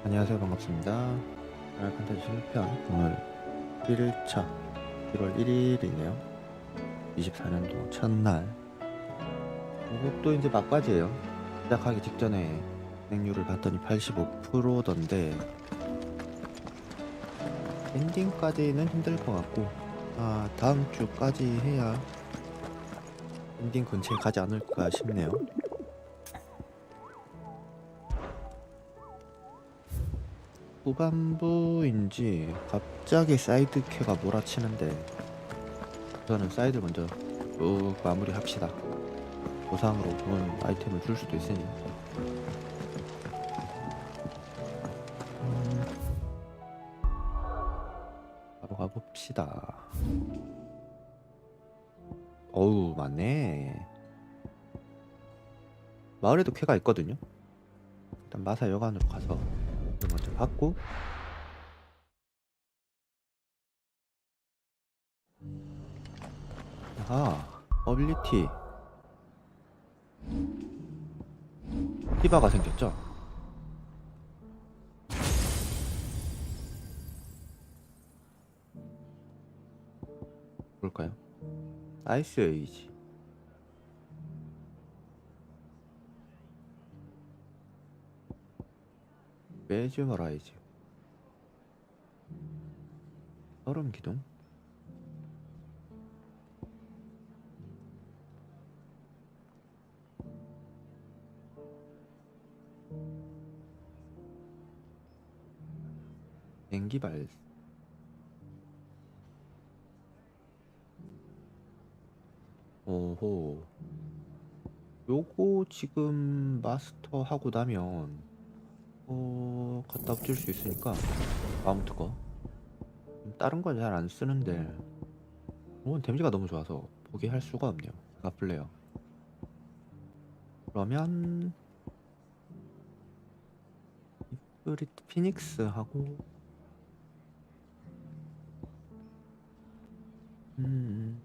안녕하세요. 반갑습니다. finalfantasy 실편 오늘 1일차 1월 1일이네요. 24년도 첫날. 이것도 이제 막바지예요. 시작하기 직전에 진행률을 봤더니 85%던데 엔딩까지는 힘들 것 같고 다음 주까지 해야 엔딩 근처에 가지 않을까 싶네요. 후반부인지 갑자기 사이드캐가 몰아치는데 우선은 사이드 먼저 쭉 마무리합시다. 보상으로 좋은 아이템을 줄 수도 있으니. 바로 가봅시다. 어우, 맞네. 마을에도 쾌가 있거든요. 일단 마사 여관으로 가서 이거 먼저 받고, 어빌리티 티바가 생겼죠. 볼까요? 아이스 에이지, 메즈머라이즈, 얼음 기둥, 냉기발. 오호. 요거 지금 마스터 하고 나면 갖다 붙일 수 있으니까 다음부터 거. 다른 건 잘 안 쓰는데 데미지가 너무 좋아서 포기할 수가 없네요. 플레이어. 그러면 이프리트 피닉스 하고 음,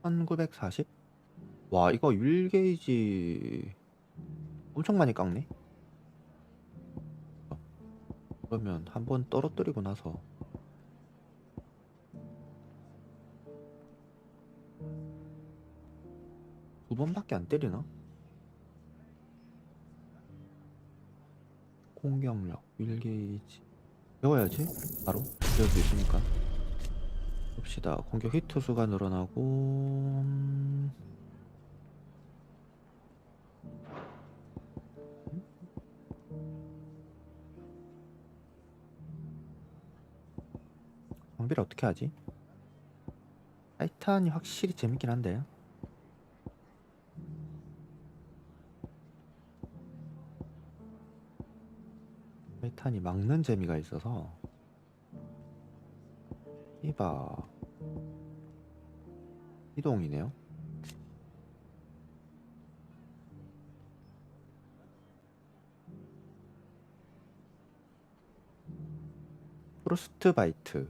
1940? 와, 이거 윌 게이지 엄청 많이 깎네. 그러면 한번 떨어뜨리고 나서 두 번밖에 안 때리나? 공격력 윌 게이지 배워야지. 바로 배울 수 있으니까 봅시다. 공격 히트 수가 늘어나고 장비를 어떻게 하지? 타이탄이 확실히 재밌긴 한데 타이탄이 막는 재미가 있어서. 이봐, 이동이네요. 프로스트 바이트.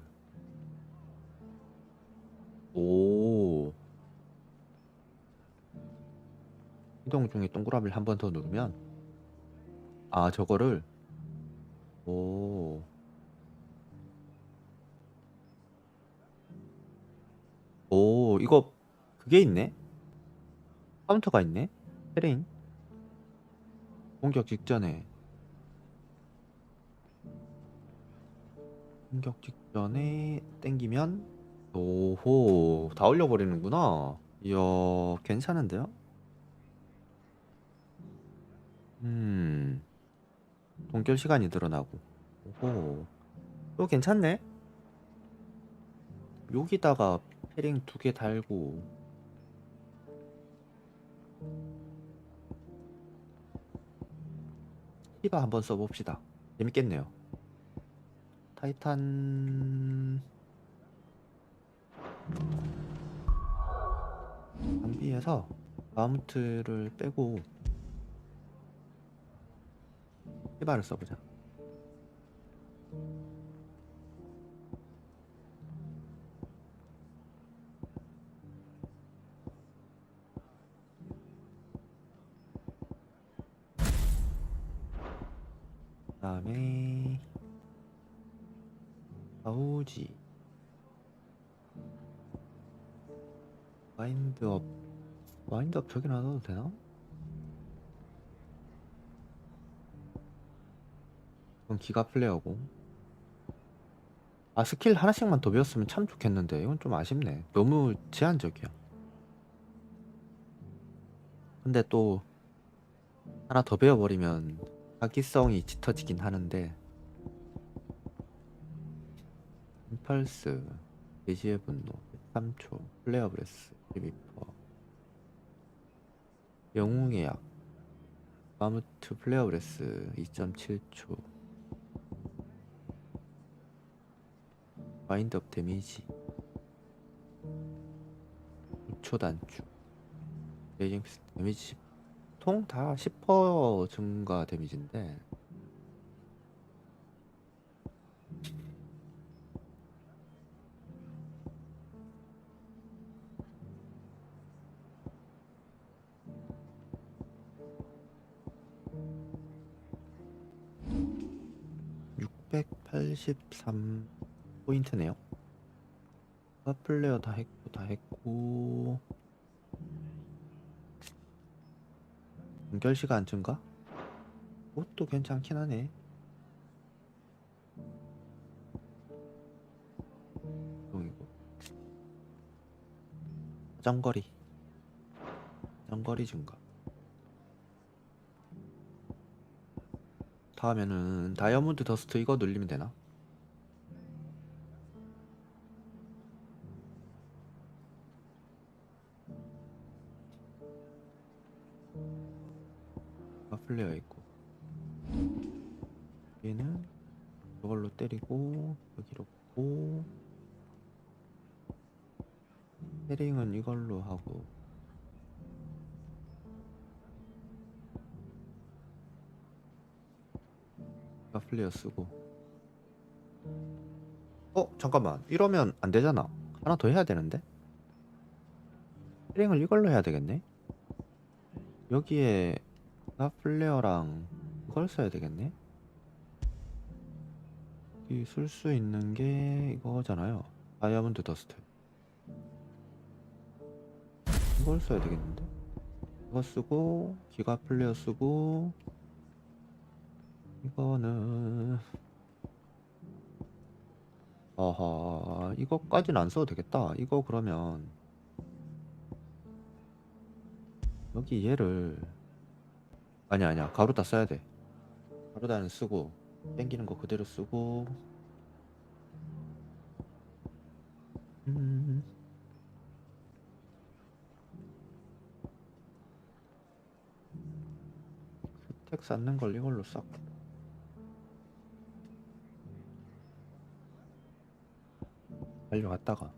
오, 이동 중에 동그라미를 한 번 더 누르면 저거를. 오, 오, 이거 그게 있네. 카운터가 있네. 패링 공격 직전에 땡기면 오호 다 올려버리는구나. 이야, 괜찮은데요? 음 동결 시간이 늘어나고. 오호, 또 괜찮네. 여기다가 패링 두 개 달고 히바 한번 써봅시다. 재밌겠네요. 타이탄 장비에서 마운트를 빼고 히바를 써보자. 그다음에 아우지 와인드업 저기 놔둬도 되나? 그럼 기가 플레이하고 스킬 하나씩만 더 배웠으면 참 좋겠는데 이건 좀 아쉽네. 너무 제한적이야. 근데 또 하나 더 배워버리면 사기성이 짙어지긴 하는데 임펄스 돼지의 분노 3초 플레어 브레스 12% 영웅의 약 마무트 플레어 브레스 2.7초 마인드업 데미지 5초 단축 레이징 피스트 데미지 통 다 10% 증가 데미지인데 (683) 포인트네요. 플레이어 다 했고 연결 시간 증가? 그것도 괜찮긴 하네. 이거 자전거리 증가. 다음에는 다이아몬드 더스트 이거 눌리면 되나? 플레이어 있고 얘는 이걸로 때리고 여기로 보고 헤링은 이걸로 하고 플레이어 쓰고 잠깐만 이러면 안 되잖아. 하나 더 해야 되는데 헤링을 이걸로 해야 되겠네. 여기에 플레어랑 이걸 써야 되겠네. 이 쓸 수 있는 게 이거잖아요. 다이아몬드 더스트 이걸 써야 되겠는데. 이거 쓰고 기가 플레어 쓰고 이거는 이거까지는 안 써도 되겠다. 이거 그러면 여기 얘를 아니야 가루다 써야 돼. 가루다는 쓰고 땡기는 거 그대로 쓰고 스택 쌓는 걸 이걸로 쌓고 달려갔다가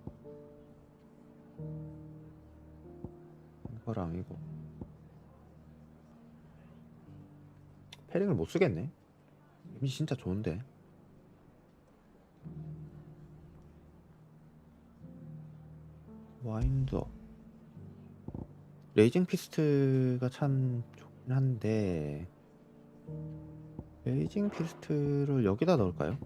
이거랑 이거 패링을 못 쓰겠네. 이미 진짜 좋은데. 와인드업 레이징 피스트가 참 좋긴 한데 레이징 피스트를 여기다 넣을까요?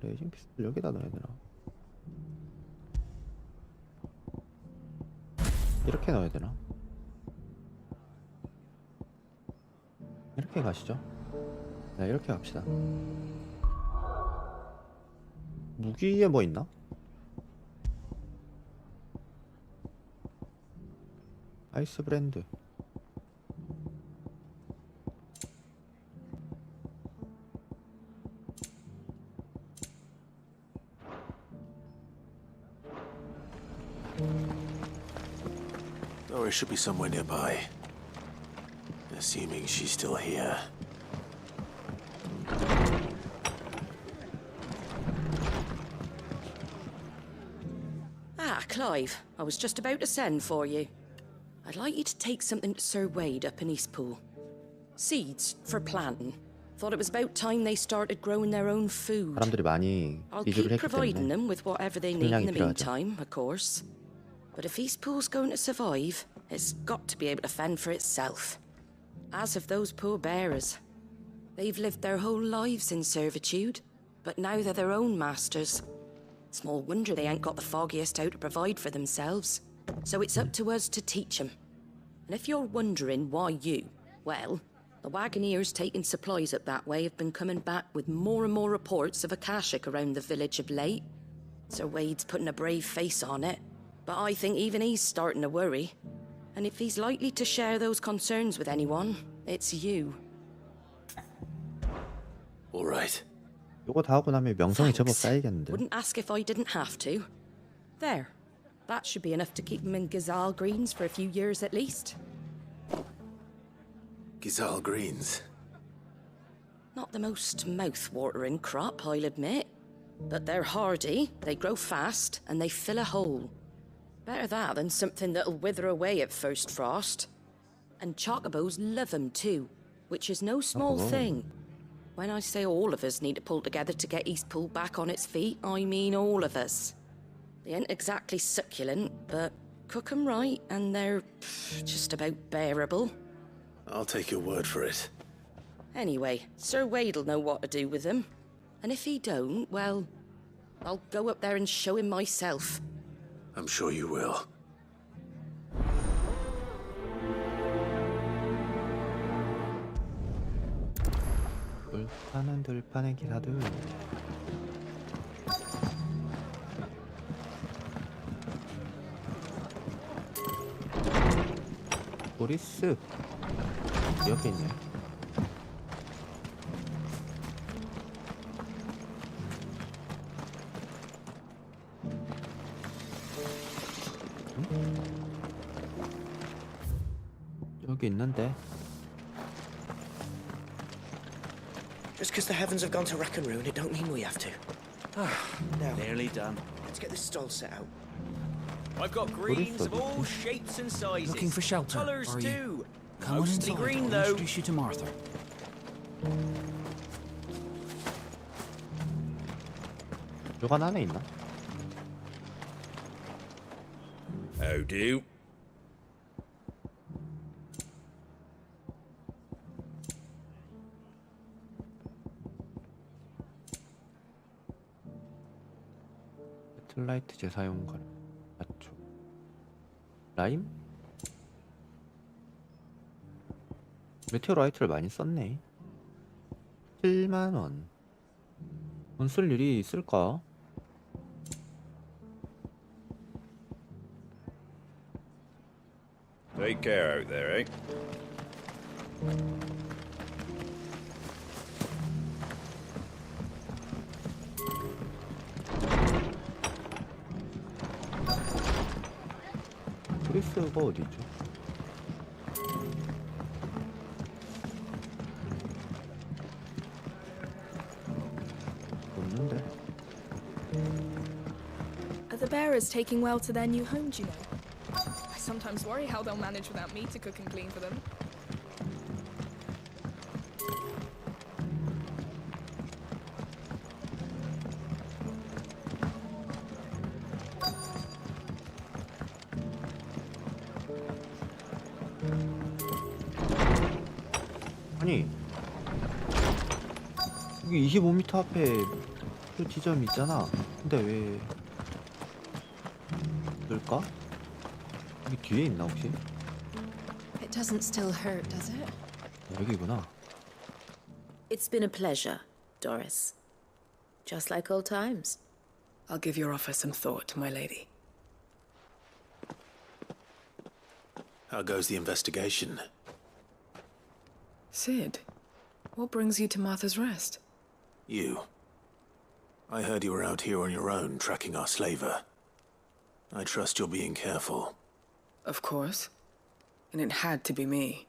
레이징 피스트를 여기다 넣어야 되나? 이렇게 넣어야 되나? 이렇게 가시죠. 네, 이렇게 갑시다. 무기에 뭐 있나? 아이스 브랜드. Or it should be somewhere nearby. Assuming she's still here. Ah, Clive. I was just about to send for you. I'd like you to take something to Sir Wade up in Eastpool. Seeds for planting. Thought it was about time they started growing their own food. 사람들이 많이 I'll 이주를 keep 했기 providing 때문에 them with whatever they need in 식량이 the 필요하죠. meantime, of course. But if Eastpool's going to survive, it's got to be able to fend for itself. As have those poor bearers. They've lived their whole lives in servitude, but now they're their own masters. Small wonder they ain't got the foggiest how to provide for themselves. So it's up to us to teach 'em. And if you're wondering why you, well, the Wagoneers taking supplies up that way have been coming back with more and more reports of Akashic around the village of late. Sir Wade's putting a brave face on it, but I think even he's starting to worry. And if he's likely to share those concerns with anyone, it's you. All right. 요거 다 하고 나면 명성이 제법 Thanks. 쌓이겠는데. Wouldn't ask if I didn't have to. There. That should be enough to keep him in Gazal Greens for a few years at least. Gizal Greens. Not the most mouth-watering crop, I'll admit. But they're hardy, they grow fast, and they fill a hole. Better that than something that'll wither away at first frost. And chocobos love 'em too, which is no small Oh. thing. When I say all of us need to pull together to get Eastpool back on its feet, I mean all of us. They ain't exactly succulent, but cook 'em right, and they're just about bearable. I'll take your word for it. Anyway, Sir Wade'll know what to do with them. And if he don't, well, I'll go up there and show him myself. I'm sure you will. 불타는 들판의 기사들. 보리스 옆에 있네. 여기 있는데. Just because the heavens have gone to rack and ruin, it don't mean we have to. Now, Nearly done. let's get this stall set out. I've got greens of all shapes and sizes. Looking for shelter, Colours are you? too. Come on Mostly inside. green I'll though. introduce you to Martha. 요관 안에 있나? How do? 배틀라이트 재사용 가능. 맞죠. 라임? 메테오라이트를 많이 썼네. 7만원. 쓸 일이 있을까? Take care out there, eh? 그리스가 어디죠? 없는데. Are the bearers taking well to their new home, do you know? I sometimes worry how they'll manage without me to cook and clean for them. 아니 여기 25m 앞에 그 지점 있잖아. 근데 왜 그럴까? 여기 뒤에 있나 혹시? It doesn't still hurt, does it? 여기구나. It's been a pleasure, Doris. Just like old times. I'll give your offer some thought, my lady. How goes the investigation? Sid, what brings you to Martha's Rest? You. I heard you were out here on your own, tracking our slaver. I trust you're being careful. Of course. And it had to be me.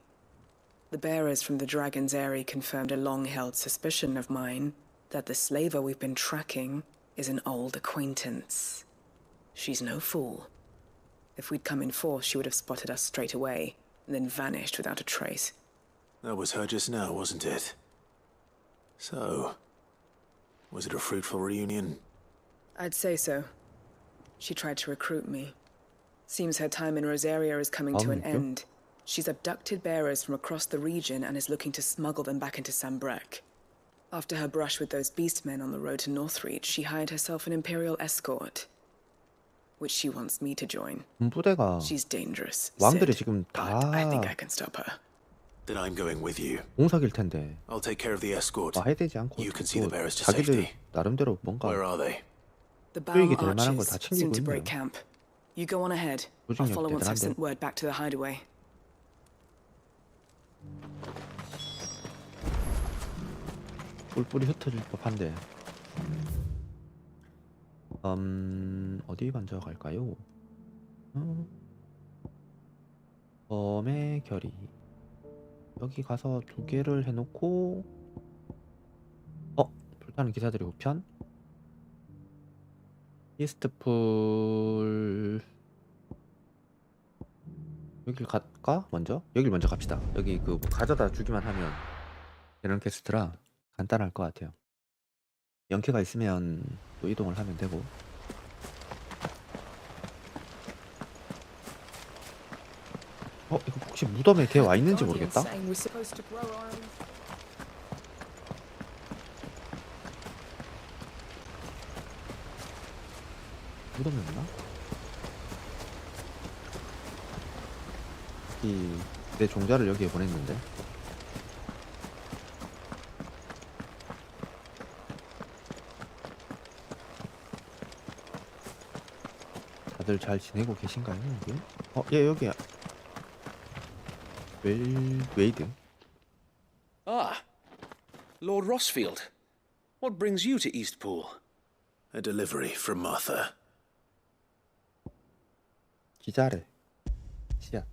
The bearers from the Dragon's Eyrie confirmed a long-held suspicion of mine that the slaver we've been tracking is an old acquaintance. She's no fool. If we'd come in force, she would have spotted us straight away, and then vanished without a trace. That was her just now, wasn't it? So, was it a fruitful reunion? I'd say so. She tried to recruit me. Seems her time in Rosaria is coming to an thank you. end. She's abducted bearers from across the region and is looking to smuggle them back into Sambrek. After her brush with those beastmen on the road to Northreach, she hired herself an Imperial escort, which she wants me to join. 군부대가 She's dangerous, 왕들이 Sid, 지금 but I think I 다 can stop her. Then I'm going with you. 공석일 텐데 I'll take care of the escort. 와야 되지 않고 You can see the 또 bearers to 자기들 safety. 나름대로 뭔가 Where are they? The 수익이 Baal 될 만한 걸 archers 다 seem 챙기고 to break 있네요. camp. You go on ahead. I'll 조직력 follow once I've 대단한데. sent word back to the hideaway. 뿔뿔이 흩어질 법한데. 어디 먼저 갈까요? 범의 결의. 여기 가서 2개를 해놓고 불타는 기사들의 우편. 이스트풀. 여길 갈까? 먼저? 여길 먼저 갑시다. 여기 그 가져다 주기만 하면 이런 퀘스트라 간단할 것 같아요. 연캐가 있으면 또 이동을 하면 되고. 이거 혹시 무덤에 걔 와 있는지 모르겠다? Saying we're supposed to grow our own. 무덤에 없나? 내 종자를 여기에 보냈는데. 다들 잘 지내고 계신가요? 여기? 얘 여기야. 웨이드. Ah, Lord Rossfield. What brings you to Eastpool? A delivery from Martha. 기자래. 씨앗.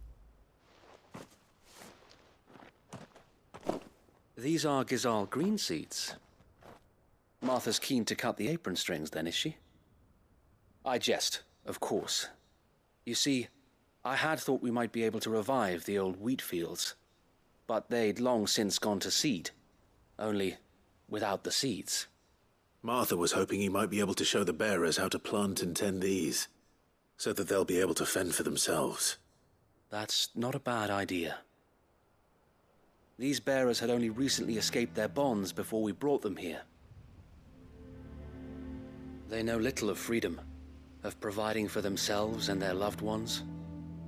These are Gizal green seeds. Martha's keen to cut the apron strings, then, is she? I jest, of course. You see, I had thought we might be able to revive the old wheat fields, but they'd long since gone to seed, only without the seeds. Martha was hoping he might be able to show the bearers how to plant and tend these, so that they'll be able to fend for themselves. That's not a bad idea. These bearers had only recently escaped their bonds before we brought them here. They know little of freedom, of providing for themselves and their loved ones.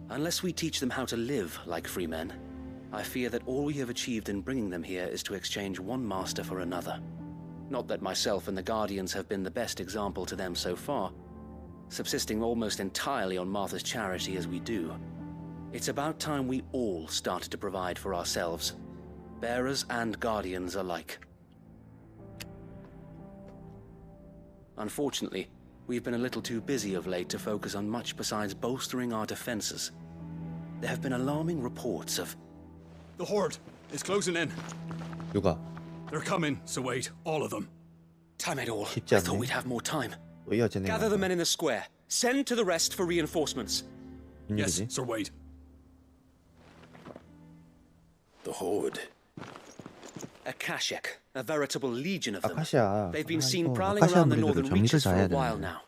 Unless we teach them how to live like free men, I fear that all we have achieved in bringing them here is to exchange one master for another. Not that myself and the Guardians have been the best example to them so far, subsisting almost entirely on Martha's charity as we do. It's about time we all started to provide for ourselves, bearers and Guardians alike. Unfortunately, we've been a little too busy of late to focus on much besides bolstering our defenses. There have been alarming reports of... The Horde is closing in. 누가? They're coming, so wait, all of them. Time it all. 쉽지 I thought 않네. we'd have more time. 또 이어지네. Gather the men in the square. Send to the rest for reinforcements. Yes, 웬일이지? Sir Wade. The Horde. A Kashek, a veritable legion of them. 아카시아. They've been 아, seen 이거 prowling 아카시아 around the 무리들을 northern 정리를 reaches for 잘해야 a while 되는데. now.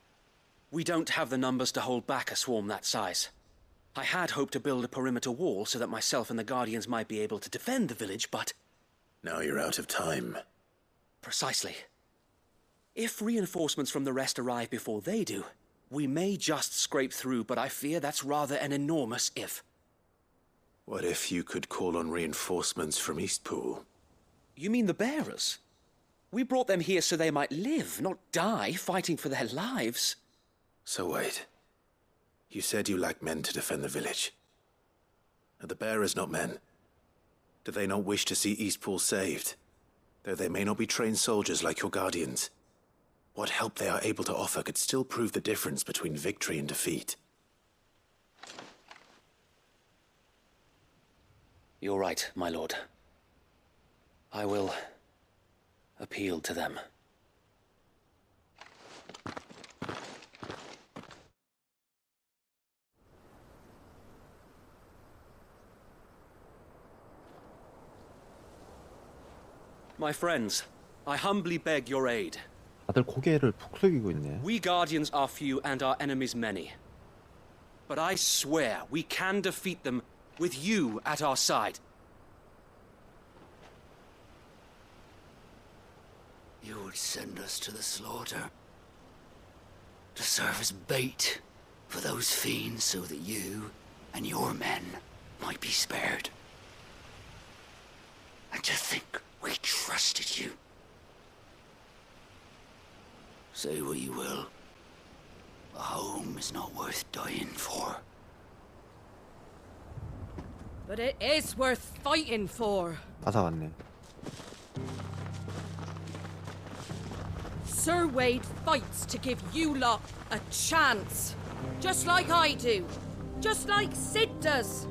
We don't have the numbers to hold back a swarm that size. I had hoped to build a perimeter wall so that myself and the Guardians might be able to defend the village, but... Now you're out of time. Precisely. If reinforcements from the rest arrive before they do, we may just scrape through, but I fear that's rather an enormous if. What if you could call on reinforcements from Eastpool? You mean the bearers? We brought them here so they might live, not die, fighting for their lives. So wait. You said you lack men to defend the village. Are the bearers not men? Do they not wish to see Eastpool saved? Though they may not be trained soldiers like your Guardians, what help they are able to offer could still prove the difference between victory and defeat. You're right, my lord. I will appeal to them. My friends, I humbly beg your aid. 다들 고개를 푹 숙이고 있네. We Guardians are few and our enemies many. but I swear we can defeat them with you at our side. You would send us to the slaughter, to serve as bait for those fiends so that you and your men might be spared. And to think we trusted you. Say what you will. A home is not worth dying for. But it is worth fighting for. 가사 같네. Sir Wade fights to give you lot a chance. Just like I do. Just like Sid does.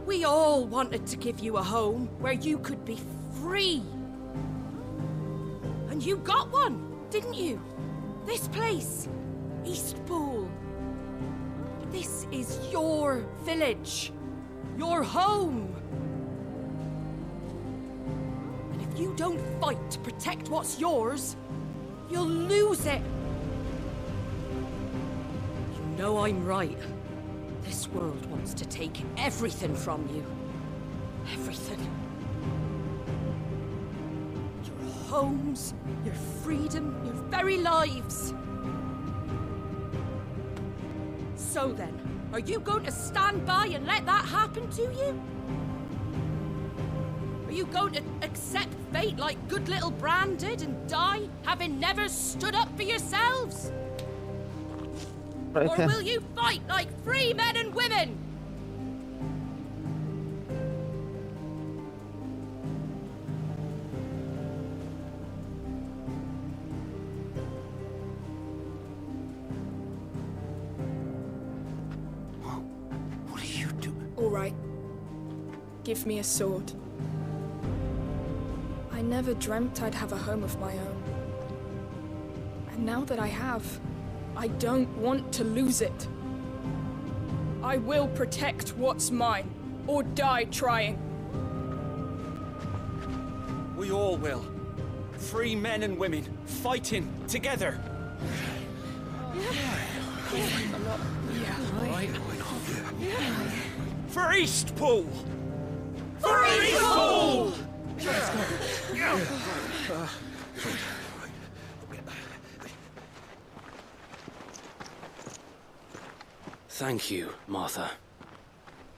We all wanted to give you a home where you could be free. And you got one, didn't you? This place, Eastpool. This is your village. Your home. And if you don't fight to protect what's yours, you'll lose it. You know I'm right. This world wants to take everything from you. Everything. Your homes, your freedom, your very lives. So then, are you going to stand by and let that happen to you? Are you going to accept fate like good little Bran did and die, having never stood up for yourselves? Right Or then. will you fight like free men and women? What are you doing? All right. Give me a sword. I never dreamt I'd have a home of my own. And now that I have, I don't want to lose it. I will protect what's mine, or die trying. We all will. Free men and women, fighting together. For Eastpool! For Eastpool! Thank you, Martha.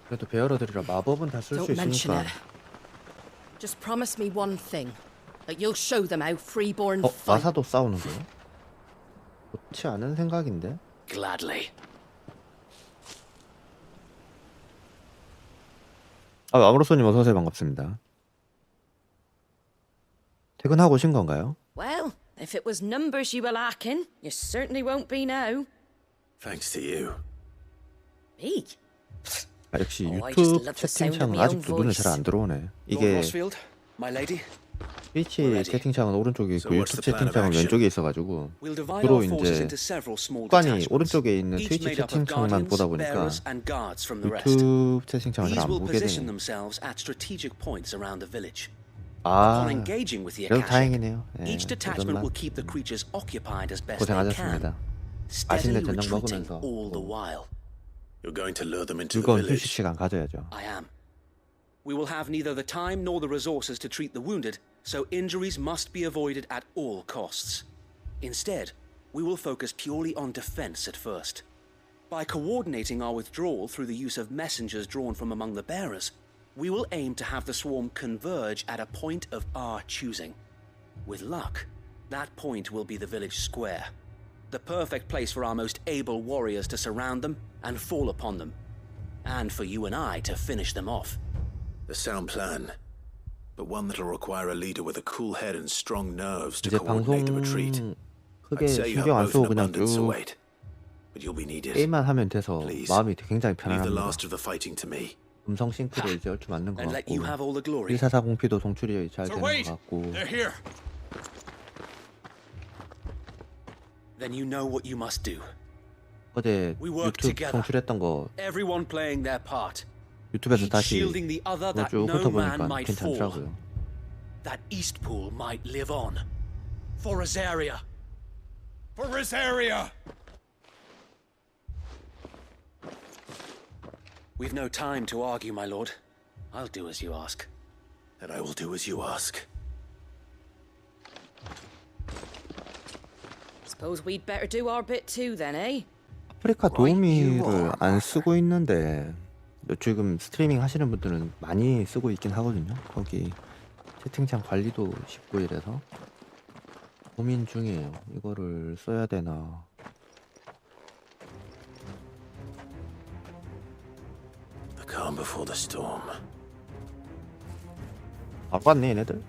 그래도 베어러들이라 마법은 다 쓸 수 Don't mention 있으니까. it. Just promise me one thing. That you'll show them how freeborn 어, fight. 마사도 싸우는 거야? 좋지 않은 생각인데? Gladly. 아, 아무로소님 어서 오세요. 반갑습니다. 퇴근하고 오신 건가요? Well, if it was numbers you were lacking, you certainly won't be now. Thanks to you. Me? 아, 역시 Oh, I just 유튜브 love the sound of 채팅창은 my own 아직도 눈에 잘 안 들어오네. Lord 이게 Rosfield, my lady, 트위치 Already. 채팅창은 오른쪽에 So 있고 what's 유튜브 the plan of 채팅창은 action? 왼쪽에 있어가지고 we'll divide 주로 our forces 이제 into several small 습관이 detachments, 오른쪽에 있는 each 트위치 made up of 채팅창만 guardians, 보다 보니까 bearers, and guards from the rest. 유튜브 채팅창을 잘 These 안 will 보게 position 되네. themselves at strategic points around the village. 아, Upon engaging with the 그래도 Akashic, 다행이네요. 예, each detachment 오전만 will keep the creatures occupied as best they can, 고생하셨습니다. steadily 맛있는 저녁 retreating 먹으면서 all the while. You're going to lure them into the 즐거운 휴식 village. 시간 가져야죠. I am. We will have neither the time nor the resources to treat the wounded, so injuries must be avoided at all costs. Instead, we will focus purely on defense at first. By coordinating our withdrawal through the use of messengers drawn from among the bearers, we will aim to have the swarm converge at a point of our choosing. With luck, that point will be the village square, the perfect place for our most able warriors to surround them and fall upon them, and for you and I to finish them off. A sound plan, but one that'll require a leader with a cool head and strong nerves to 이제 coordinate the retreat. 방송 크게 I'd say you have 신경 안 both 쓰고 an 그냥 abundance 쭉 await, but you'll be needed. 게임만 하면 돼서 Please, 마음이 굉장히 Leave the 편안합니다. last of the fighting to me. 음성 싱크로 이제 얼추 맞는 것 And let 같고 you have all the glory. 1440p도 송출이 잘 Sir 되는 Wade, 것 같고 they're here. Then you know what you must do. 어제 We work 유튜브 together. 송출했던 거 Everyone playing their part. 유튜브에서 Each 다시 shielding the other 오늘 that 쭉 no man 훑어보니까 might fall. 괜찮더라고요. That Eastpool might live on. For Rosaria. For Rosaria! We've no time to argue, my lord. I'll do as you ask. And I will do as you ask. Suppose we'd better do our bit too then, eh? 아프리카 도우미를 안 쓰고 있는데 지금 스트리밍 하시는 분들은 많이 쓰고 있긴 하거든요. 거기 채팅창 관리도 쉽고 이래서 고민 중이에요. 이거를 써야 되나. The calm before the storm. 바로 왔네 얘네들.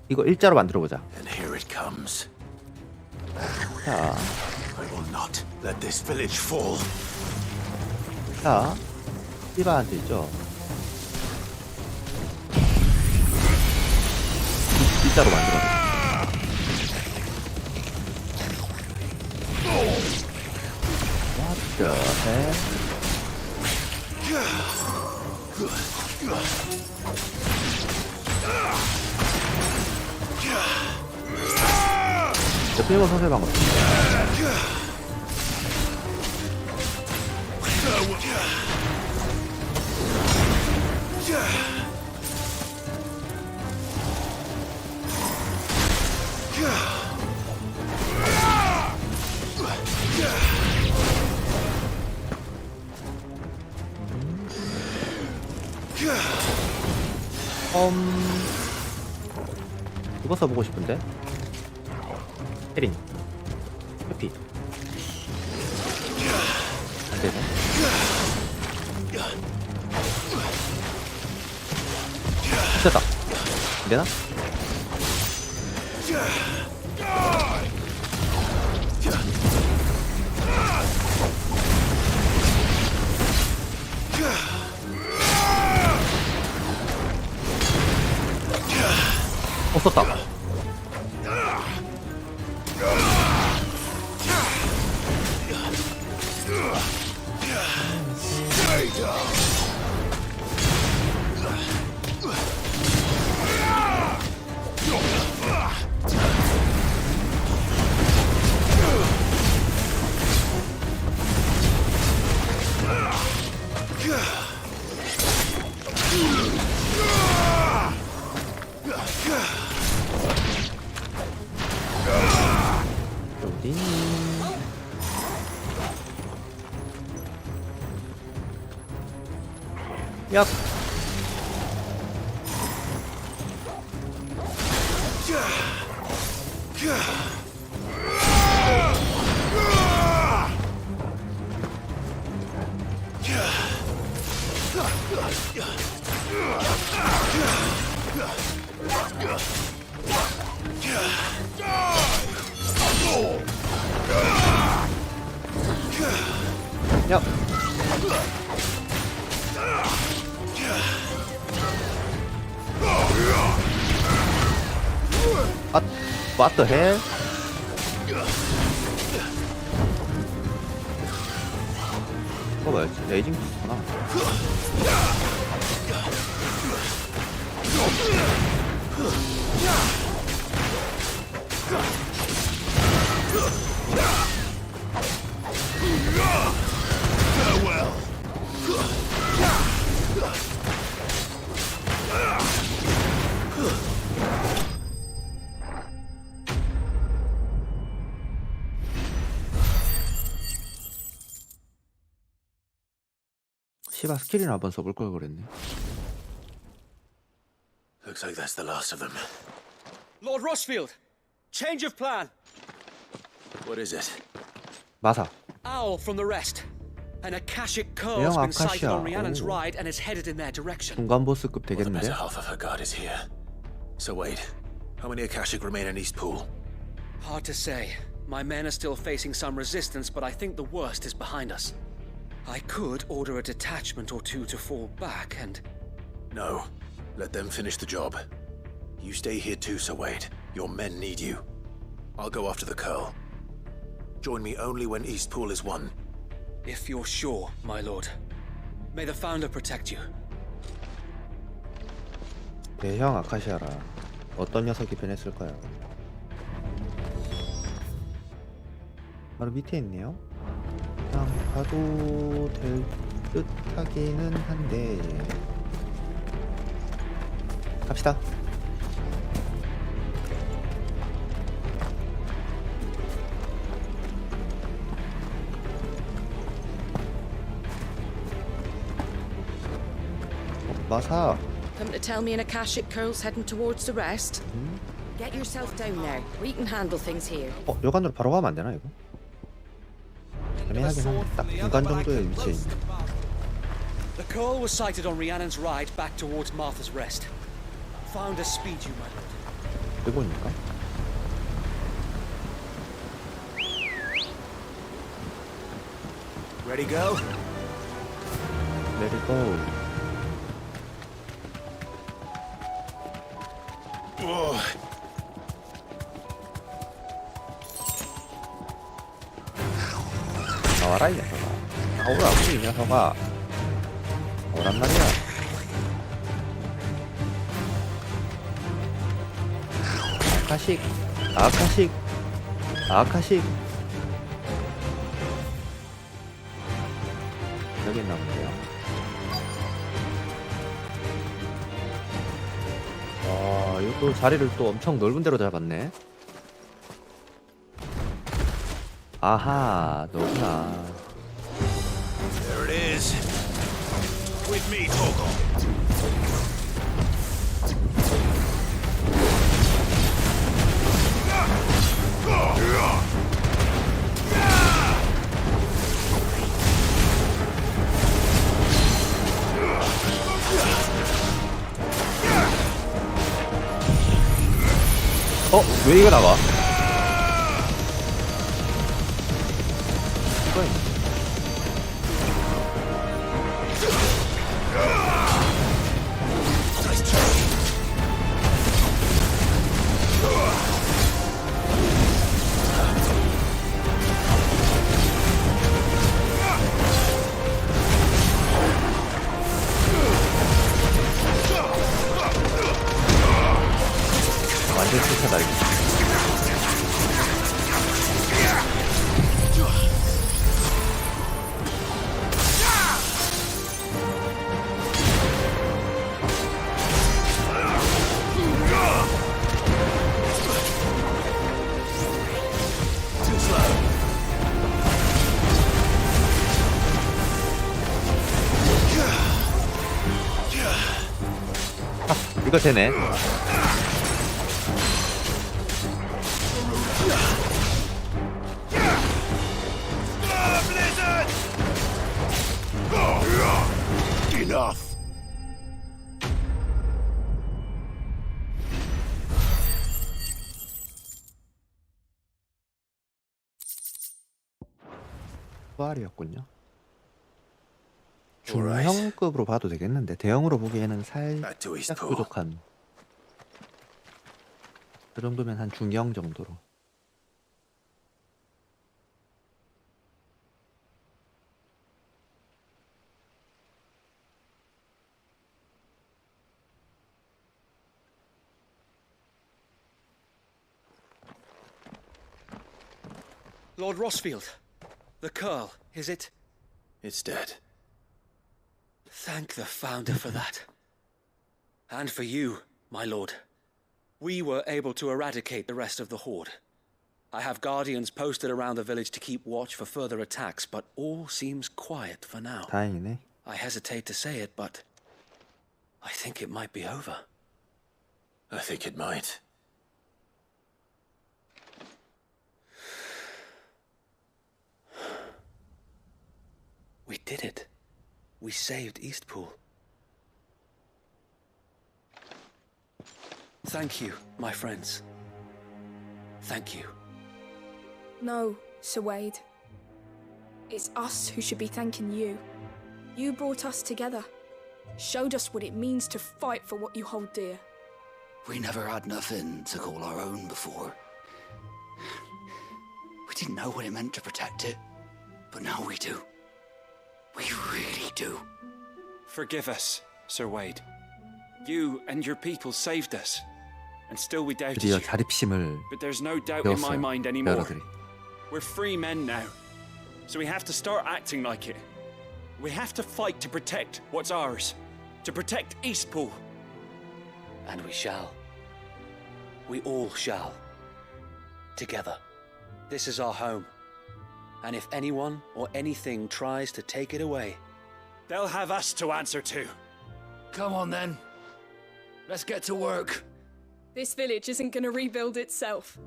이거 일자로 만들어보자. And here it comes. 자, I will not let this village fall. 자, 띠바한테 있죠. 일자로 만들어. What the heck? 필거 선생 방법. 이거 써보고 싶은데. 헤링 해피 안되네. 됐다. 안되나? 썼다. 얍. 얍. What the hell? 이거 뭐였지? 레이징 피스구나. 씨발 스킬이나 한번 써볼 걸 그랬네. Looks like that's the last of them. Lord Rossfield! Change of plan! What is it? 마사. Owl from the rest. An Akashic curl has 대형 been sighted on 아카시아. Rhiannon's 오. ride and is headed in their direction. 중간 보스급 Well, the 되겠는데? better half of her guard is here. So wait, how many Akashic remain in East Pool? Hard to say. My men are still facing some resistance, but I think the worst is behind us. I could order a detachment or two to fall back and... No, let them finish the job. You stay here too, Sir Wade. Your men need you. I'll go after the Curl. Join me only when East Pool is won. If you're sure, my lord. May the Founder protect you. 대형 아카시아라. 어떤 녀석이 변했을까요? 바로 밑에 있네요. 그냥 가도 될 듯하기는 한데 갑시다. 마사. Come to tell me an Akashic Curl's heading towards the rest? Get yourself down there. We can handle things here. 여관으로 바로 가면 안 되나 이거? 애매하긴 한데 딱 중간 정도의 위치에 있네. The curl was sighted on Rhiannon's ride back towards Martha's Rest. Found a speed you, my lord. 일본인가? Ready, go? Let it go. 나와라 이 녀석아. 나오라고 이 녀석아. 오란 말이야. 아카식, 아카식, 아카식. 여기 있나 본데요. 와, 이것도 자리를 또 엄청 넓은 데로 잡았네. 아하, 너구나. There it is. With me, Togo. 왜 이거 나와? 이거 있네. 완전 실패다 이거. 이거 되네. Enough. 부활이었군요. Alright. 중형급으로 봐도 되겠는데 대형으로 보기에는 Back to East 살짝 Pool. 부족한. 그 정도면 한 중형 정도로. Lord Rossfield, the curl, is it? It's dead. Thank the Founder for that. And for you, my lord. We were able to eradicate the rest of the Horde. I have guardians posted around the village to keep watch for further attacks, but all seems quiet for now. 다행이네. I hesitate to say it, but I think it might be over. I think it might. We did it. We saved Eastpool. Thank you, my friends. Thank you. No, Sir Wade. It's us who should be thanking you. You brought us together. Showed us what it means to fight for what you hold dear. We never had nothing to call our own before. We didn't know what it meant to protect it, but now we do. We really do. Forgive us, Sir Wade. You and your people saved us, and still we doubted 드디어 you. 자립심을 But there's no doubt in my 배웠어요. mind anymore. 여러들이. We're free men now. So we have to start acting like it. We have to fight to protect what's ours. To protect Eastpool. And we shall. We all shall. Together. This is our home. And if anyone or anything tries to take it away, they'll have us to answer to. Come on then. Let's get to work. This village isn't gonna rebuild itself.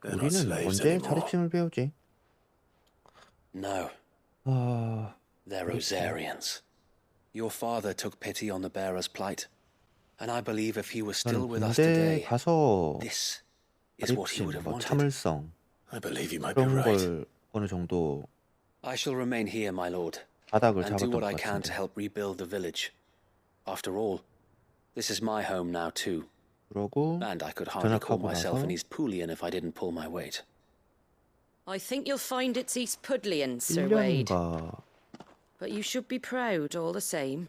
They're not 우리는 slaves 언제 anymore. 자립심을 배우지? no, 아, they're Rosarians. Your father took pity on the bearer's plight. And I believe if he was still 나는 with us 군대 today, 가서 this is what he 자립심, would have 뭐 wanted. 참을성 I believe you might be 그런 right. 걸 어느 정도 I shall remain here, my lord, 바닥을 and do 잡았던 what I 것 can to 같은데. help rebuild the village. After all, this is my home now too, 그러고 and I could hardly call 전역하고 myself 나서 an Eastpoolian if I didn't pull my weight. I think you'll find it's East Pudlian, Sir Wade. 1년가 But you should be proud all the same.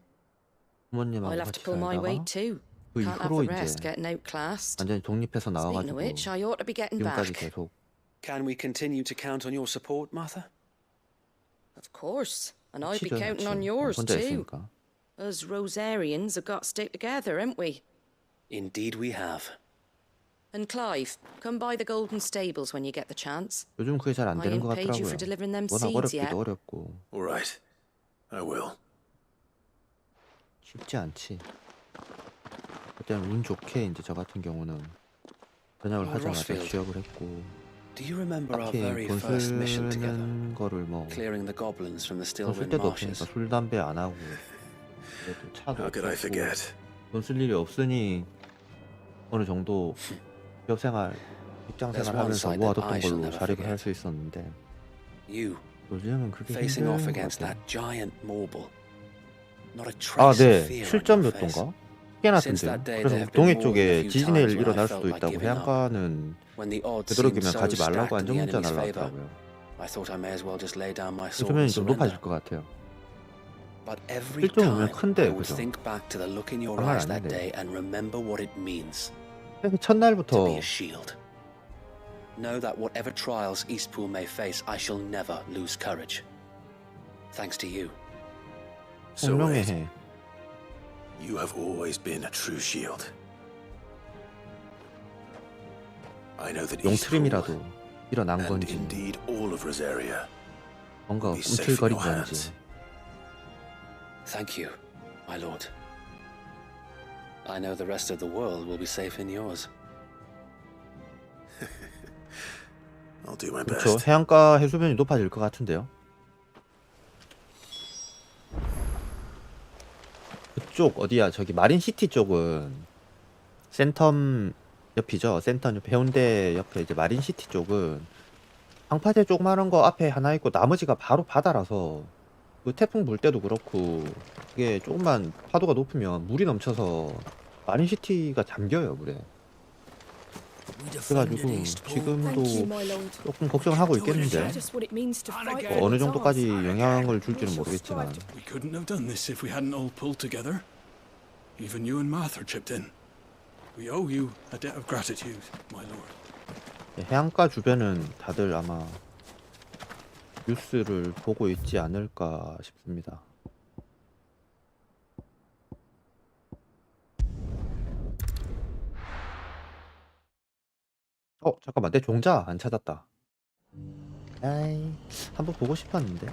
부모님하고 I'll have to 같이 pull my 살다가 weight too. 그 Can't have 이후로 the rest 이제 getting outclassed. 완전히 독립해서 Speaking of 나와가지고 which, I ought to be getting 지금까지 back. 계속 Can we continue to count on your support, Martha? Of course. And I'd be 치죠, counting on 같이. yours 혼자 too. 있으니까. Us Rosarians have got to stick together, haven't we? Indeed we have. And Clive, come by the Golden Stables when you get the chance. 요즘 그게 잘 안 I 되는 ain't 것 paid you 같더라고요. for delivering them 워낙 seeds 어렵기도 yet. 어렵고 All right. I will. 쉽지 않지. 그때는 운 좋게 이제 저 같은 경우는 전역을 하자마자 Rossfield. 취업을 했고 Do you remember our 딱히 very 돈 first mission together? 쓰는 거를 뭐 Clearing the goblins from the 돈 쓸 Stillwind 데도 marshes. 없으니까 술 담배 안 하고 그래도 차도 How could I 없었고 forget? 돈 쓸 일이 없으니 어느 정도 기업 생활, 직장 There's 생활 one 하면서 side that 모아뒀던 I shall 걸로 never 자립을 할 forget. 수 있었는데 You, 요즘은 그게 facing 힘든 off 것 against 같아요. that giant marble. Not a 아, trace of 네. fear on your face. 실점이었던가? Since 깨놨던데요. that day, 그래서 there have been 동해 more than a 쪽에 few 지진의 times 일 when I 일어날 felt 수도 like 있다고 giving up. 해안가는 When the odds 되도록이면 seemed so 가지 말라고 stacked in the 안전문자 enemy's favor, 날라왔더라고요. I thought I may as well just lay down my sword 요즘엔 and 좀 surrender. 높아질 것 같아요. But every 실점 time 오면 큰데, I would 그죠? think back to the look in your 장난 eyes that 아닌데. day and remember what it means 그래서 to 첫날부터 be a shield. Know that whatever trials Eastpool may face, I shall never lose courage. Thanks to you. So 공룡의 Wade, 해. you have always been a true shield. I know that Eastpool, 용트림이라도 일어난 and 건지 indeed all of Rosaria, 뭔가 be safe in 꿈틀거린 your 건지 hands. Thank you, my lord. I know the rest of the world will be safe in yours. I'll do my 그렇죠. best. 해안가 해수면이 높아질 것 같은데요. 그쪽 어디야? 저기 마린시티 쪽은 센텀 옆이죠. 센텀 옆 해운대 옆에 이제 마린시티 쪽은 방파제 조그마한 거 앞에 하나 있고 나머지가 바로 바다라서 그 태풍 불 때도 그렇고 이게 조금만 파도가 높으면 물이 넘쳐서 마린시티가 잠겨요 물에. 그래가지고 지금도 Thank you, my lord. 조금 걱정을 하고 있겠는데 Just what it means to fight 뭐 어느 for 정도까지 ours. 영향을 줄지는 모르겠지만 We couldn't have done this if we hadn't all pulled together. Even you and Martha chipped in. We owe you a debt of gratitude, my lord. 해안가 주변은 다들 아마 뉴스를 보고 있지 않을까 싶습니다. 잠깐만 내 종자 안 찾았다. 아이 한번 보고 싶었는데.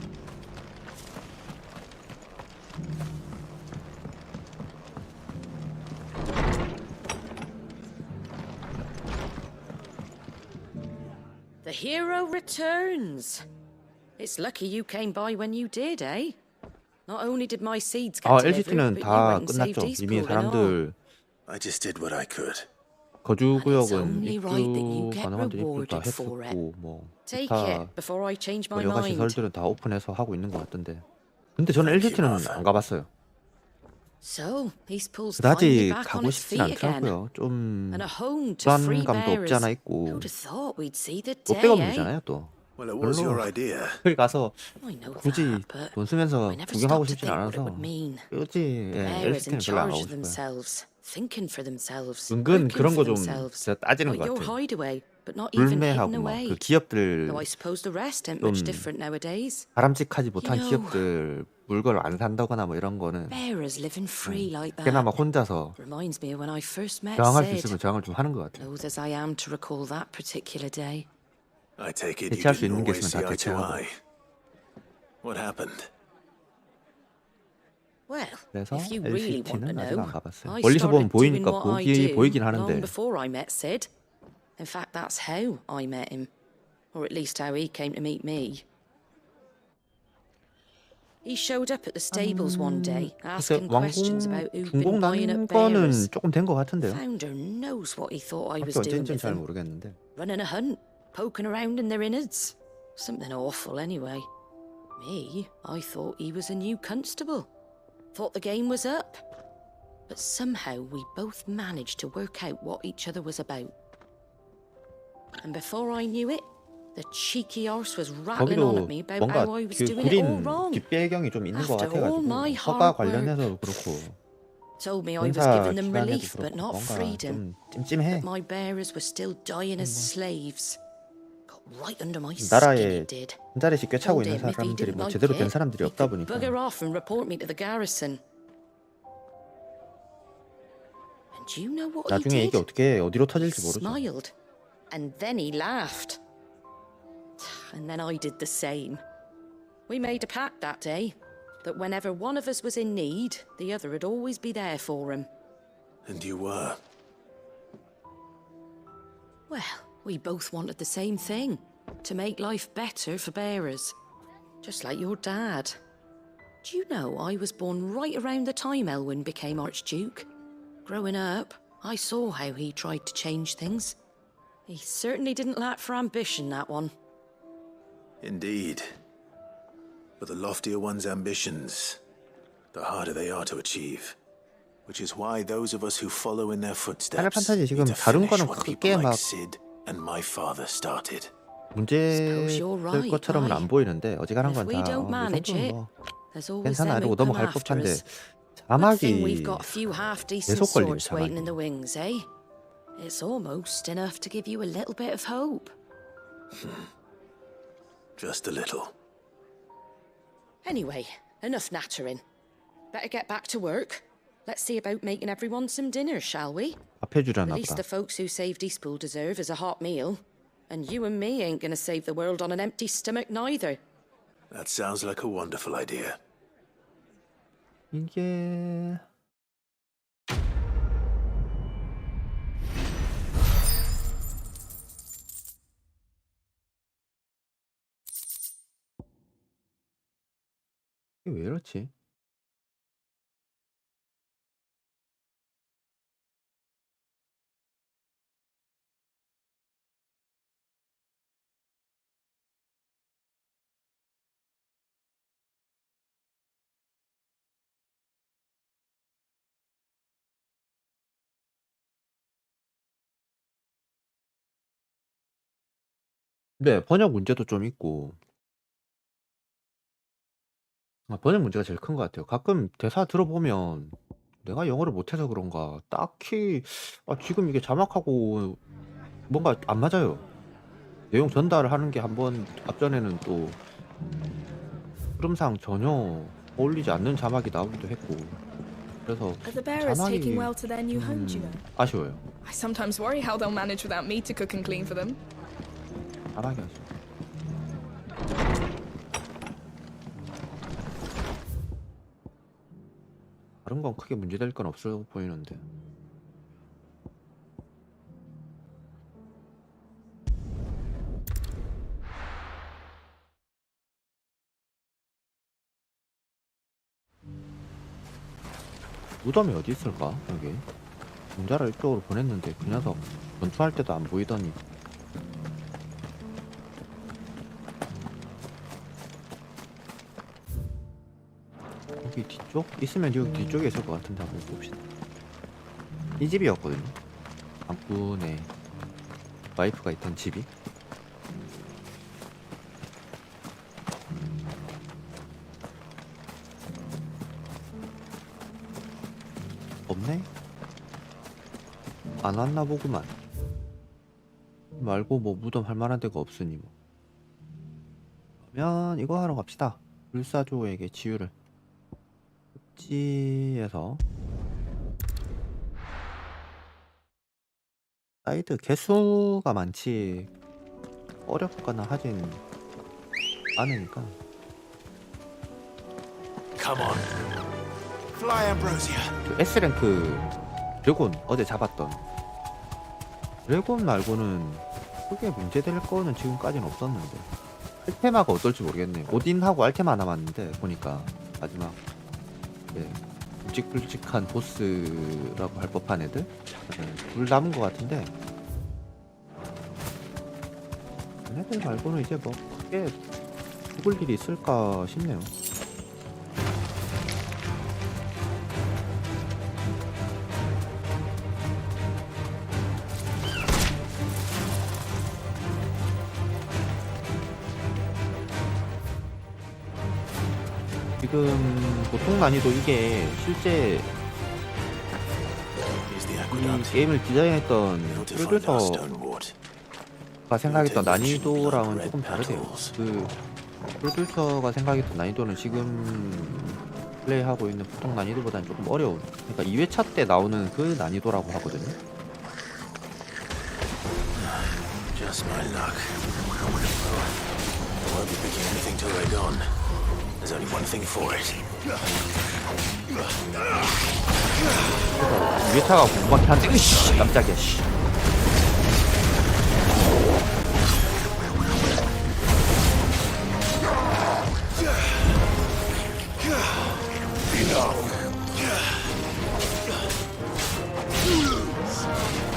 The hero returns. It's lucky you came by when you did, eh? Not only did my seeds get delivered, LGT는 but you 다 went and saved 끝났죠. 이미 Eastpool and all. 사람들 I just did what I could. 거주 구역은 only right that you 입주 get 가능한 데 입주 다 rewarded for it. 했었고 뭐 Take 기타 it before I change my 여가 mind. 시설들은 다 오픈해서 하고 있는 것 같던데. 근데 저는 Thank you, LGT는 Martha. 안 가봤어요. So, Eastpool's 그다지 finally back on 가고 its 싶진 feet again. 않더라고요. 좀 And a home to free 불안감도 없지 bearers. 않아 있고 Who'd have thought we'd see the 롯데가 day, eh? 문제잖아요 또. Well, it was your 별로 idea. 거기 가서 I know 굳이 that, but 돈 쓰면서 I never 구경하고 stopped to 싶진 think what it 않아서 would mean. 굳이 예, Bearers in LCT는 별로 안 charge 가고 of 싶어요. themselves, thinking for themselves, 은근 working 그런 for 거 좀 themselves. 진짜 따지는 Like 것 your 같아요. hideaway, but not even hidden 불매하고 막 그 away. 기업들 Though I suppose the rest ain't 좀 much different nowadays. 바람직하지 못한 know, 기업들 물건을 안 산다거나 뭐 이런 거는 Bearers living free like 꽤나 that. 막 혼자서 Reminds me of when I first met 저항할 수 Sid. 있으면 저항을 좀 하는 것 같아요. Loath as I am to recall that particular day. I take it you 대체할 수 didn't 있는 게 always 있으면 다 see eye to 대체하고. eye. What happened? Well, 그래서 if you really want to LCT는 아직 know, 안 가봤어요. I 멀리서 보면 started doing 보이니까 what I 보이긴 do 하는데 long before I met Sid. In fact, that's how I met him, or at least how he came to meet me. He showed up at the stables one day, 글쎄 asking questions 왕궁 about who'd 중공 been buying 난 up bearers. 거는 조금 된 것 같은데요. Founder knows what he thought I was 정확히 doing 언제인지는 with 잘 them. 모르겠는데 Running a hunt, poking around in their innards. Something awful, anyway. Me, I thought he was a new constable. Thought the game was up. But somehow we both managed to work out what each other was about. And before I knew it, the cheeky arse was rattling on 거기도 at me about 뭔가 how I was 그 doing it all 구린 wrong. 뒷배경이 좀 있는 것 After all 같아가지고 my 허가 hard 관련해서도 그렇고 Told me I was 군사 giving them 기관에도 relief, but 그렇고 not 뭔가 freedom. 좀 찜찜해. But my bearers were still dying as slaves. Got right under my skin, 나라에 it did. 한 자리씩 꿰차고 Told 있는 him if he 사람들이 didn't 뭐 like 제대로 된 it, 사람들이 he 없다 could 보니까 bugger off and report me to the garrison. And do you know what he 나중에 이게 did? 어떻게 어디로 터질지 모르죠. Smiled. And then he laughed. And then I did the same. We made a pact that day that whenever one of us was in need, the other would always be there for him. And you were. Well, we both wanted the same thing, to make life better for bearers. Just like your dad. Do you know I was born right around the time Elwyn became Archduke? Growing up, I saw how he tried to change things. He certainly didn't lack for ambition, that one. Indeed. But the loftier one's ambitions, the harder they are to achieve. Which is why those of us who follow in their 파이널 footsteps 판타지 지금 need to 다른 finish 거는 what 크게 people 막 like Sid and my father started. 문제 you're 될 right, 것처럼은 안 보이는데 어지간한 If 건 we 다 don't 이 manage 정도는 it, 뭐 there's always 괜찮아 them 이러고 who come 넘어갈 after 법한데 us. Good thing 자막이 we've got a few half-decent 계속 걸리네, sorts waiting in 자막이. the wings, eh? It's almost enough to give you a little bit of hope. Just a little. Anyway, enough nattering. Better get back to work. Let's see about making everyone some dinner, shall we? 밥 해주려나 The least 보다. the folks who saved Eastpool deserve is a hot meal. And you and me ain't gonna save the world on an empty stomach neither. That sounds like a wonderful idea. 이게 이게 왜 이렇지? 네, 번역 문제도 좀 있고 번역 문제가 제일 큰 것 같아요. 가끔 대사 들어보면 내가 영어를 못해서 그런가 딱히 지금 이게 자막하고 뭔가 안 맞아요. 내용 전달을 하는 게 한번 앞전에는 또 흐름상 전혀 어울리지 않는 자막이 나오기도 했고 그래서 Are the bearers taking 자막이 well to their new home, do you know? 아쉬워요. I sometimes worry how they'll manage without me to cook and clean for them. 자막이 아쉬워. 다른 건 크게 문제될 건 없어 보이는데. 무덤이 어디 있을까? 여기 문자를 이쪽으로 보냈는데 그 녀석 전투할 때도 안 보이더니. 여기 뒤쪽? 있으면 여기 뒤쪽에 있을 것 같은데 한번 봅시다. 이 집이었거든요. 장군의 와이프가 있던 집이. 없네? 안 왔나 보구만. 말고 뭐 무덤 할 만한 데가 없으니 뭐. 그러면 이거 하러 갑시다. 불사조에게 치유를. 습지에서 사이드 개수가 많지 어렵거나 하진 않으니까. Come on. Fly, Ambrosia. 그 S랭크 드래곤 어제 잡았던 드래곤 말고는 크게 문제될 거는 지금까지는 없었는데 알테마가 어떨지 모르겠네. 오딘하고 알테마 남았는데 보니까 마지막 굵직굵직한 보스라고 할 법한 애들 둘 남은 것 같은데 얘네들 말고는 이제 뭐 크게 죽을 일이 있을까 싶네요. 지금 보통 난이도 이게 실제 이 게임을 디자인했던 프로듀서가 생각했던 난이도랑은 조금 다르대요. 그 프로듀서가 생각했던 난이도는 지금 플레이하고 있는 보통 난이도보다는 조금 어려운, 그러니까 2회차 때 나오는 그 난이도라고 하거든요. Just my luck. I won't be picking anything till they're gone. There's only one thing for it. 2회차가 궁금하긴 한데 으이씨 깜짝이야 씨.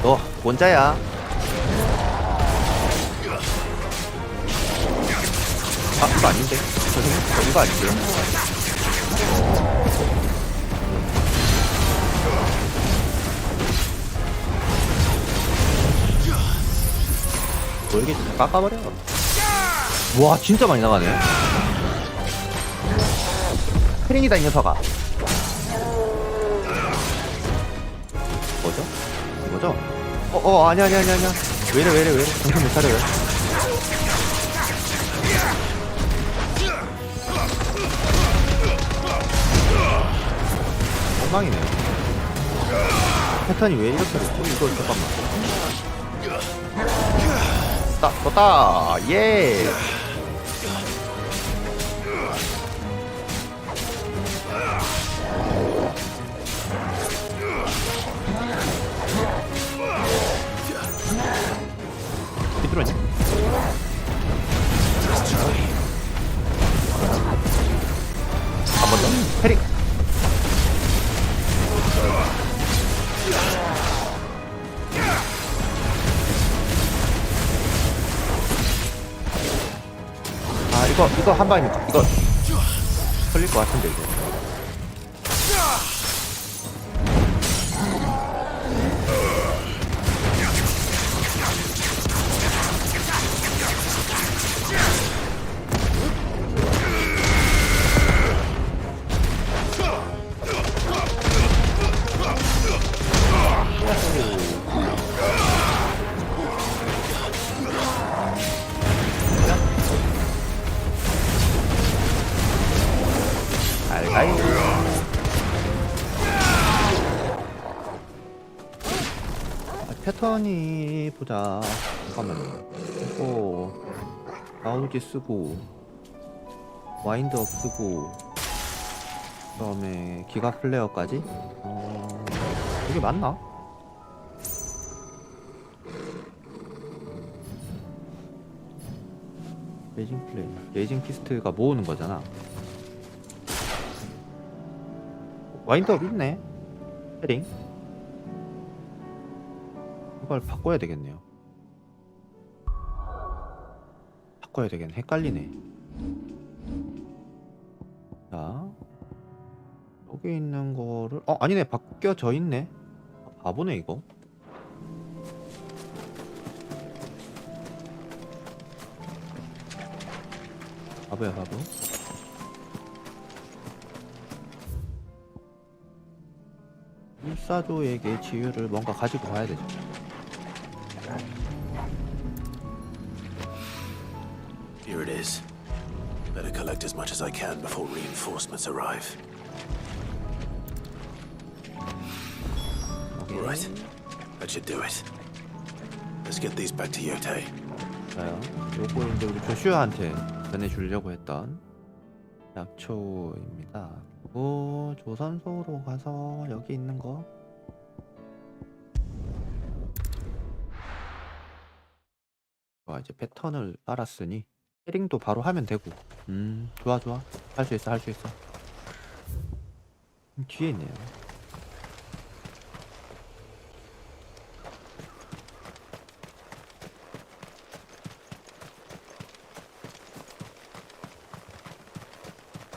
너 원자야. 아 이거 아닌데? 이거 아닌데요? 뭐 이렇게 깎아버려. 와 진짜 많이 나가네. 크링이다 이 녀석아. 뭐죠? 이거죠? 아니야 왜이래 정신 못 차려. 왜 엉망이네. 패턴이 왜 이렇게 됐지? 이거 잠깐만. 떴다 예. 들어오냐? 한 번 더 패링. 아 이거 한 방이니까 이거 걸릴 것 같은데 이거. 알가이. 패턴이 보자. 잠깐만요. 이거 나우지 쓰고 와인드업 쓰고 그다음에 기가 플레어까지. 이게 맞나? 레이징 플레이, 레이징 피스트가 모으는 거잖아. 와인드업 있네. 헤링. 이걸 바꿔야 되겠네요. 바꿔야 되겠네. 헷갈리네. 자, 여기 있는 거를 아니네. 바뀌어져 있네. 바보네 이거. 바보야 바보. 불사조에게 지위를 뭔가 가지고 가야 되죠. Here it is. Better collect as much as I can before reinforcements arrive. Right. That should do it. Let's get these back to Yote. 자요. 요거 이제 우리 조슈아한테 전해주려고 했던 약초입니다. 그리고 조선소로 가서 여기 있는 거 이제 패턴을 알았으니 헤링도 바로 하면 되고. 좋아 좋아. 할 수 있어 할 수 있어. 뒤에 있네요.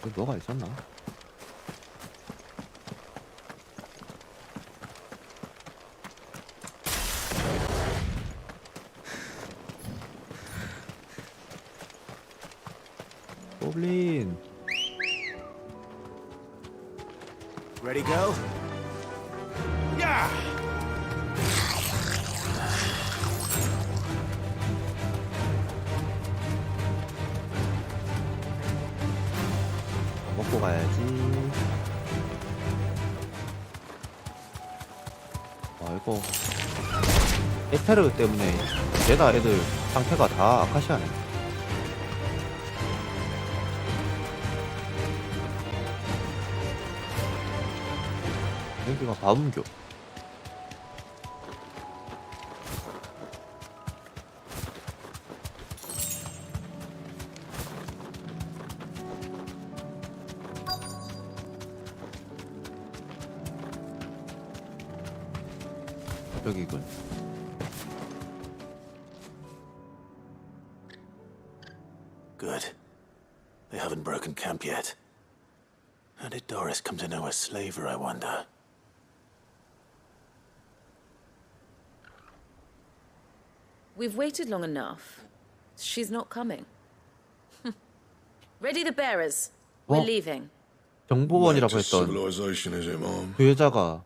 여기 뭐가 있었나? 고블린. Ready, go? Yeah! 먹고 가야지. 이거 에테르 때문에 제다 애들 상태가 다 아카시아네. 여기가 바운교. 여기군. Good. They haven't broken camp yet. How did Doris come to know a slaver, I wonder? We've waited long enough. She's not coming. Ready the bearers. We're leaving. 정보원이라고 했던 Civilization, is it, Mom? 그 여자가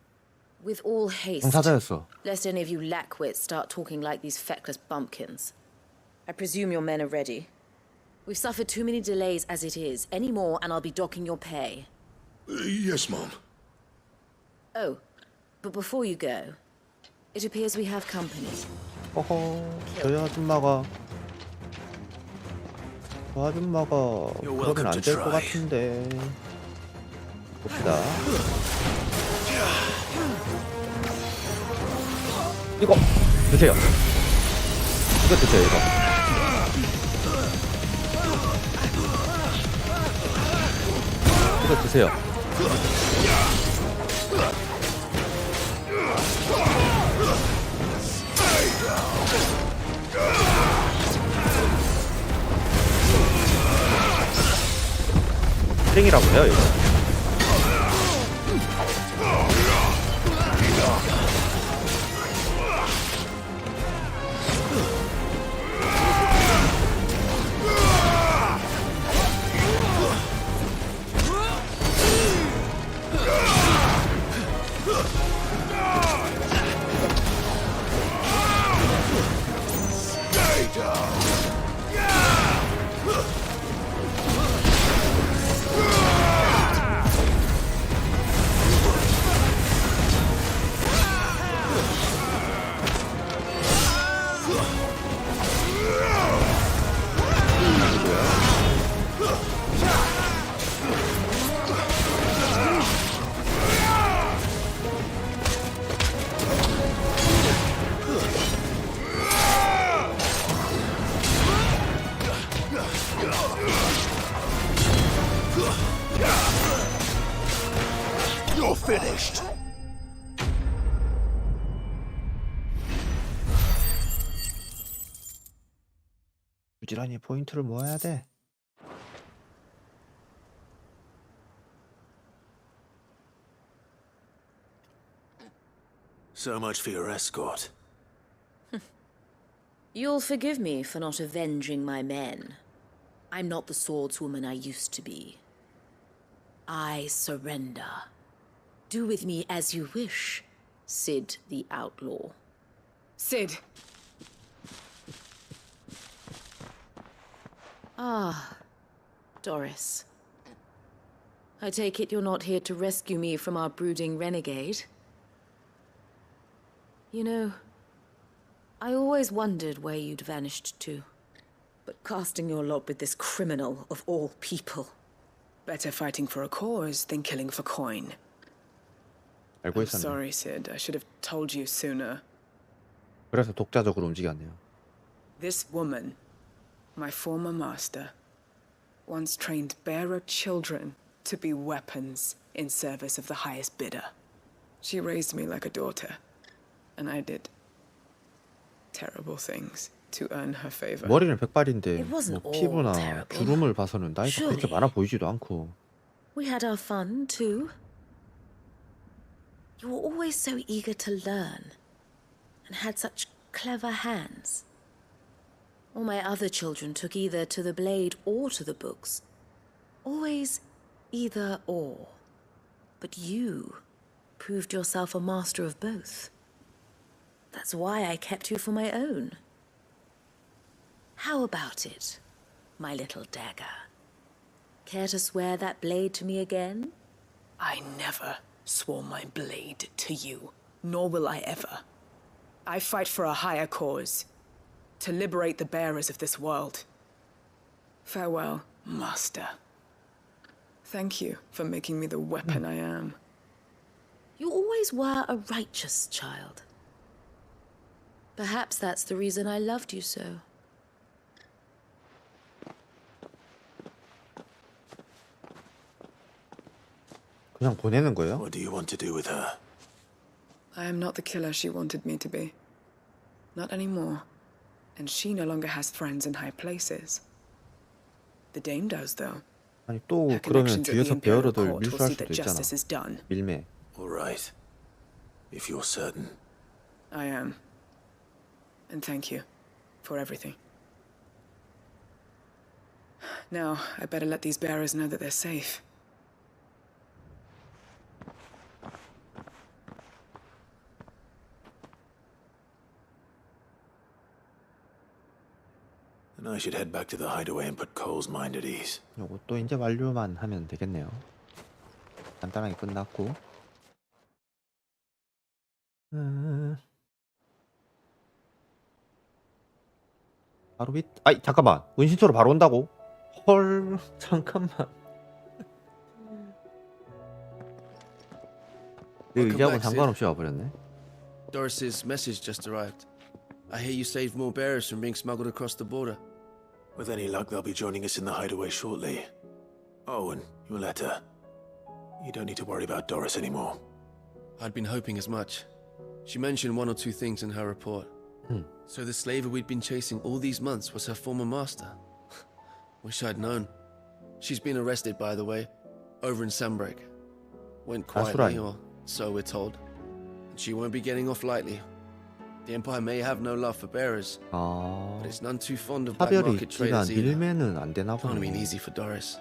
With all haste. 경사자였어. Lest any of you lackwits start talking like these feckless bumpkins. I presume your men are ready. We've suffered too many delays as it is. Any more and I'll be docking your pay. Yes, Mom. Oh, but before you go, it appears we have company. 저희 아줌마가 그러면 안 될 것 같은데. 봅시다. 이거 드세요. 이거 드세요. 이거 드세요. 스링이라고 해요 이거. You're finished. 부지런히 포인트를 모아야 돼. So much for your escort. You'll forgive me for not avenging my men. I'm not the swordswoman I used to be. I surrender. Do with me as you wish, Sid the outlaw. Sid! Ah, Doris. I take it you're not here to rescue me from our brooding renegade? You know, I always wondered where you'd vanished to. But casting your lot with this criminal of all people. Better fighting for a cause than killing for coin. 알고 I'm 있었네. sorry, Sid. I should have told you sooner. 그래서 독자적으로 움직였네요. This woman, my former master, once trained bearer children to be weapons in service of the highest bidder. She raised me like a daughter, and I did terrible things to earn her favor. 머리는 백발인데 It wasn't 뭐 all 피부나 terrible. 주름을 봐서는 나이가 그렇게 Surely. 많아 보이지도 않고. We had our fun, too. You were always so eager to learn, and had such clever hands. All my other children took either to the blade or to the books. Always either or. But you proved yourself a master of both. That's why I kept you for my own. How about it, my little dagger? Care to swear that blade to me again? I never swore my blade to you, nor will I ever. I fight for a higher cause, to liberate the bearers of this world. Farewell, Master. Thank you for making me the weapon I am. You always were a righteous child. Perhaps that's the reason I loved you so. 그냥 보내는 거예요? What do you want to do with her? I am not the killer she wanted me to be. Not anymore. And she no longer has friends in high places. The dame does, though. 아니 또 Her 그러면 connections at the 뒤에서 Imperial 베어러들 Court will 밀수할 see 수도 that 있잖아. justice is done. 밀매. All right. If you're certain. I am. And thank you for everything. Now, I better let these bearers know that they're safe. And I should head back to the hideaway and put Cole's mind at ease. 요것도 이제 완료만 하면 되겠네요. 간단하게 끝났고. 바로 밑. 아이 잠깐만. 은신처로 바로 온다고? 헐 잠깐만. 내 Welcome 의지하고는 back, Sid. 상관없이 와버렸네. Doris's message just arrived. I hear you saved more bearers from being smuggled across the border. With any luck, they'll be joining us in the hideaway shortly. Oh, and your letter. You don't need to worry about Doris anymore. I'd been hoping as much. She mentioned one or two things in her report. So the slaver we'd been chasing all these months was her former master. Wish I'd known. She's been arrested, by the way, over in Sunbreak. Went quietly, or so we're told. And she won't be getting off lightly. The Empire may have no love for bearers, but it's none too fond of black 차별이 market 있지만 traders either. 밀매는 안 되나 Can't have been 보네. easy for Doris.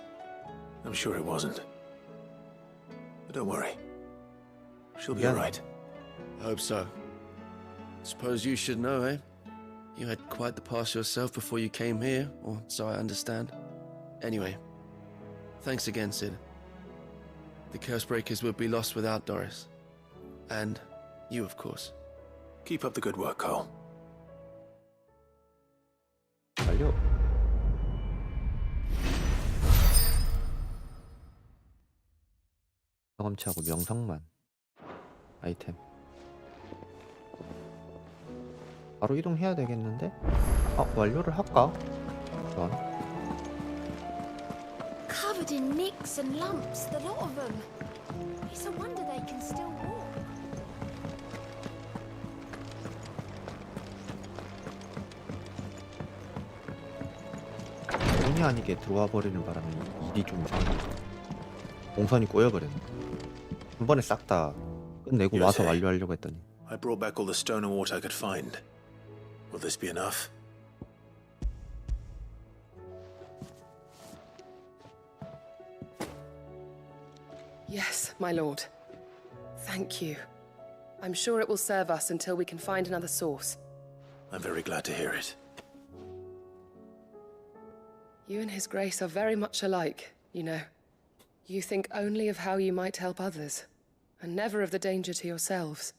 I'm sure it wasn't. But don't worry. She'll be Yeah. alright. I hope so. Suppose you should know, eh? You had quite the past yourself before you came here, or so I understand. Anyway, thanks again, Sid. The Cursebreakers would be lost without Doris. And you, of course. Keep up the good work, Cole. 완료. 경험치하고 명성만. 아이템. 바로 이동해야 되겠는데? 완료를 할까? 그럼. Covered in nicks and lumps, the lot of them. It's a wonder they can still walk. 본의 아니게 들어와 버리는 바람에 일이 좀 이상하다. 공선이 꼬여버렸네. 한 번에 싹 다 끝내고 와서 완료하려고 했더니. I brought back all the stone and water I could find. Will this be enough? Yes, my lord. Thank you. I'm sure it will serve us until we can find another source. I'm very glad to hear it. You and His Grace are very much alike, you know. You think only of how you might help others, and never of the danger to yourselves.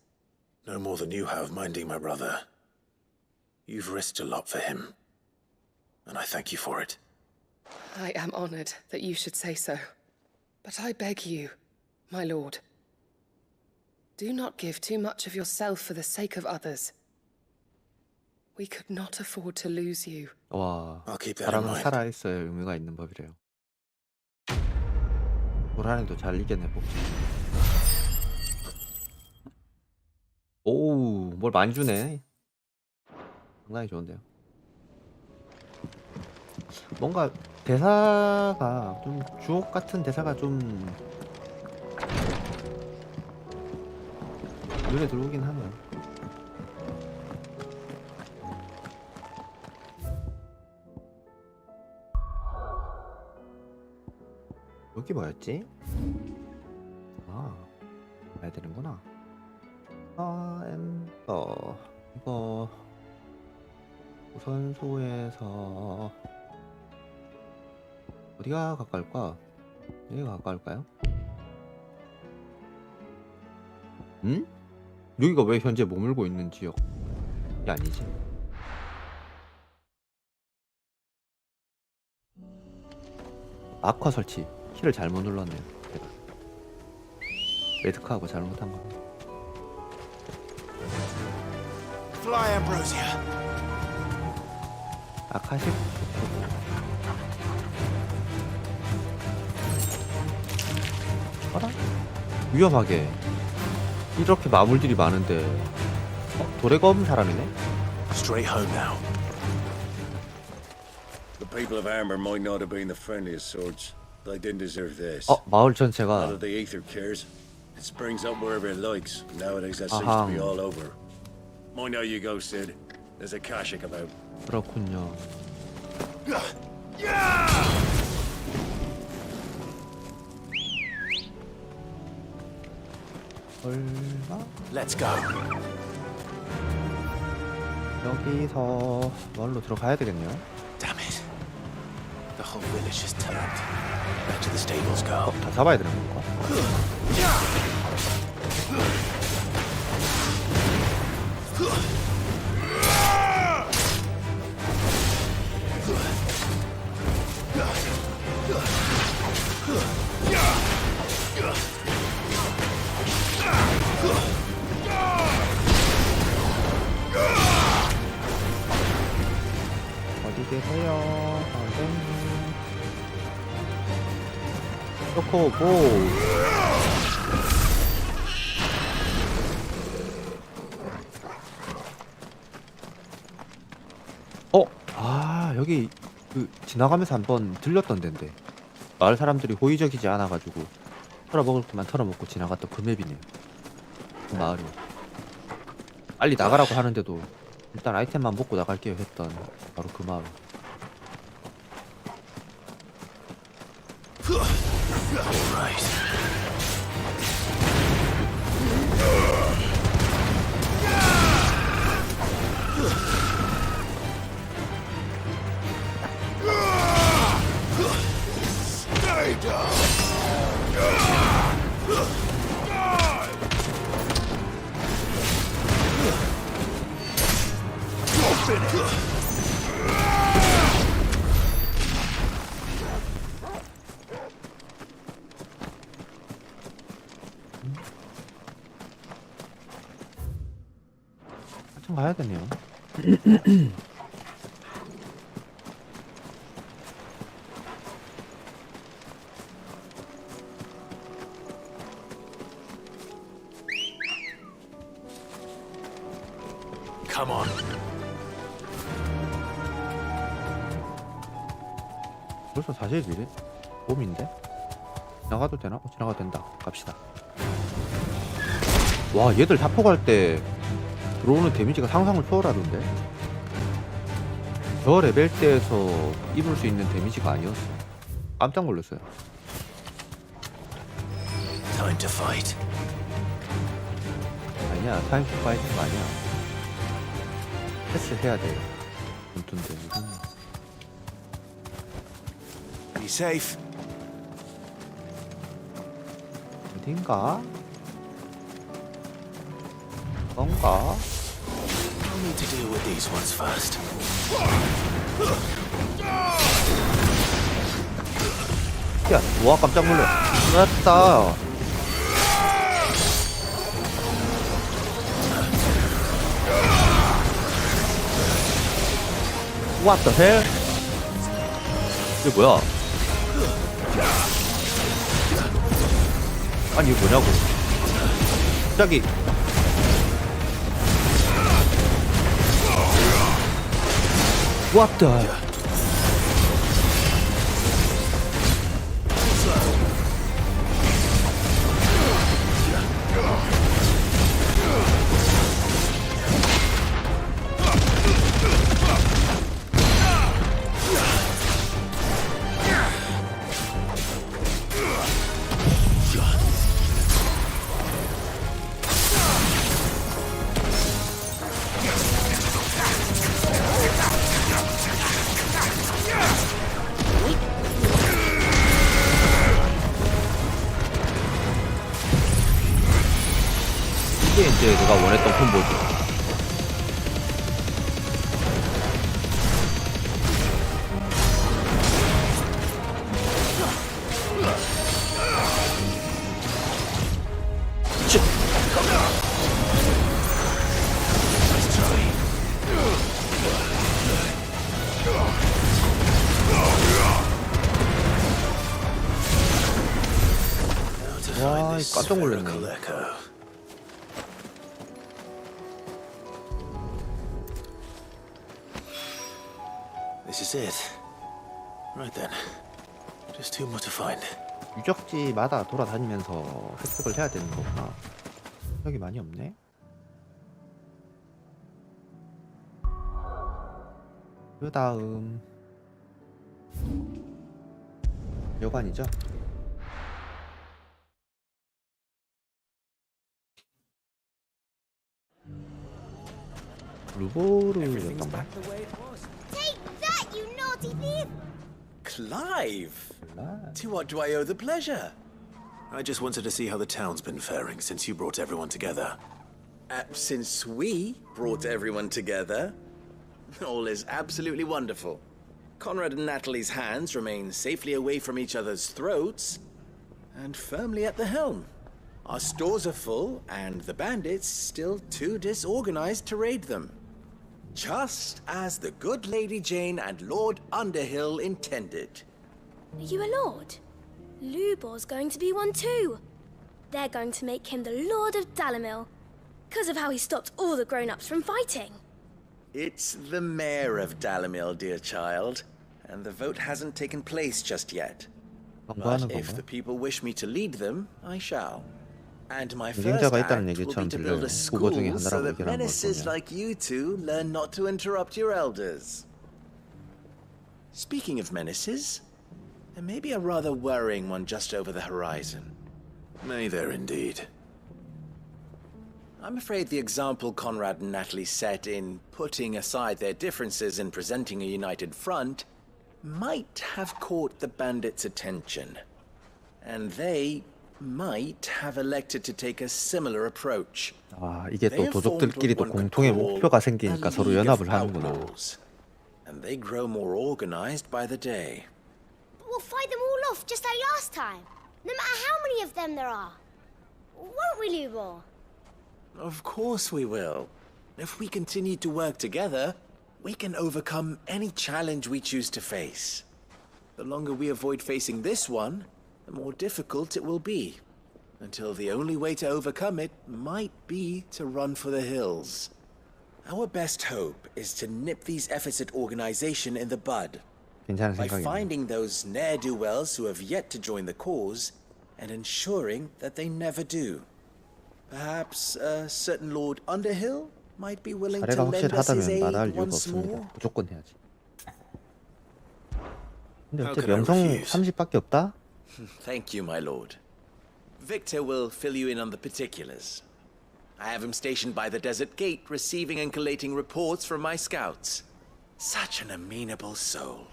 No more than you have minding my brother. You've risked a lot for him, and I thank you for it. I am honored that you should say so. But I beg you, my lord, do not give too much of yourself for the sake of others. We could not afford to lose you. 와, I'll keep that in 사람은 mind. 살아있어야 의미가 있는 법이래요. 불안해도 잘 이겨내 복지. 오우, 뭘 많이 주네. 상당히 좋은데요. 뭔가 대사가 좀 주옥 같은 대사가 좀 눈에 들어오긴 하네요. 여기 뭐였지? 아, 가야 되는구나. 엠버 이거 우선소에서 어디가 가까울까? 여기가 가까울까요? 응? 여기가 왜 현재 머물고 있는 지역이 아니지? 아쿠아 설치 키를 잘못 눌렀네요. 제가 레드카하고 잘못한 거. Fly, Ambrosia. 아카식 어라? 위험하게 이렇게 마물들이 많은데 도래검 사람이네? Straight home now. The people of Amber might not have been the friendliest sorts. They didn't deserve this. 마을 Now 전체가 that the ether cares, it springs up wherever it likes. Nowadays that seems to 아항. be all over. Mind how you go, Sid. There's a Kashik about. 그렇군요. 얼마? Let's go. 여기서 마을로 들어가야 되겠네요. Damn it. The whole village has turned. Back to the stables go. 다 잡아야 되는 건가? 어디 계세요? 선생님. 좋고 고. 여기 그 지나가면서 한번 들렸던 데인데 마을 사람들이 호의적이지 않아가지고 털어먹을 것만 털어먹고 지나갔던 그 맵이네요. 그 마을이 빨리 나가라고 하는데도 일단 아이템만 먹고 나갈게요 했던 바로 그 마을. 한참 가야 되네요. Come on. 벌써 40일이래? 봄인데? 지나가도 되나? 지나가도 된다. 갑시다. 와, 얘들 타포갈 때 들어오는 데미지가 상상을 초월하던데? 저 레벨대에서 입을 수 있는 데미지가 아니었어. 깜짝 놀랐어요. Time to fight. 아이, 아니야. 타임 투 파이트가 아니야. 패스해야 돼. 전투인데 이건 Be safe. 어딘가? 뭔가? I'll need to deal with these ones first. 야, 와 깜짝 놀래. 놀랐다. What the hell? 이게 뭐야? 아니 이게 뭐냐고? 갑자기 What the? 이게 이제 내가 원했던 콤보지. 와, 깜짝 놀랐네. This is it. Right then. Just two more to find. 유적지마다 돌아다니면서 획득을 해야 되는 거구나. 여기 많이 없네. 그 다음 여관이죠. 루보르였던가? Take that, you naughty thief! Clive! To what do I owe the pleasure? I just wanted to see how the town's been faring since you brought everyone together. Since we brought everyone together, all is absolutely wonderful. Conrad and Natalie's hands remain safely away from each other's throats and firmly at the helm. Our stores are full, and the bandits still too disorganized to raid them. Just as the good Lady Jane and Lord Underhill intended. Are you a lord? Lubor's going to be one too. They're going to make him the Lord of Dalamil, because of how he stopped all the grown-ups from fighting. It's the mayor of Dalamil, dear child, and the vote hasn't taken place just yet. But if the people wish me to lead them, I shall. And my first act will be to build a school so that menaces like you two learn not to interrupt your elders. Speaking of menaces, there may be a rather worrying one just over the horizon. May there indeed. I'm afraid the example Conrad and Natalie set in putting aside their differences and presenting a united front might have caught the bandits' attention. And they might have elected to take a similar approach. 아, 이게 또 도적들끼리도 공통의 목표가 생기니까 서로 연합을 하는구나. And they grow more organized by the day. But we'll fight them all off just like last time, no matter how many of them there are. Won't we, Lubor? Of course we will. If we continue to work together, we can overcome any challenge we choose to face. The longer we avoid facing this one, the more difficult it will be, until the only way to overcome it might be to run for the hills. Our best hope is to nip these efforts at organization in the bud, by finding those ne'er-do-wells who have yet to join the cause, and ensuring that they never do. Perhaps a certain Lord Underhill might be willing to lend us his aid once more? 무조건 해야지. 근데 어차피 명성 30밖에 없다? Thank you, my lord. Victor will fill you in on the particulars. I have him stationed by the desert gate, receiving and collating reports from my scouts. Such an amenable soul.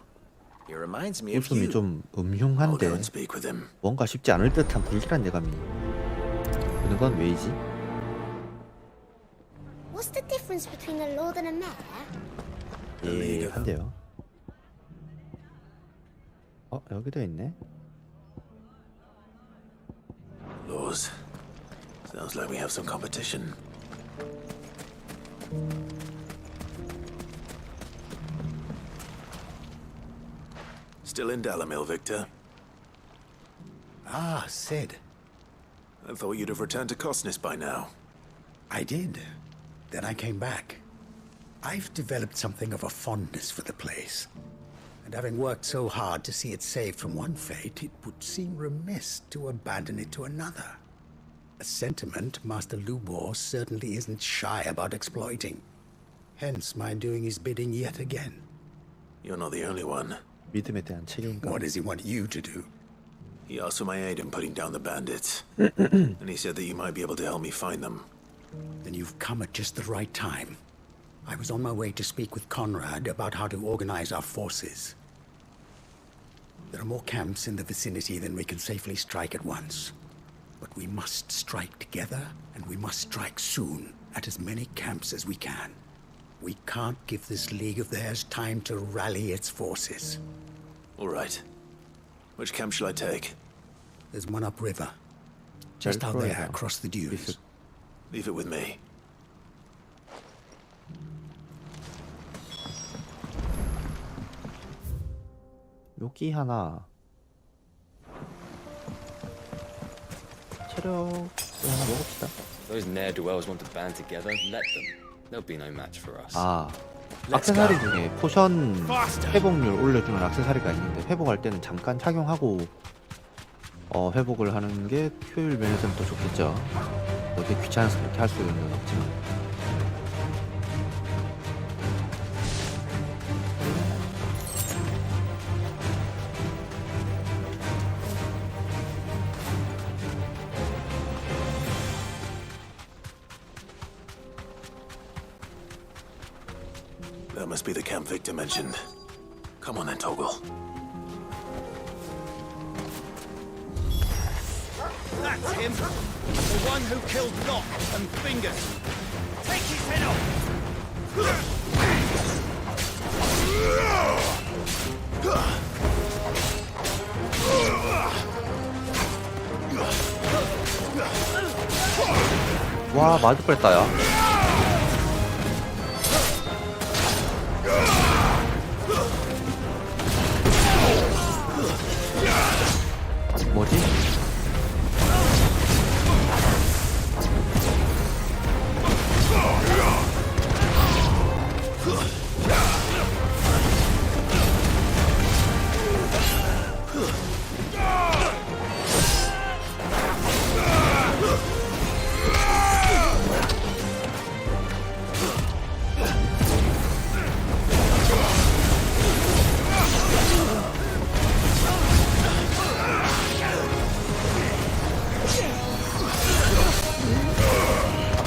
He reminds me of 웃음이 you. 좀 I'll go 음흉한데 and speak with him. 뭔가 쉽지 않을 듯한 불길한 예감이 드는 건 왜이지? What's the difference between a lord and a mayor? 예, 한데요. 여기도 있네. Laws. Sounds like we have some competition. Still in Dalamil, Victor? Ah, Sid. I thought you'd have returned to Cosnis by now. I did. Then I came back. I've developed something of a fondness for the place. And having worked so hard to see it saved from one fate, it would seem remiss to abandon it to another. A sentiment Master Lubor certainly isn't shy about exploiting. Hence my doing his bidding yet again. You're not the only one. 믿음에 대한 책임감. What does he want you to do? He asked for my aid in putting down the bandits. And he said that you might be able to help me find them. Then you've come at just the right time. I was on my way to speak with Conrad about how to organize our forces. There are more camps in the vicinity than we can safely strike at once. But we must strike together, and we must strike soon at as many camps as we can. We can't give this league of theirs time to rally its forces. All right. Which camp shall I take? There's one upriver. Just out there, across the dunes. Leave it with me. 여기 하나. 체력 하나 먹읍시다. Those ne'er-do-wells want to band together. Let them. They'll be no match for us. 액세서리 중에 포션 회복률 올려주는 액세서리가 있는데 회복할 때는 잠깐 착용하고 회복을 하는 게 효율 면에서는 더 좋겠죠. 어디 귀찮아서 그렇게 할 수는 없지만. That must be the camp Victor mentioned. Come on then, Toggle. That's him! The one who killed Locke and Fingers! Take his head off! 와, 맞을 뻔했다, 야. 뭐지?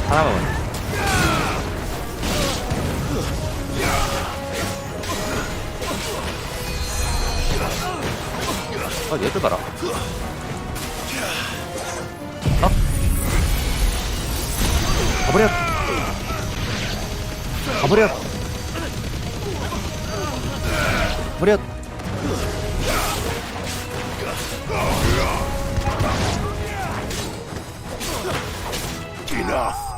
하나만 왔네. 얘들 봐라. 가버려. 가버려. 가버려. Enough.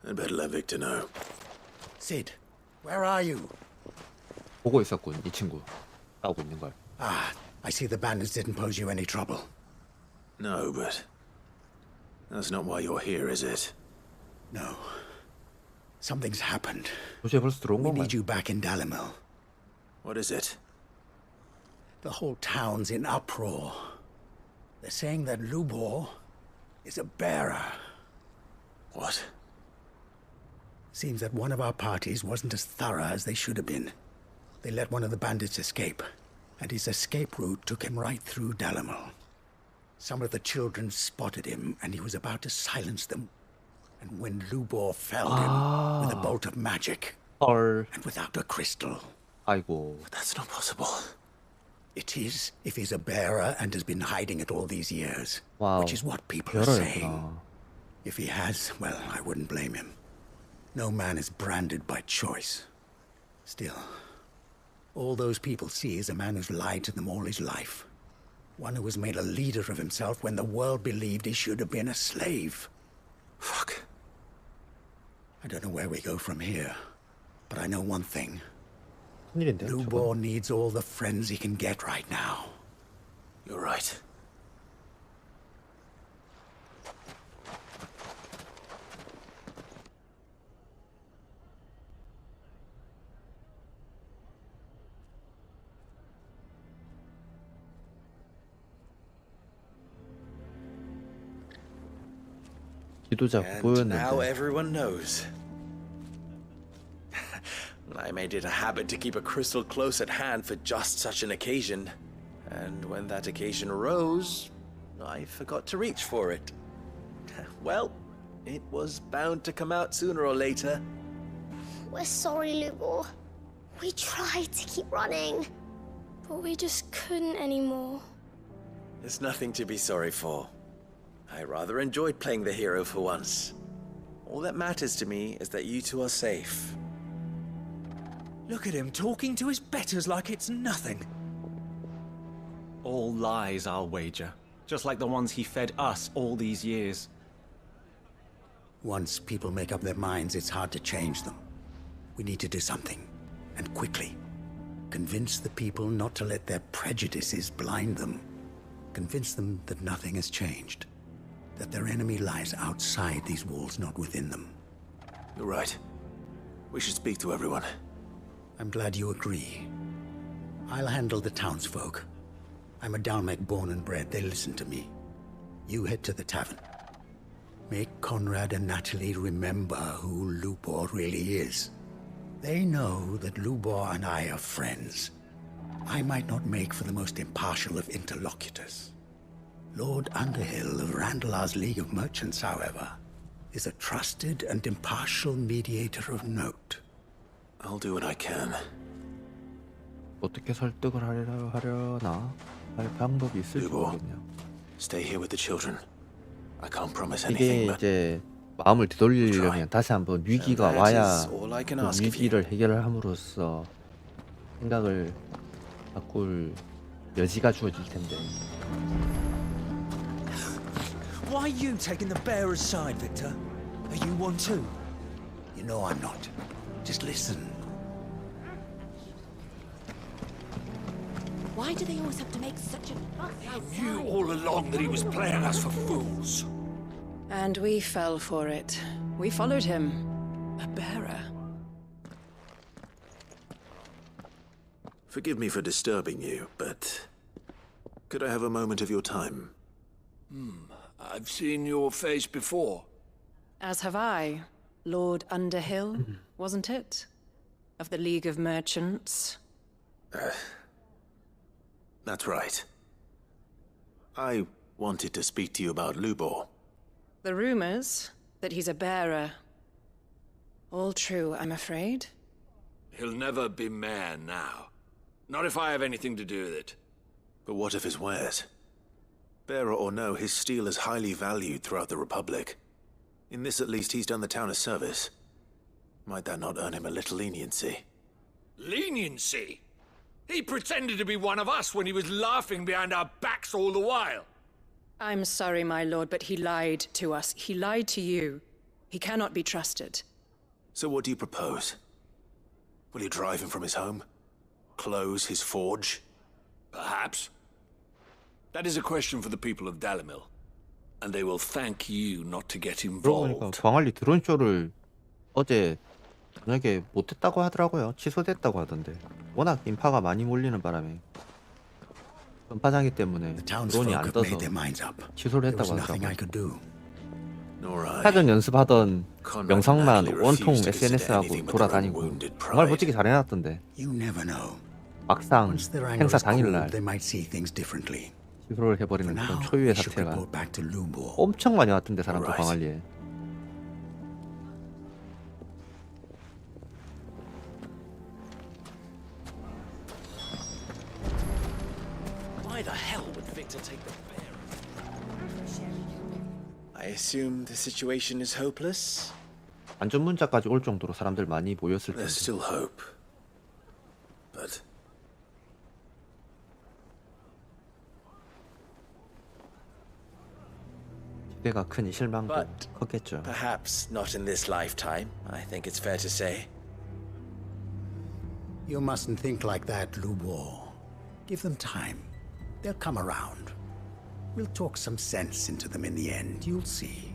I'd better let Victor know. Sid, where are you? 보고 있었군, 이 친구. 싸우고 있는 걸. Ah, I see the bandits didn't pose you any trouble. No, but that's not why you're here, is it? No. Something's happened. 도시에 벌써 들어온 We 건가요? need you back in Dalamil. What is it? The whole town's in uproar. They're saying that Lubor is a bearer. What? Seems that one of our parties wasn't as thorough as they should have been. They let one of the bandits escape, and his escape route took him right through Dalimil. Some of the children spotted him, and he was about to silence them. And when Lubor felled him with a bolt of magic, and without a crystal. 아이고. That's not possible. It is, if he's a bearer and has been hiding it all these years. Wow. Which is what people are saying. If he has, well, I wouldn't blame him. No man is branded by choice. Still, all those people see is a man who's lied to them all his life. One who was made a leader of himself when the world believed he should have been a slave. Fuck. I don't know where we go from here, but I know one thing. 큰일인데요, Lubor needs all the friends he can get right now. You're right. 지도자 And 보였는데. now everyone knows. I made it a habit to keep a crystal close at hand for just such an occasion. And when that occasion arose, I forgot to reach for it. Well, it was bound to come out sooner or later. We're sorry, Lubor. We tried to keep running, but we just couldn't anymore. There's nothing to be sorry for. I rather enjoyed playing the hero for once. All that matters to me is that you two are safe. Look at him talking to his betters like it's nothing. All lies, I'll wager. Just like the ones he fed us all these years. Once people make up their minds, it's hard to change them. We need to do something, and quickly. Convince the people not to let their prejudices blind them. Convince them that nothing has changed. That their enemy lies outside these walls, not within them. You're right. We should speak to everyone. I'm glad you agree. I'll handle the townsfolk. I'm a Dalmec born and bred. They listen to me. You head to the tavern. Make Conrad and Natalie remember who Lubor really is. They know that Lubor and I are friends. I might not make for the most impartial of interlocutors. Lord Underhill of Randalar's League of Merchants, however, is a trusted and impartial mediator of note. I'll do what I can. 어떻게 설득을 하려나 할 방법이 있을지 모르겠네요. Stay here with the children. I can't promise 이게 anything, but 이제 마음을 되돌리려면 다시 한번 위기가 that 와야 is all I can 그 ask of 위기를 해결함으로써 생각을 바꿀 여지가 주어질 텐데. Why are you taking the bearer's side, Victor? Are you one too? You know I'm not. Just listen. Why do they always have to make such a fuss outside? Knew all along that he was playing us for fools. And we fell for it. We followed him. A bearer. forgive me for disturbing you, but could I have a moment of your time? I've seen your face before. As have I. Lord Underhill, wasn't it? Of the League of Merchants. That's right. I wanted to speak to you about Lubor. The rumors that he's a bearer. All true, I'm afraid. He'll never be mayor now. Not if I have anything to do with it. But what of his wares? Bearer or no, his steel is highly valued throughout the Republic. In this at least he's done the town a service. Might that not earn him a little leniency? Leniency? He pretended to be one of us when he was laughing behind our backs all the while. I'm sorry, my lord, but he lied to us. He lied to you. He cannot be trusted. So what do you propose? Will you drive him from his home? Close his forge? Perhaps. That is a question for the people of Dalimil. And they will thank you not to get 그러고 보니까 involved. 광안리 드론쇼를 어제 저녁에 못했다고 하더라고요. 취소됐다고 하던데. 워낙 인파가 많이 몰리는 바람에 전파장애 때문에 드론이 안 떠서 취소를 했다고 하더라고요. 사전 연습하던 영상만 원통 SNS하고 돌아다니고 정말 멋지게 잘 해놨던데. 막상 행사 당일날 시도를 해버리는 그런 초유의 사태가 엄청 많이 왔던데, 사람들 광안리에. Why the hell would Victor take the bear? I assume the situation is hopeless. 안전 문자까지 올 정도로 사람들 많이 모였을 텐데. There's still hope. But 기대가 크니 실망도 컸겠죠. Perhaps not in this lifetime, I think it's fair to say. You mustn't think like that, Lubor. Give them time. They'll come around. We'll talk some sense into them in the end, you'll see.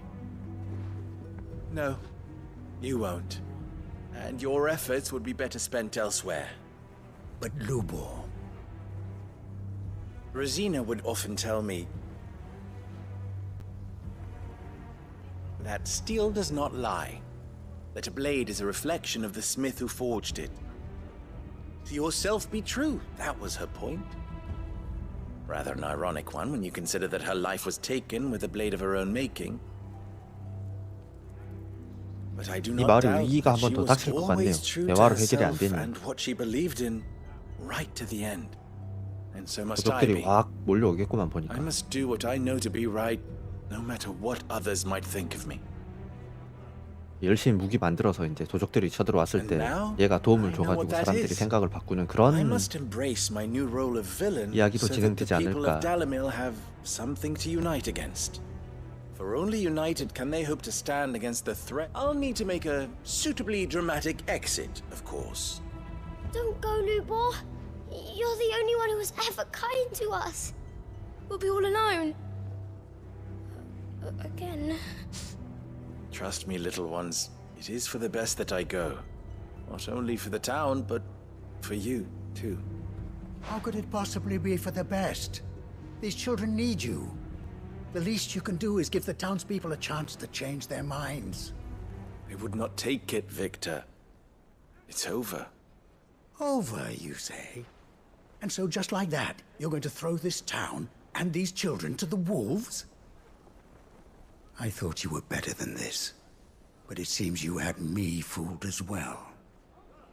No, you won't. And your efforts would be better spent elsewhere. But Lubor... Rosina would often tell me that steel does not lie, that a blade is a reflection of the smith who forged it. To yourself be true, that was her point. Rather an ironic one when you consider that her life was taken with a blade of her own making. But I do 이 not 말이 doubt 위기가 that 한 번 she 더 was 닥칠 것 같네요. always true to 대화로 해결이 안 herself 되니 and what she believed in right to the end. And so must I 도적들이 be. 확 몰려오겠구만 보니까. I must do what I know to be right, no matter what others might think of me. 열심히 무기 만들어서 이제 도적들이 쳐들어왔을 때 얘가 도움을 줘가지고 사람들이 생각을 바꾸는 그런 I must embrace my new role of villain 이야기도 so that the 진행되지 people 않을까. of Dalimil have something to unite against. For only united can they hope to stand against the threat. I'll need to make a suitably dramatic exit, of course. Don't go, Lubor. You're the only one who was ever kind to us. We'll be all alone. Again. Trust me, little ones, it is for the best that I go. Not only for the town, but for you, too. How could it possibly be for the best? These children need you. The least you can do is give the townspeople a chance to change their minds. I would not take it, Victor. It's over. Over, you say? And so just like that, you're going to throw this town and these children to the wolves? I thought you were better than this. But it seems you had me fooled as well.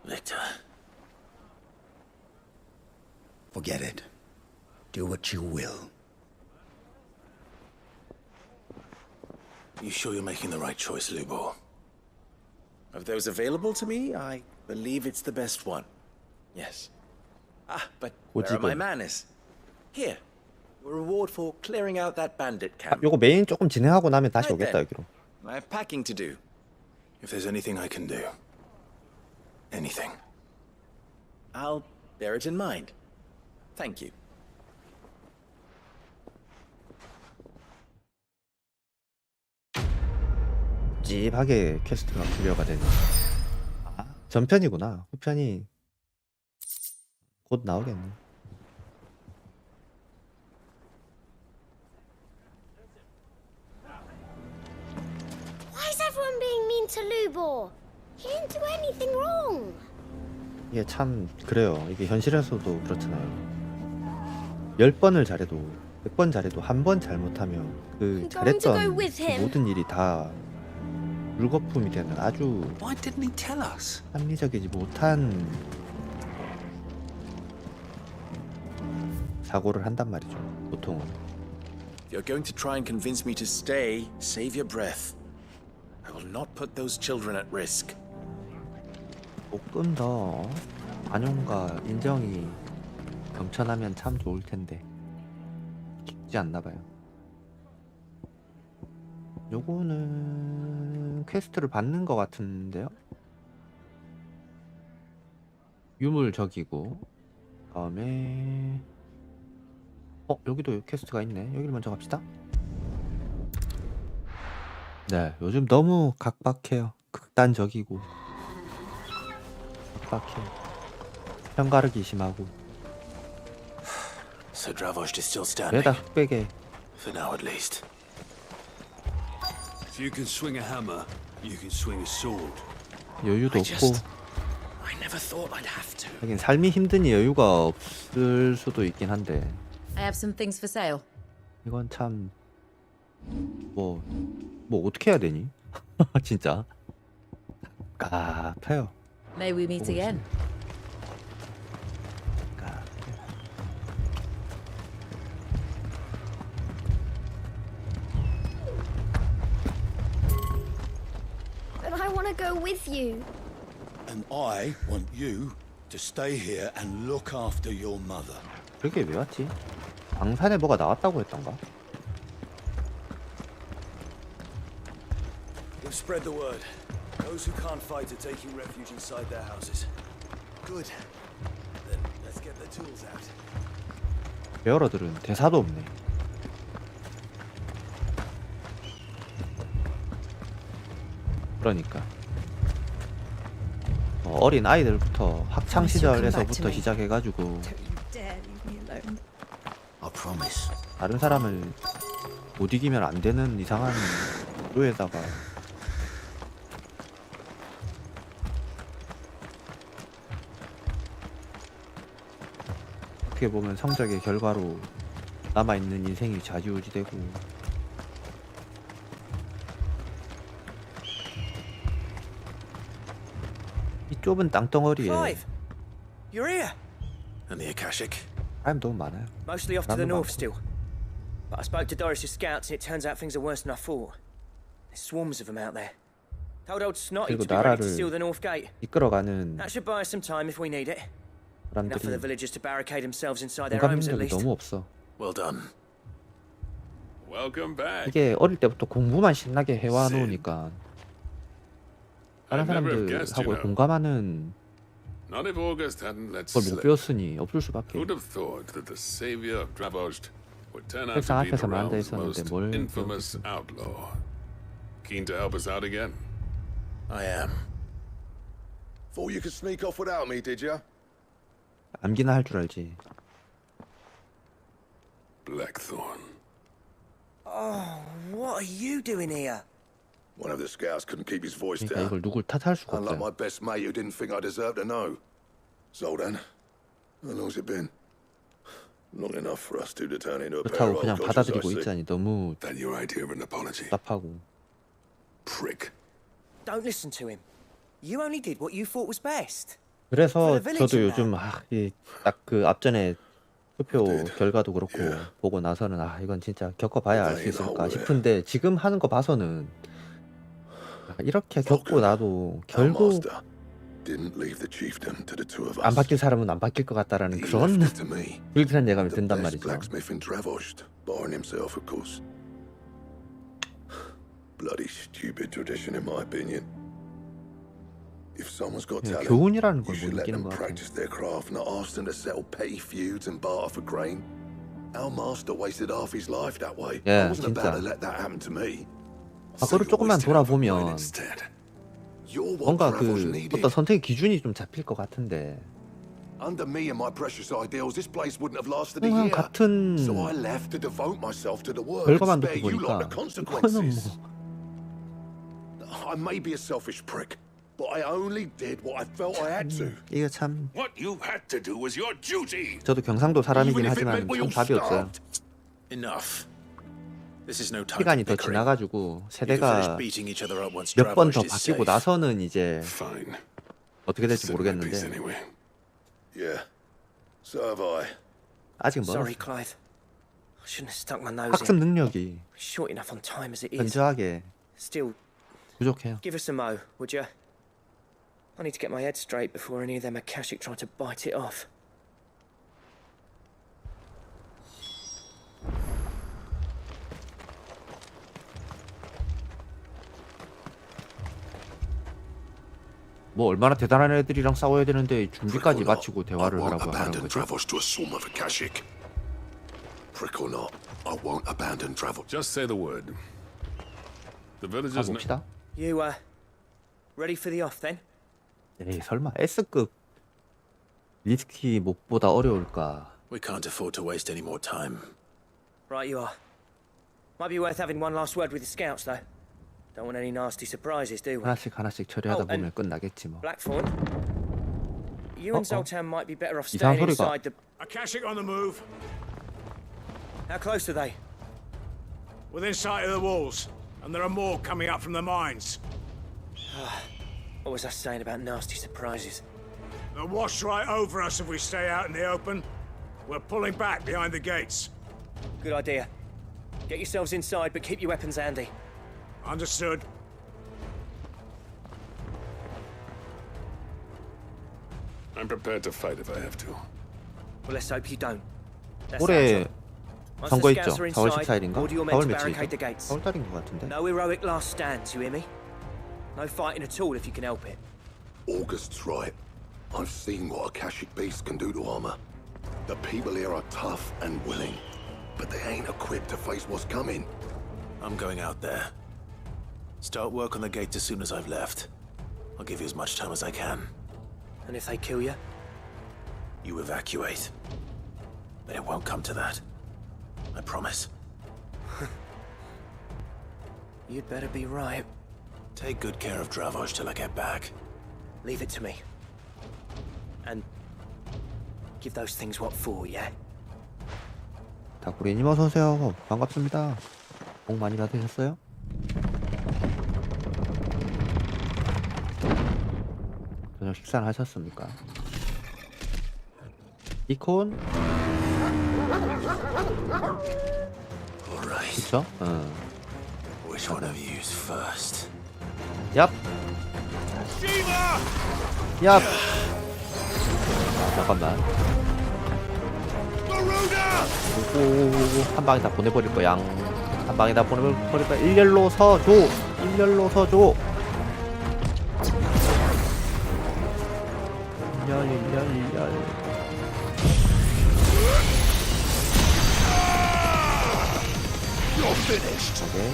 Victor. Forget it. Do what you will. You sure you're making the right choice, Lubor? Of those available to me, I believe it's the best one. Yes. Ah, but where are my manners? Here. A reward for clearing out that bandit camp. 요거 메인 조금 진행하고 나면 다시 오겠다 여기로. I have packing to do. If there's anything I can do, anything, I'll bear it in mind. Thank you. 찝하게 퀘스트가 클리어가 되네. 아, 전편이구나. 후편이 곧 나오겠네. Why is everyone being mean to Lubor? He didn't do anything wrong. 이게 참 그래요. 이게 현실에서도 그렇잖아요. 10번을 잘해도 100번 잘해도 한 번 잘못하면 그 잘했던 그 모든 일이 다 물거품이 되는 아주 Why didn't he tell us? 합리적이지 못한 사고를 한단 말이죠. 보통은. If you're going to try and convince me to stay, save your breath. I will not put those children at risk. 조금 더 관용과 인정이 넘쳐나면 참 좋을 텐데 쉽지 않나 봐요. 요거는 퀘스트를 받는 것 같은데요. 유물 적이고 다음에 여기도 퀘스트가 있네. 여기를 먼저 갑시다. 네, 요즘 너무 각박해요. 극단적이고 각박해요. 편가르기 심하고 So Dravoj is still standing. 죄다 흑백에 For now, at least. If you can swing a hammer, you can swing a sword. 여유도 없고 I never thought I'd have to. 하긴 삶이 힘드니 여유가 없을 수도 있긴 한데 I have some things for sale. 이건 참 뭐 어떻게 해야 되니? 진짜 아파요. May we meet again? But I want to go with you. And I want you to stay here and look after your mother. 그게 왜 왔지? 방산에 뭐가 나왔다고 했던가? You've spread the word. Those who can't fight are taking refuge inside their houses. Good. Then let's get the tools out. 베어러들은 대사도 없네. 그러니까 어린 아이들부터 학창 시절에서부터 시작해가지고 I promise. 다른 사람을 못 이기면 안 되는 이상한 구도에다가 어떻게 보면 성적의 결과로 남아있는 인생이 좌지우지되고 이 좁은 땅덩어리에 Clive, you're here. And the Akashic? 사람 너무 많아요. Mostly off to the 사람도 north 많고. still. But I spoke to Doris's scouts and it turns out things are worse than I thought. There's swarms of them out there. Told old Snotty 그리고 to be ready to 나라를 seal the north gate. 이끌어가는 That should buy us some time if we need it. Enough for the 사람들이 villagers to barricade themselves inside their 공감 homes at 능력이 least. 너무 없어. Well done. Welcome back. 이게 어릴 때부터 공부만 신나게 해와놓으니까 다른 I'd never have guessed, you 사람들하고 know. 공감하는 Not if August hadn't let 걸 못 slip. 배웠으니 없을 수밖에. Who'd have thought that the savior of Dravost would turn out 책상 to be the 앞에서만 앉아 realm's 있었는데 most 뭘 infamous outlaw? Keen to help us out again? I am. Thought you could sneak off without me, did you? 암기나 할 줄 알지. Blackthorn. Oh, what are you doing here? One of the scouts couldn't keep his voice 그러니까 down. 이걸 누굴 탓할 수가 Unlike 없어요. my best mate who didn't think I deserved to know. So then, how long's it been? Long enough for us two to turn into a pair 그렇다고 of 그냥 old codgers, I 받아들이고 see. 있자니 너무 That your idea of an apology? 답답하고. Prick. Don't listen to him. You only did what you thought was best. 그래서 For the village 저도 and 요즘 딱 그 앞전에 투표 결과도 그렇고 Yeah. 보고 나서는 이건 진짜 겪어봐야 알 수 Ain't 있을까 no way. 싶은데 지금 하는 거 봐서는 이렇게 겪고 나도 Our 결국 master didn't leave the chieftain to the two of 안 us. 바뀔 사람은 안 바뀔 것 같다라는 He 그런 left it to me. 불길한 예감이 The 든단 best 말이죠. blacksmith in Dravost, barring himself, of course. Bloody stupid tradition, in my opinion. If someone's got 예, talent, 교훈이라는 you 걸 못 should let 느끼는 them 것 같아요. practice their craft, not ask them to settle petty feuds and barter for grain. Our master wasted half his life that way. 예, I wasn't about 진짜. to let that happen to me. 과거를 조금만 돌아보면 You're what 뭔가 Dravost 그 needed. 어떤 선택의 기준이 좀 잡힐 것 같은데 Under me and my precious ideals, this place wouldn't have lasted a 항상 year. 같은 So I left to devote myself to the work and 결과만 spare 놓고 you lot 보니까 the 이거는 consequences. I may be a selfish prick, but I only did what I felt I had to. 이게 참 What you had to do was your duty. 저도 경상도 사람이긴 Even if it 하지만 meant we 참 all 답이 없어요. starved. Enough. This is no time 시간이 더 for bickering. 지나가지고 You can finish 세대가 beating each other up once 몇 번 더 Dravost is 바뀌고 safe. 나서는 이제 Fine. 어떻게 될지 Set my piece 모르겠는데 anyway. Yeah, so have I. 아직 Sorry, 멀었어. Clive. I shouldn't have stuck my nose 학습 in. 능력이 Short enough on time as it is. 현저하게 Still, 부족해요. give us a mo, would you? I need to get my head straight before any of them Akashic try to bite it off. 뭐 얼마나 대단한 애들이랑 싸워야 되는데 준비까지 Prick or not, 마치고 I 대화를 won't 하라고 하는 abandon 거죠. Dravost to a swarm of Akashic. Prick or not, I won't abandon Dravost. Just say the word. The villagers know. 가봅시다. You, ready for the off then? 에이 설마 S급 리스키 목보다 어려울까? We can't afford to waste any more time. Right you are. Might be worth having one last word with the scouts, though. Don't want any nasty surprises, do we? 하나씩 처리하다 보면 끝나겠지 뭐. Blackthorn, you and Zoltan might be better off 이상한 staying 소리가. inside the... Akashic on the move. How close are they? Within sight of the walls. And there are more coming up from the mines. What was I saying about nasty surprises? They'll wash right over us if we stay out in the open. We're pulling back behind the gates. Good idea. Get yourselves inside, but keep your weapons handy. Understood. I'm prepared to fight if I have to. Well, let's hope you don't. That's 올해 our job. Once 선거 the 있죠? scouts are 4월 inside, 14일인가? order your men 4월 to barricade the 며칠이죠? gates. 4월 달인 것 같은데. No heroic last stands, you hear me? No fighting at all if you can help it. August's right. I've seen what Akashic beasts can do to armor. The people here are tough and willing, but they ain't equipped to face what's coming. I'm going out there. Start work on the gate as soon as I've left. I'll give you as much time as I can. And if they kill you? You evacuate. But it won't come to that. I promise. You'd better be right. Take good care of Dravoj till I get back. Leave it to me. And give those things what for, yeah? 다구리님 어서 오세요. 반갑습니다. 복 많이 받으셨어요? 저녁 식사를 하셨습니까? 이콘? 그쵸? 응. Which one of you's first? 얍! 얍! 잠깐만. 오오오오 한 방에 다 보내버릴 거야. 한 방에 다 보내버릴 거야. 일렬로 서줘. 일렬로 서줘. 일렬. 오케이.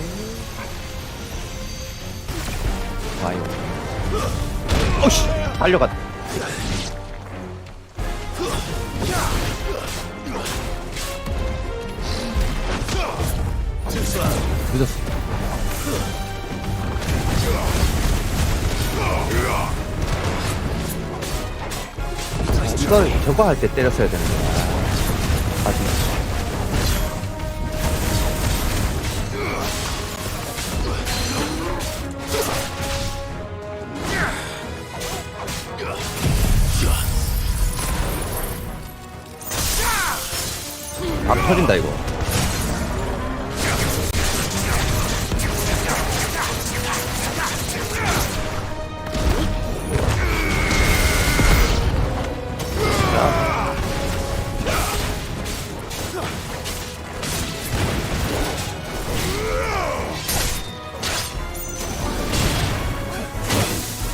와요. 어씨! 달려갔. 늦었어. 이걸 저거 할 때 때렸어야 되는 거야. 아직. 안 터진다 이거.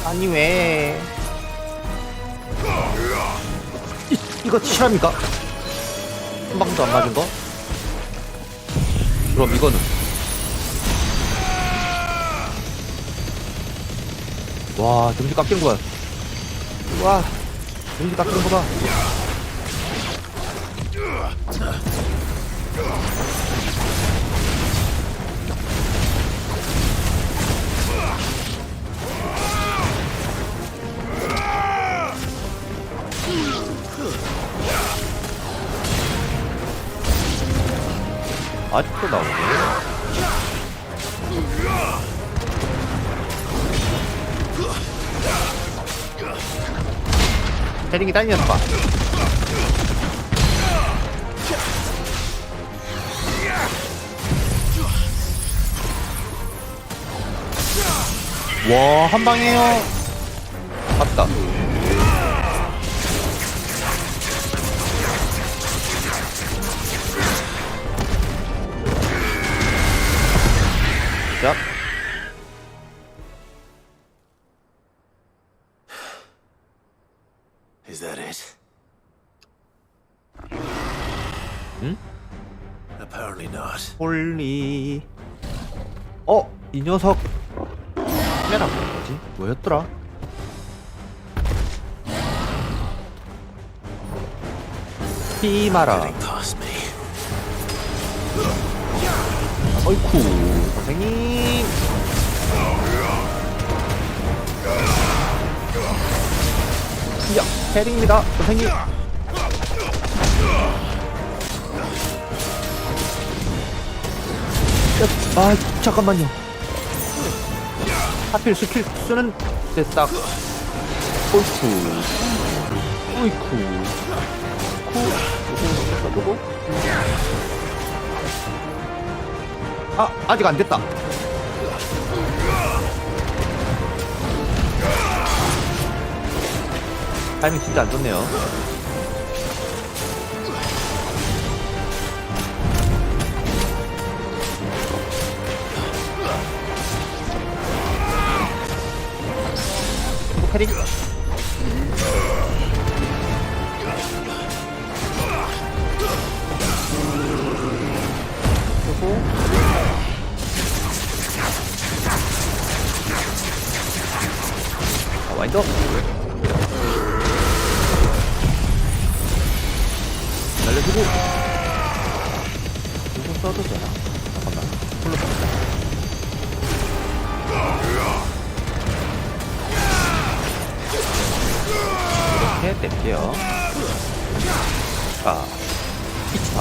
아니 왜? 이거 실합니까? 한 방도 안 맞은 거? 그럼 이거는 와 데미지 깎이는 거야. 와 데미지 깎이는 거봐. 아직도 나오네. 헤딩이 딸렸어 봐. 와, 한 방이에요. 맞다. 자. Is that it? 응? Apparently not. 홀리. 이 녀석. 카메라가 뭐지? 뭐였더라? 히마라. 어이쿠, 선생님. 야, 패링입니다, 선생님. 아, 잠깐만요. 하필 스킬 쓰는 데 딱. 어이쿠. 어이쿠. 누구? 아, 아직 안 됐다. 타이밍 진짜 안 좋네요. 캐릭. 그리고 와인드. 날려주고. 이거 써도 되나? 잠깐만. 풀로 써자. 이렇게 뗄게요. 자, 2차.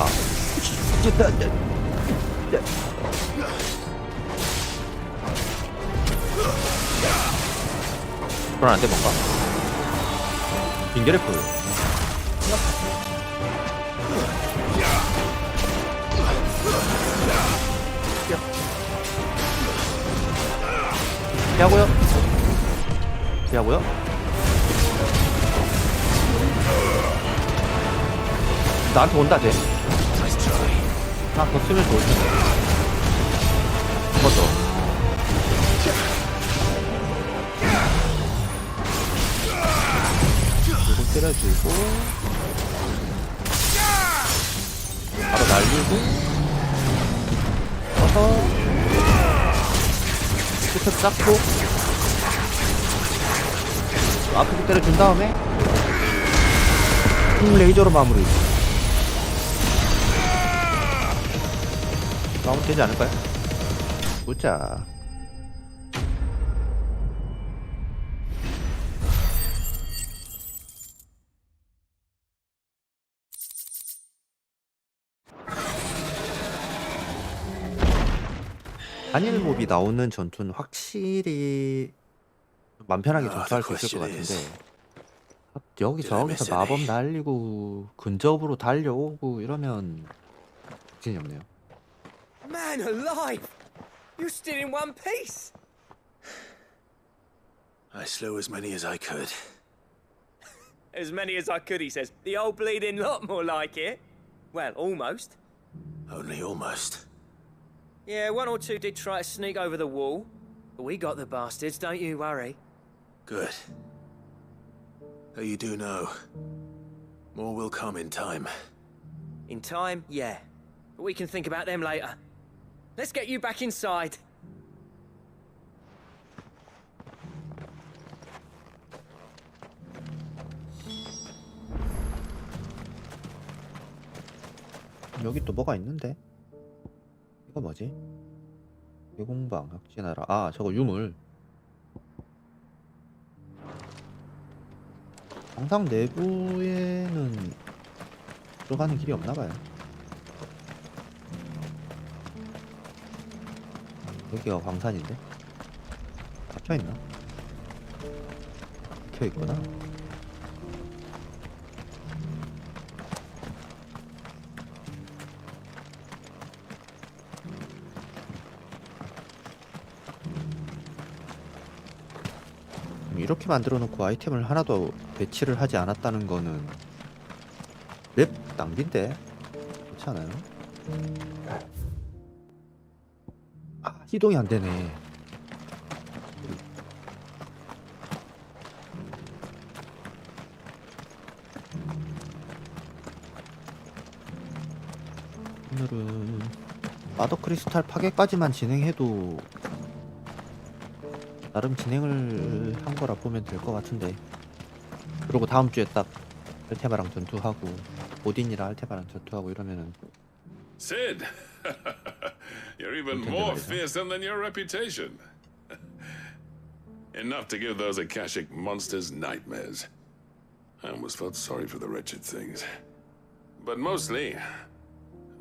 불안한데 뭔가? 빙결의 풀. 피하고요. 피하고요. 나한테 온다 쟤. 하나 더 쓰면 좋을 텐데. 한 번 더. 이거 때려주고 바로 날리고 어서 스텝 쌓고 아프게 때려준 다음에 레이저로 마무리. 마무리 되지 않을까요? 보자. 단일 몹이 나오는 전투는 확실히 맘 편하게 전투할 수 있을 것 같은데 여기 저기서 마법 날리고 근접으로 달려오고 이러면 정신이 없네요. Man alive! You're still in one piece! I slew as many as I could. As many as I could, he says. The old bleeding lot, more like it. Well, almost. Only almost. Yeah, one or two did try to sneak over the wall. But we got the bastards, don't you worry. Good. Though you do know, more will come in time. In time, yeah. But we can think about them later. Let's get you back inside. 여기 또 뭐가 있는데? 이거 뭐지? 개공방 혁진하라. 아, 저거 유물. 정상 내부에는 들어가는 길이 없나봐요. 여기가 광산인데? 잡혀있나? 박혀있구나. 이렇게 만들어 놓고 아이템을 하나도 배치를 하지 않았다는 거는 랩 낭비인데? 그렇지 않아요? 아, 이동이 안 되네. 오늘은 마더 크리스탈 파괴까지만 진행해도 나름 진행을 한 거라 보면 될 것 같은데. 그리고 다음 주에 딱 알테바랑 전투하고 오딘이랑 알테바랑 전투하고 이러면은 Sid, you're even more fearsome than your reputation. Enough to give those Akashic monsters nightmares. I almost felt sorry for the wretched things. But mostly,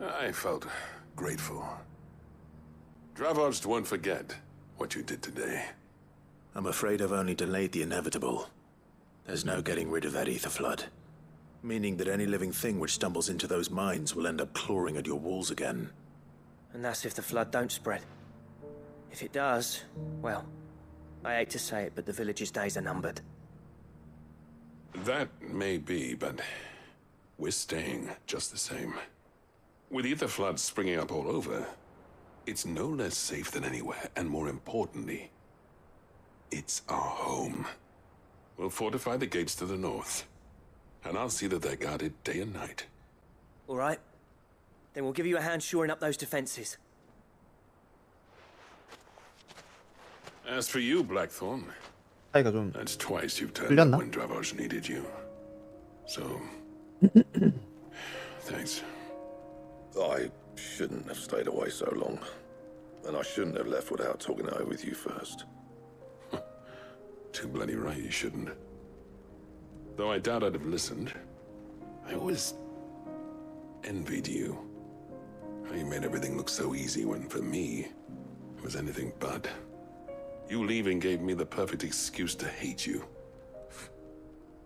I felt grateful. Dravoged won't forget what you did today. I'm afraid I've only delayed the inevitable. There's no getting rid of that ether flood. Meaning that any living thing which stumbles into those mines will end up clawing at your walls again. And that's if the flood don't spread. If it does, well, I hate to say it, but the village's days are numbered. That may be, but we're staying just the same. With ether floods springing up all over, it's no less safe than anywhere, and more importantly, it's our home. We'll fortify the gates to the north, and I'll see that they're guarded day and night. All right. Then we'll give you a hand shoring up those defenses. As for you, Blackthorn, 사이가 좀 that's twice you've turned up 풀렸나? when Dravos needed you. So, thanks. I shouldn't have stayed away so long. And I shouldn't have left without talking it over with you first. Too bloody right you shouldn't. Though I doubt I'd have listened. I always envied you. How you made everything look so easy when, for me, it was anything but. You leaving gave me the perfect excuse to hate you.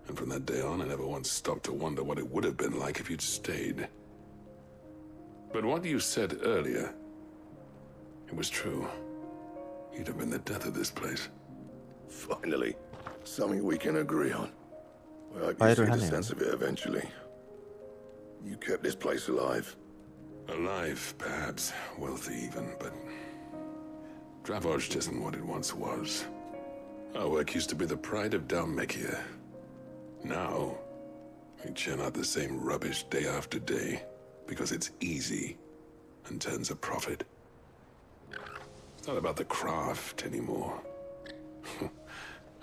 And from that day on, I never once stopped to wonder what it would have been like if you'd stayed. But what you said earlier, it was true. You'd have been the death of this place. Finally, something we can agree on. I hope you see the sense of it eventually. You kept this place alive. Alive, perhaps. Wealthy even, but Dravoged isn't what it once was. Our work used to be the pride of Dalmekia. Now, we churn out the same rubbish day after day because it's easy and turns a profit. It's not about the craft anymore.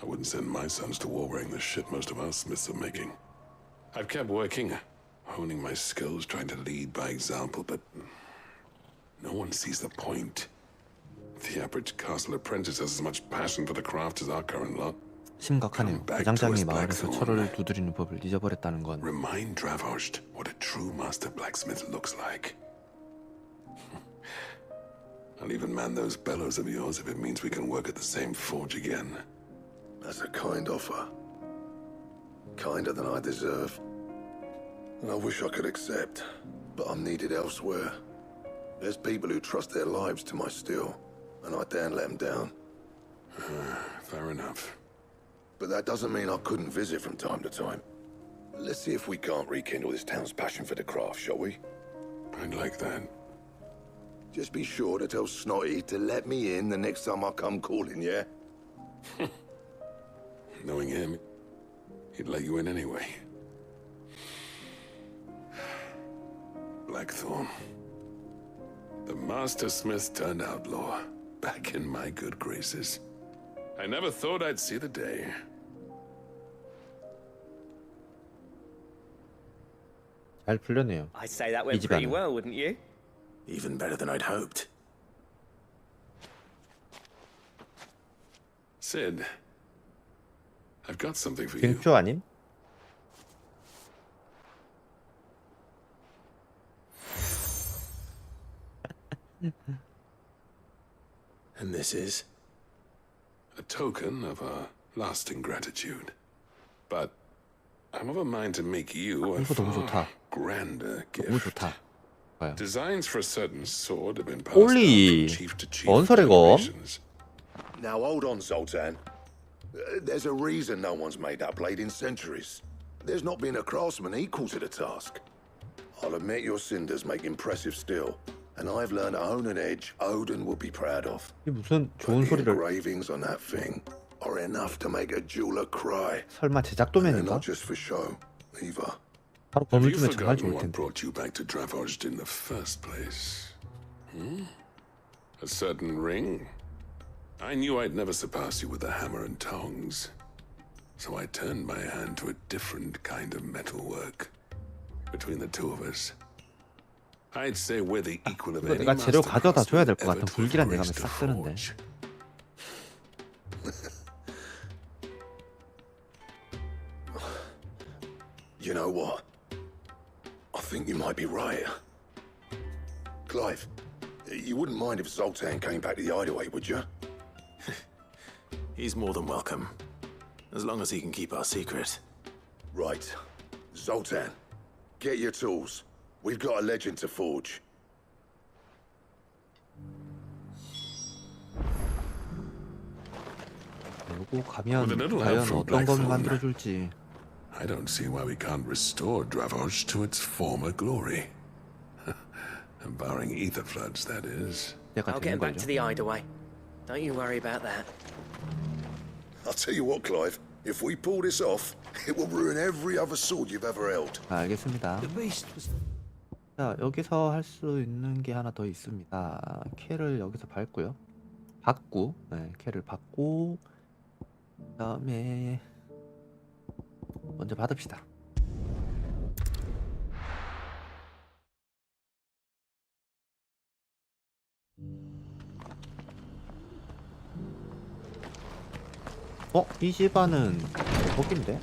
I wouldn't send my sons to war wearing the shit most of our smiths are making. I've kept working, honing my skills, trying to lead by example, but no one sees the point. The average castle apprentice has as much passion for the craft as our current lot. 심각하네요. 대장장이 마을에서 철을 두드리는 법을 잊어버렸다는 건. Remind Dravoged what a true master blacksmith looks like. I'll even man those bellows of yours if it means we can work at the same forge again. That's a kind offer. Kinder than I deserve. And I wish I could accept, but I'm needed elsewhere. There's people who trust their lives to my steel, and I daren't let them down. Fair enough. But that doesn't mean I couldn't visit from time to time. Let's see if we can't rekindle this town's passion for the craft, shall we? I'd like that. Just be sure to tell Snotty to let me in the next time I come calling, yeah? Knowing him, he'd let you in anyway. Blackthorn. The Master Smith turned outlaw, back in my good graces. I never thought I'd see the day. 잘 풀렸네요. I'd say that went pretty well, wouldn't you? Even better than I'd hoped. Sid, I've got something for you. 갱표 아님? And this is? A token of our lasting gratitude. But I'm of a mind to make you a far grander gift. Designs for a certain sword have been passed on from chief to chief. Now hold on, Zoltan. There's a reason no one's made that blade in centuries. There's not been a craftsman equal to the task. I'll admit your cinders make impressive steel, and I've learned to hone an edge Odin will be proud of. 무슨 좋은 The 소리를. engravings on that thing are enough to make a jeweler cry. 설마 제작 And they're 도면인가? not just for show, either. 바로 Have 건물 you 주면 정말 forgotten 좋을 what 텐데. brought you back to Dravoged in the first place? A certain ring? I knew I'd never surpass you with the hammer and tongs. So I turned my hand to a different kind of metalwork. Between the two of us, I'd say we're the equal of 이거 any 내가 재료 master 가져다 줘야 될 것 ever 같은 to have 불길한 예감이 graced a 싹 드는데. forge. You know what? I think you might be right. Clive, you wouldn't mind if Zoltan came back to the hideaway, would you? He's more than welcome. As long as he can keep our secret. Right. Zoltan, get your tools. We've got a legend to forge. 요거 가면 With a little 과연 help from 어떤 검을 Blackthorn, 만들어줄지. I don't see why we can't restore Dravoj to its former glory. Barring ether floods, that is. I'll get him back to the hideaway. Don't you worry about that. I'll tell you what, Clive. If we pull this off, it will ruin every other sword you've ever held. 알겠습니다. 자, 여기서 할 수 있는 게 하나 더 있습니다. 캐를 여기서 밟고요. 받고, 네, 캐를 받고, 그다음에 먼저 받읍시다. 이 집안은 거긴데?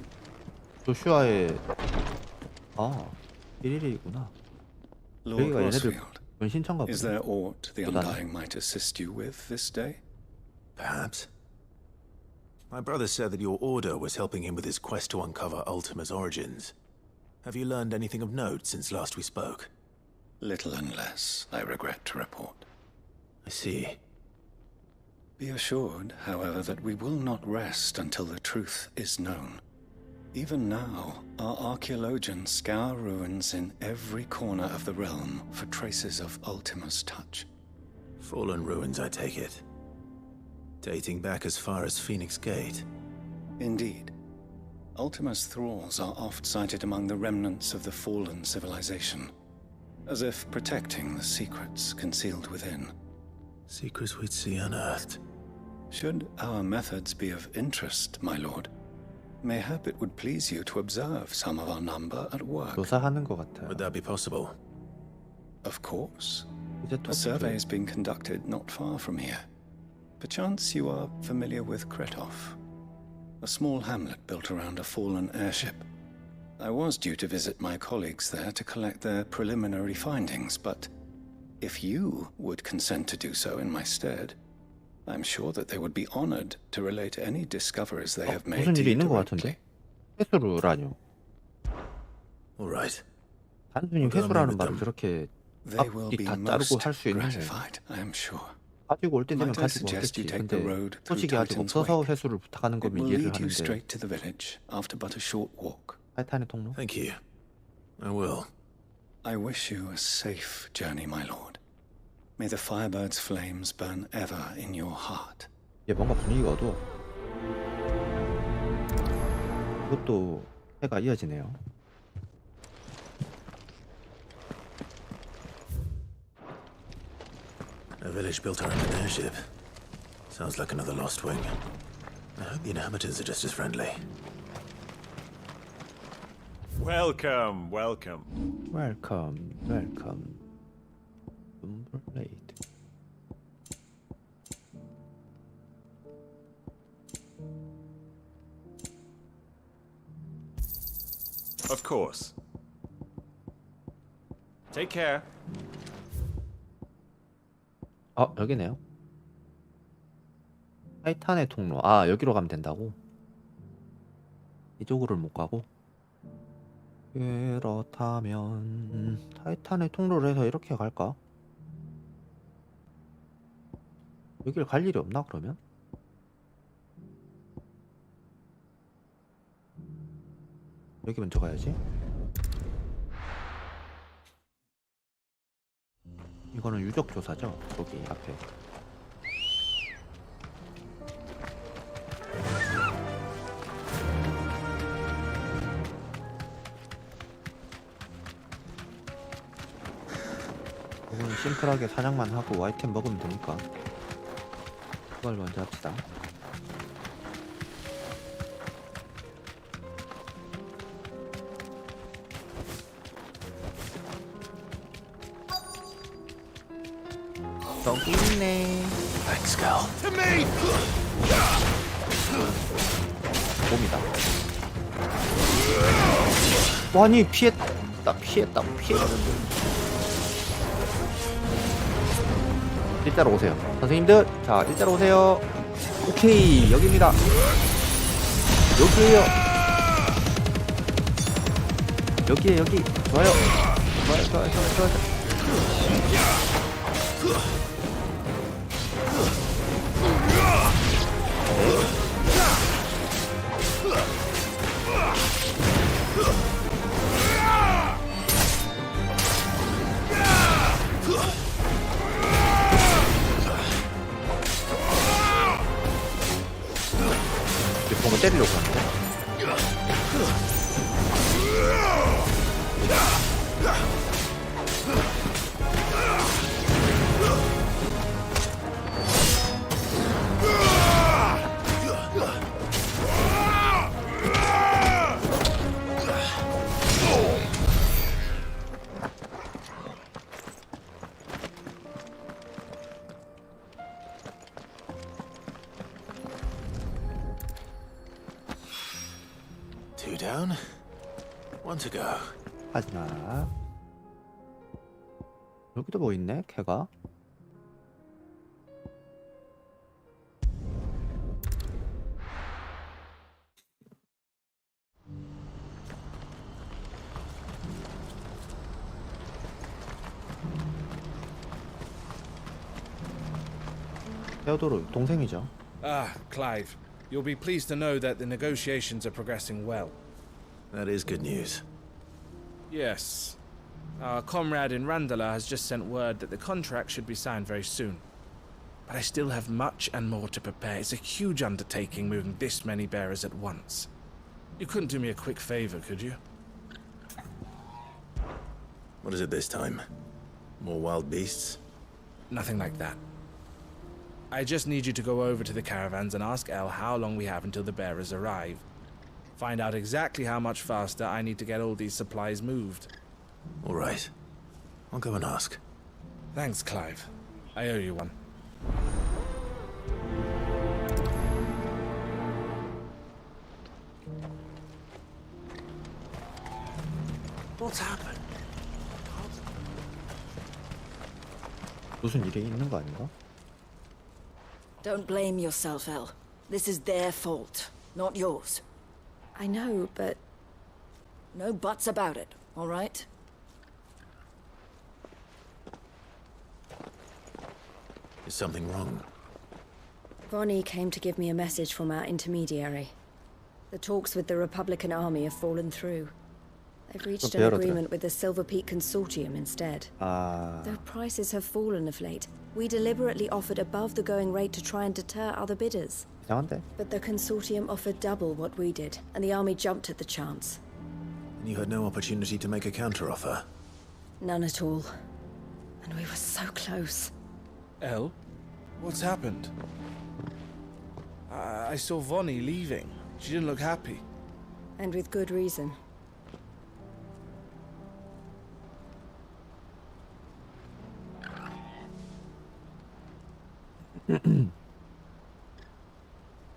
조슈아의 비리리구나. Lord 여기가 얘네들 Rosfield, 변신천가 is 보네. there aught the Undying might assist you with this day? Perhaps. My brother said that your order was helping him with his quest to uncover Ultima's origins. Have you learned anything of note since last we spoke? Little unless, I regret to report. I see. Be assured, however, that we will not rest until the truth is known. Even now, our archaeologians scour ruins in every corner of the realm for traces of Ultima's touch. Fallen ruins, I take it. Dating back as far as Phoenix Gate. Indeed. Ultima's thralls are oft sighted among the remnants of the fallen civilization, as if protecting the secrets concealed within. Secrets we'd see unearthed. Should our methods be of interest, my lord, mayhap it would please you to observe some of our number at work. 조사하는 것 같아요. Would that be possible? Of course. 이제 A survey is being conducted not far from here. Perchance you are familiar with Kretov, a small hamlet built around a fallen airship. I was due to visit my colleagues there to collect their preliminary findings, but if you would consent to do so in my stead, I'm sure that they would be honored to relate any discoveries they have made 무슨 to 일이 you 있는 것 directly. 같은데? 회수라뇨. All right. 단순히 회수라는 말을 저렇게 They will 앞뒤 be 다 자르고 most 할 수 있는 gratified, I am sure. 가지고 올 때 되면 Might I 가지고 suggest you 오겠지. take the 근데 road through 소식이 아직 Titan's 없어서 Wake? 회수를 부탁하는 It 거면 will 이해를 lead you 하는데. straight to the village after but a short walk. 타이탄의 통로? Thank you. I will. I wish you a safe journey, my lord. May the Firebird's flames burn ever in your heart. 얘 뭔가 분위기가 어두워. 이것도 해가 이어지네요. A village built around an airship. Sounds like another lost wing. I hope the inhabitants are just as friendly. Welcome, welcome. Welcome, welcome. Late. Of course. Take care. 여기네요. 타이탄의 통로. 여기로 가면 된다고? 이쪽으로는 못 가고? 그렇다면 타이탄의 통로를 해서 이렇게 갈까? 여길 갈 일이 없나 그러면? 여기 먼저 가야지. 이거는 유적 조사죠. 저기 앞에. 이건 심플하게 사냥만 하고 아이템 먹으면 되니까 그걸 먼저 합시다. 저기 있네. Thanks, Gal. To me! 봄이다. 아니 피했다 피했는데 일자로 오세요 선생님들. 자 일자로 오세요. 오케이 여기입니다. 여기에요. 여기에 여기. 좋아요. 좋아요. 뭔가 때리려고 하는데. Two down, one to go. 하지마. 여기도 뭐 있네 걔가. 테오도르 동생이죠. Ah, Clive. You'll be pleased to know that the negotiations are progressing well. That is good news. Yes. Our comrade in Randala has just sent word that the contract should be signed very soon. But I still have much and more to prepare. It's a huge undertaking moving this many bearers at once. You couldn't do me a quick favor, could you? What is it this time? More wild beasts? Nothing like that. I just need you to go over to the caravans and ask El how long we have until the bearers arrive. Find out exactly how much faster I need to get all these supplies moved. All right. I'll go and ask. Thanks, Clive. I owe you one. What's happened? 무슨 일이 있는 거 아닌가? Don't blame yourself, El. This is their fault, not yours. I know, but... No buts about it, all right? Is something wrong? Vonnie came to give me a message from our intermediary. The talks with the Republican army have fallen through. They've reached an agreement with the Silver Peak Consortium instead. Though prices have fallen of late, we deliberately offered above the going rate to try and deter other bidders. 이상한데? But the Consortium offered double what we did, and the army jumped at the chance. And you had no opportunity to make a counteroffer? None at all. And we were so close. El? What's happened? I saw Vonnie leaving. She didn't look happy. And with good reason.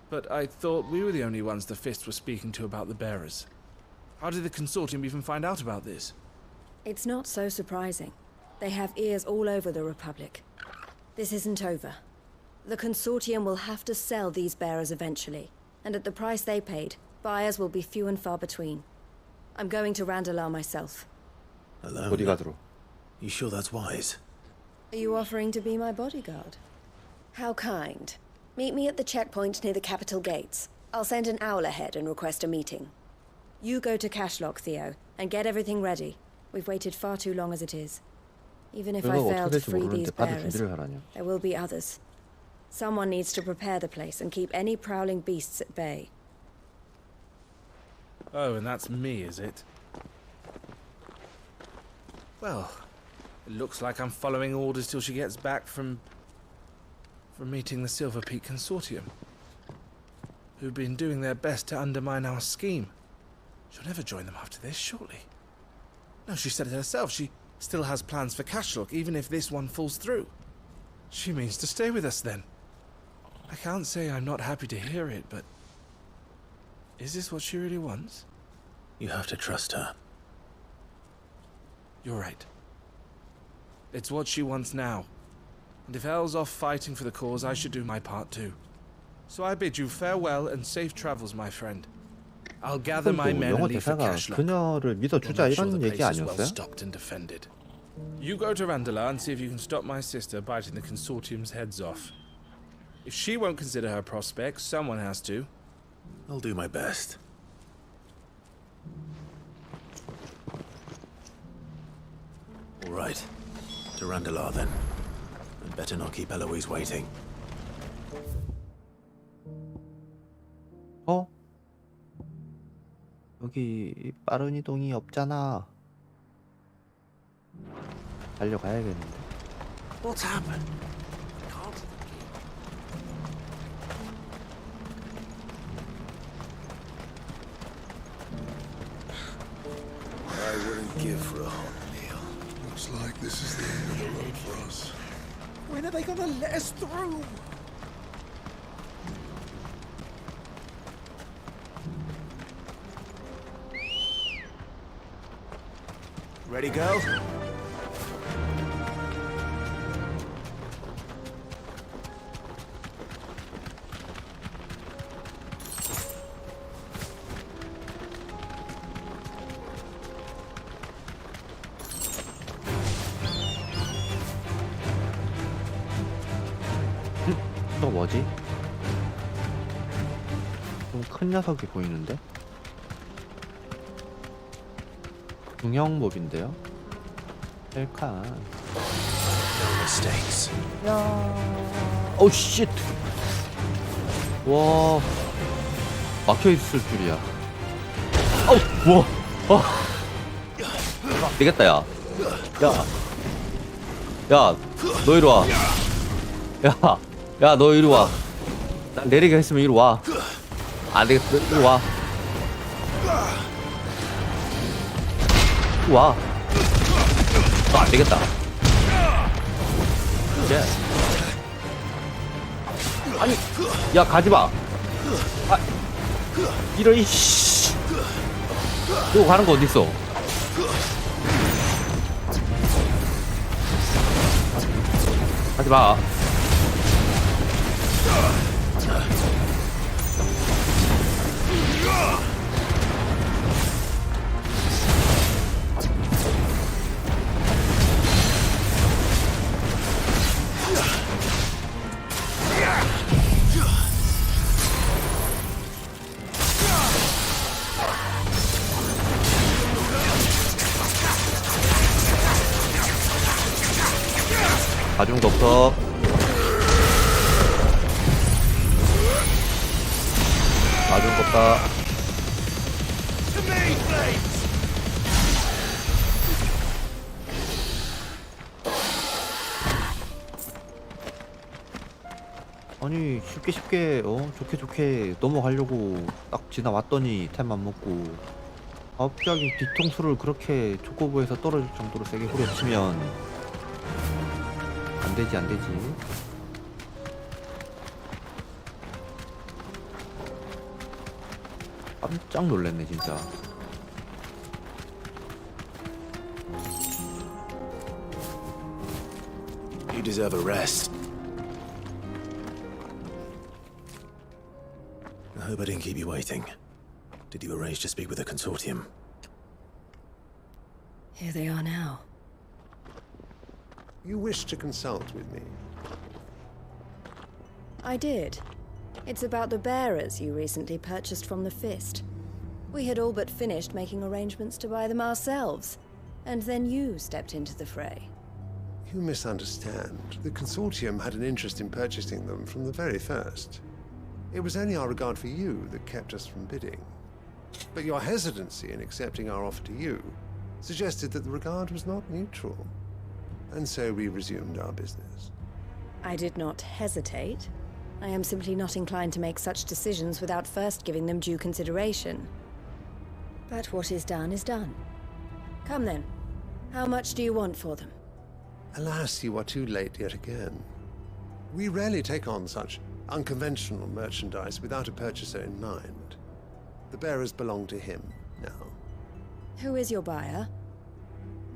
But I thought we were the only ones the Fist were speaking to about the bearers. How did the Consortium even find out about this? It's not so surprising. They have ears all over the Republic. This isn't over. The Consortium will have to sell these bearers eventually, and at the price they paid, buyers will be few and far between. I'm going to Randalar myself. Alone? 보디가드로. You sure that's wise? Are you offering to be my bodyguard? How kind. Meet me at the checkpoint near the capital gates. I'll send an owl ahead and request a meeting. You go to Cashlock, Theo, and get everything ready. We've waited far too long as it is. Even if I fail to free these bearers, there will be others. Someone needs to prepare the place and keep any prowling beasts at bay. Oh, and that's me, is it? Well, it looks like I'm following orders till she gets back from meeting the Silver Peak Consortium, who've been doing their best to undermine our scheme. She'll never join them after this, surely. No, she said it herself. She still has plans for Cashlock, even if this one falls through. She means to stay with us, then. I can't say I'm not happy to hear it, but... Is this what she really wants? You have to trust her. You're right. It's what she wants now. And if Elle's off fighting for the cause, I should do my part too. So I bid you farewell and safe travels, my friend. I'll gather my men 영어 and leave for 대사가 Kashlock. 그녀를 믿어주자 We'll make sure 이런 the 얘기 place is well 아니었어요? stocked and defended. You go to Randala and see if you can stop my sister biting the consortium's heads off. If she won't consider her prospects, someone has to. I'll do my best. All right. To Randalar then. I'd better not keep Eloise waiting. 어? 여기 빠른 이동이 없잖아. 달려가야겠는데. What's happened? I wouldn't give for a hot meal. Looks like this is the end of the road for us. When are they gonna let us through? Ready, go? 또 뭐지? 좀 큰 녀석이 보이는데? 중형 몹인데요? 헬칸. No mistakes. 오 쉣! 와 막혀있을 줄이야. 어우 와! 되겠다 야. 야 너 이리 와. 야 너 이리 와. 난 내리게 했으면 이리 와. 안 되겠어. 이리 와. 이리 와. 안 되겠다. 아니, 야 가지 마. 아, 이런 이씨. 너 가는 거 어디 있어? 가지 마. 가중 덕석. 가중 덕다. 아니 쉽게 좋게 넘어가려고 딱 지나왔더니 템만 먹고 갑자기 뒤통수를 그렇게 초코부에서 떨어질 정도로 세게 후려치면 안 되지. 깜짝 놀랐네 진짜. You deserve a rest. I hope I didn't keep you waiting. Did you arrange to speak with the consortium? Here they are now. You wish to consult with me? I did. It's about the bearers you recently purchased from the Fist. We had all but finished making arrangements to buy them ourselves, and then you stepped into the fray. You misunderstand. The consortium had an interest in purchasing them from the very first. It was only our regard for you that kept us from bidding. But your hesitancy in accepting our offer to you suggested that the regard was not mutual. And so we resumed our business. I did not hesitate. I am simply not inclined to make such decisions without first giving them due consideration. But what is done is done. Come then. How much do you want for them? Alas, you are too late yet again. We rarely take on such unconventional merchandise without a purchaser in mind. The bearers belong to him now. Who is your buyer?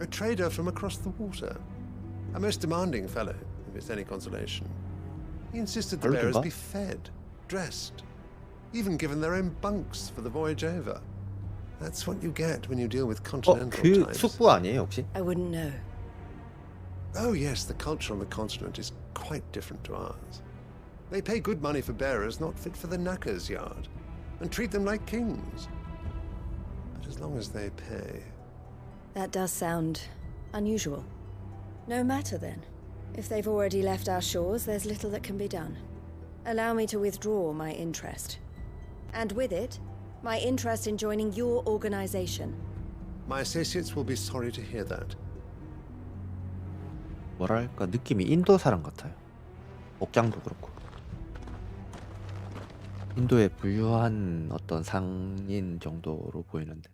A trader from across the water. A most demanding fellow, if it's any consolation. He insisted the bearers be fed, dressed, even given their own bunks for the voyage over. That's what you get when you deal with continental 그 types. 숙부 아니에요 혹시? I wouldn't know. Oh yes, the culture on the continent is quite different to ours. They pay good money for bearers not fit for the knacker's yard, and treat them like kings. But as long as they pay. That does sound unusual. No matter then. If they've already left our shores, there's little that can be done. Allow me to withdraw my interest. And with it, my interest in joining your organization. My associates will be sorry to hear that. 뭐랄까 느낌이 인도 사람 같아요. 복장도 그렇고. 인도의 부유한 어떤 상인 정도로 보이는데.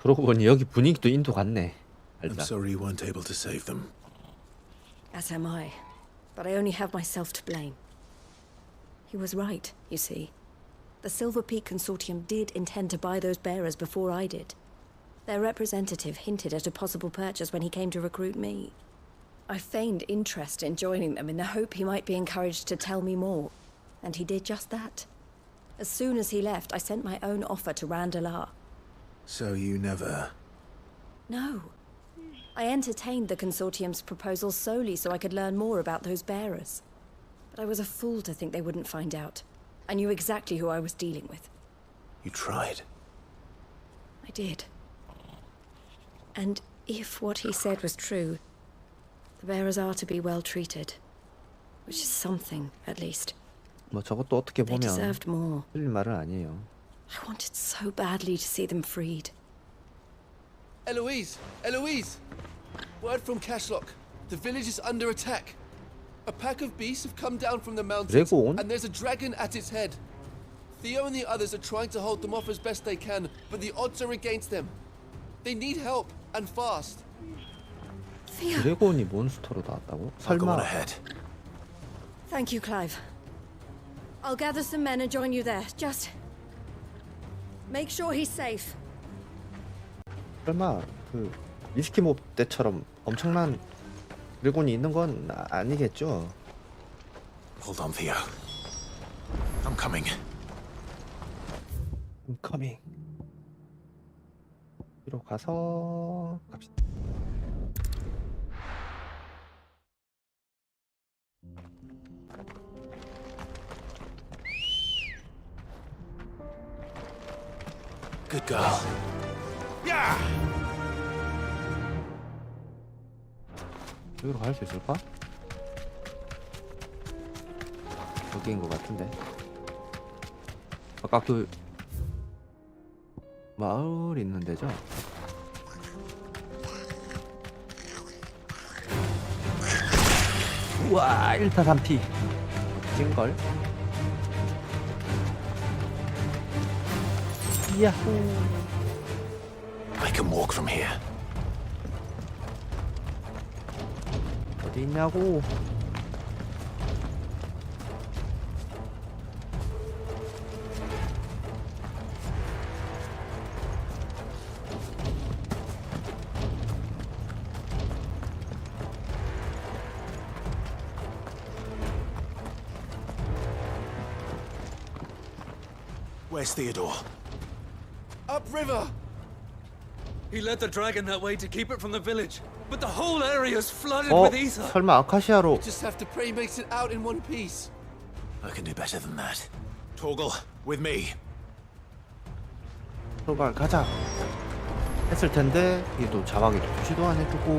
그러고 보니 여기 분위기도 인도 같네. I'm sorry you weren't able to save them. As am I. But I only have myself to blame. He was right, you see. The Silver Peak Consortium did intend to buy those bearers before I did. Their representative hinted at a possible purchase when he came to recruit me. I feigned interest in joining them in the hope he might be encouraged to tell me more. And he did just that. As soon as he left, I sent my own offer to Randalar. So you never... No. I entertained the Consortium's proposal solely so I could learn more about those bearers. But I was a fool to think they wouldn't find out. I knew exactly who I was dealing with. You tried. I did. And if what he said was true, the bearers are to be well treated. Which is something, at least. 뭐 저것도 어떻게 They 보면 deserved more. 틀린 말은 아니에요. I wanted so badly to see them freed. Eloise! Eloise! Word from Cashlock. The village is under attack. A pack of beasts have come down from the mountains, Dragon? and there's a dragon at its head. Theo and the others are trying to hold them off as best they can, but the odds are against them. They need help, and fast. 드래곤이 몬스터로 나왔다고? I'll go on 설마 ahead. Thank you, Clive. I'll gather some men and join you there. Just make sure he's safe. 설마 그 리스키몹 때처럼 엄청난 드래곤이 있는 건 아니겠죠? Hold on, Theo. I'm coming. I'm coming. 뒤로 가서 갑시다. Good girl. Yeah! 여기로 갈 수 있을까? 여기인 것 같은데. 아까 그 마을 있는 데죠? 우와 1타 3피 찐걸? 야호 I can walk from here. 어디 있냐고. Where's Theodore? Upriver! He led the dragon that way to keep it from the village, but the whole area's flooded with ether. 설마 아카시아로 Just have to pray he makes it out in one piece. I can do better than that. Torgal, with me. 들어가 가자 했을 텐데 이게 또 자막이 표시도 안 해주고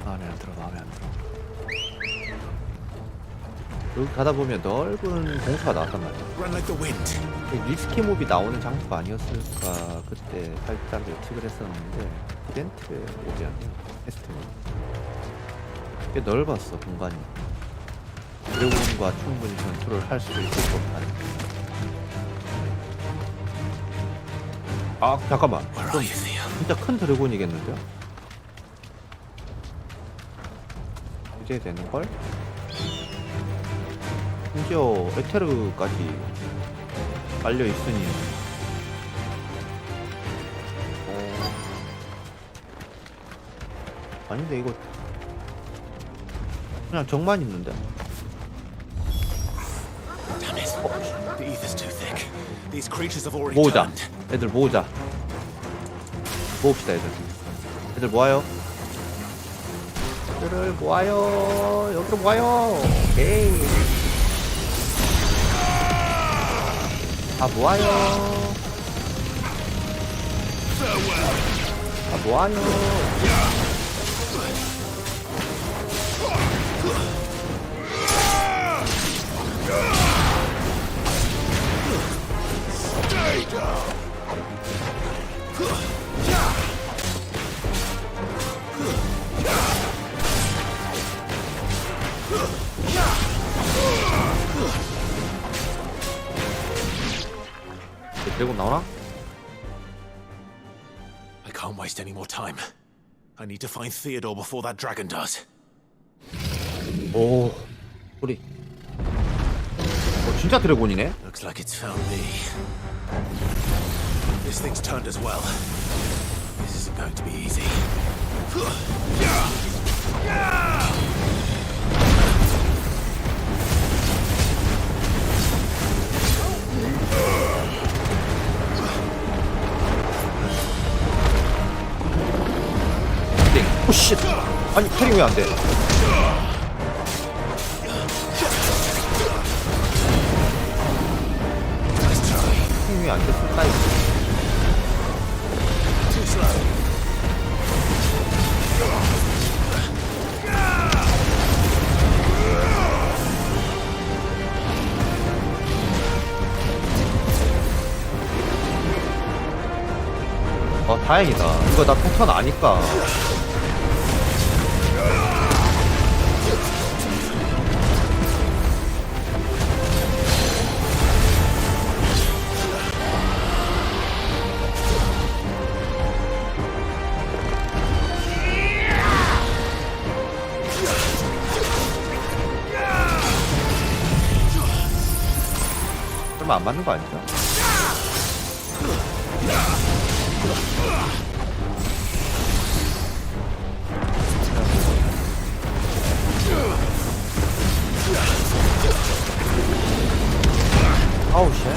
마음에 안 들어 마음에 안 들어. 여기 가다 보면 넓은 공수가 나왔단 말이야. Run like the wind. 리스키 몹이 나오는 장소가 아니었을까 그때 살짝 예측을 했었는데 이벤트 몹이 아니야. 테스트 몹. 꽤 넓었어 공간이. 드래곤과 충분히 전투를 할 수 있을 법한. 아 잠깐만. 좀 진짜 큰 드래곤이겠는데요? 이제 되는 걸? 심지어 에테르까지 깔려 있으니 아닌데 이거 그냥 정만 있는데. The ether's too thick. These creatures have already 모으자. turned. 애들 모으자. 모읍시다 애들. 애들 모아요. 애들을 모아요. 여기로 모아요. 오케이. 다 모아요. 다 모아요. 드래곤 나오나? I can't waste any more time. I need to find Theodore before that dragon does. 오, 소리. 진짜 드래곤이네? Looks like it's found me. This thing's turned as well. This isn't going to be easy. 오 씨. 아니 캐리 왜 안 돼? 캐리 왜 안 됐을까 이거? 다행이다. 이거 나 패턴 아니까. 설마 안 맞는 거 아니죠? 아우 쉣.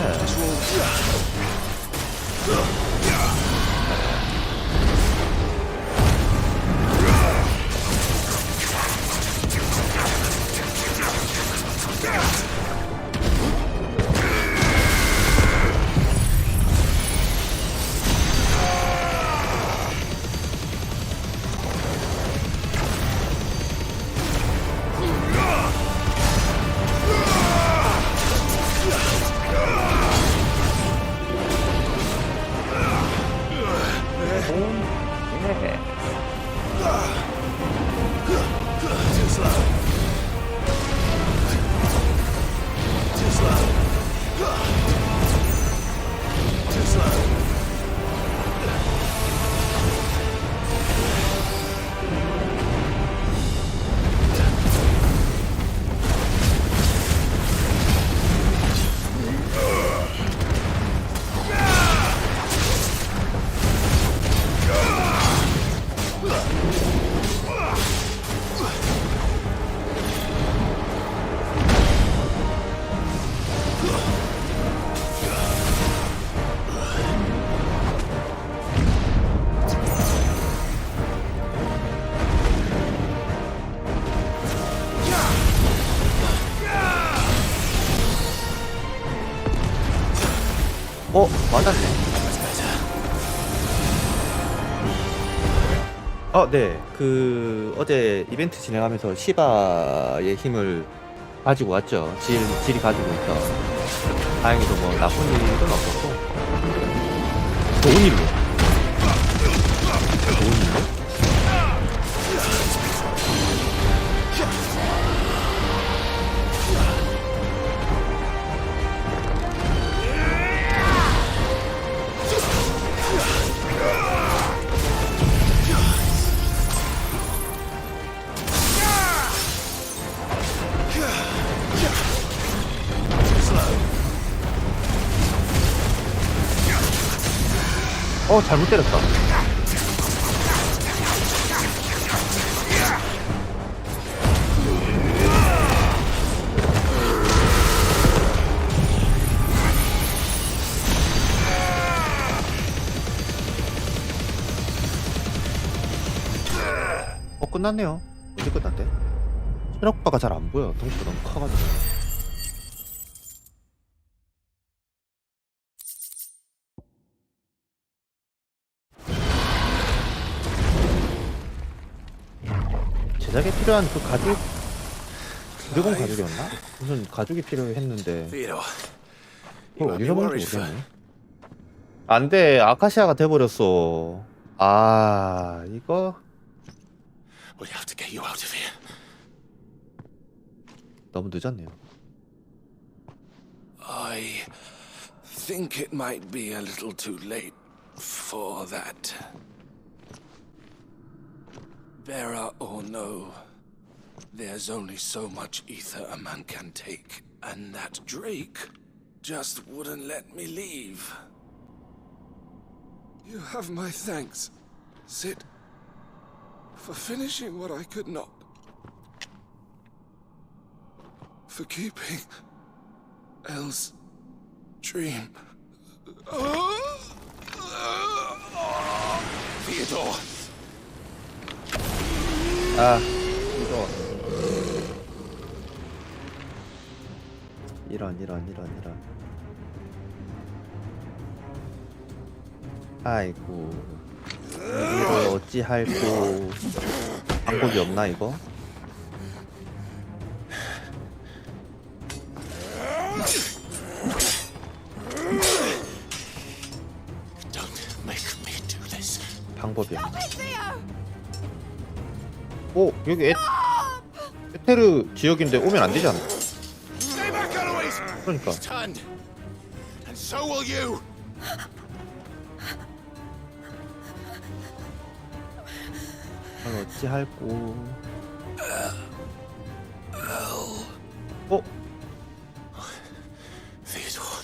맞았네. 네. 어제 이벤트 진행하면서 시바의 힘을 가지고 왔죠. 질이 가지고 있어. 다행히도 뭐 나쁜 일은 없었고. 좋은 일로. 좋은 일로? 잘못 때렸다. 끝났네요. 언제 끝났대? 체력바가 잘 안 보여. 덩치가 너무 커가지고. 제작에 필요한 그 가죽, 드래곤 가죽이었나? 무슨 가죽이 필요했는데 그걸 어디서 보는지 모르겠네. 안돼, 아카시아가 돼버렸어. 아, 이거 We have to get you out of here. 너무 늦었네요. I think it might be a little too late for that. Bearer or no, there's only so much ether a man can take, and that Drake just wouldn't let me leave. You have my thanks, Sid, for finishing what I could not. For keeping Elle's dream. Theodore! 이거 이런. 아이고, 이걸 어찌할꼬. 방법이 없나 이거? 방법이 없나? 오, 여기 에테르 지역인데 오면 안 되지 않나? 그러니까. And so will you. 어찌할꼬. Theodore.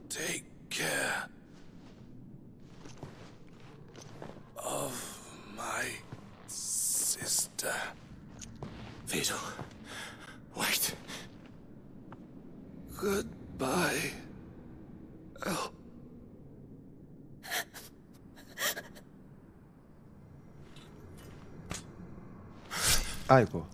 Take care of my sister. Theodore, wait. Goodbye, Elle. 아이고.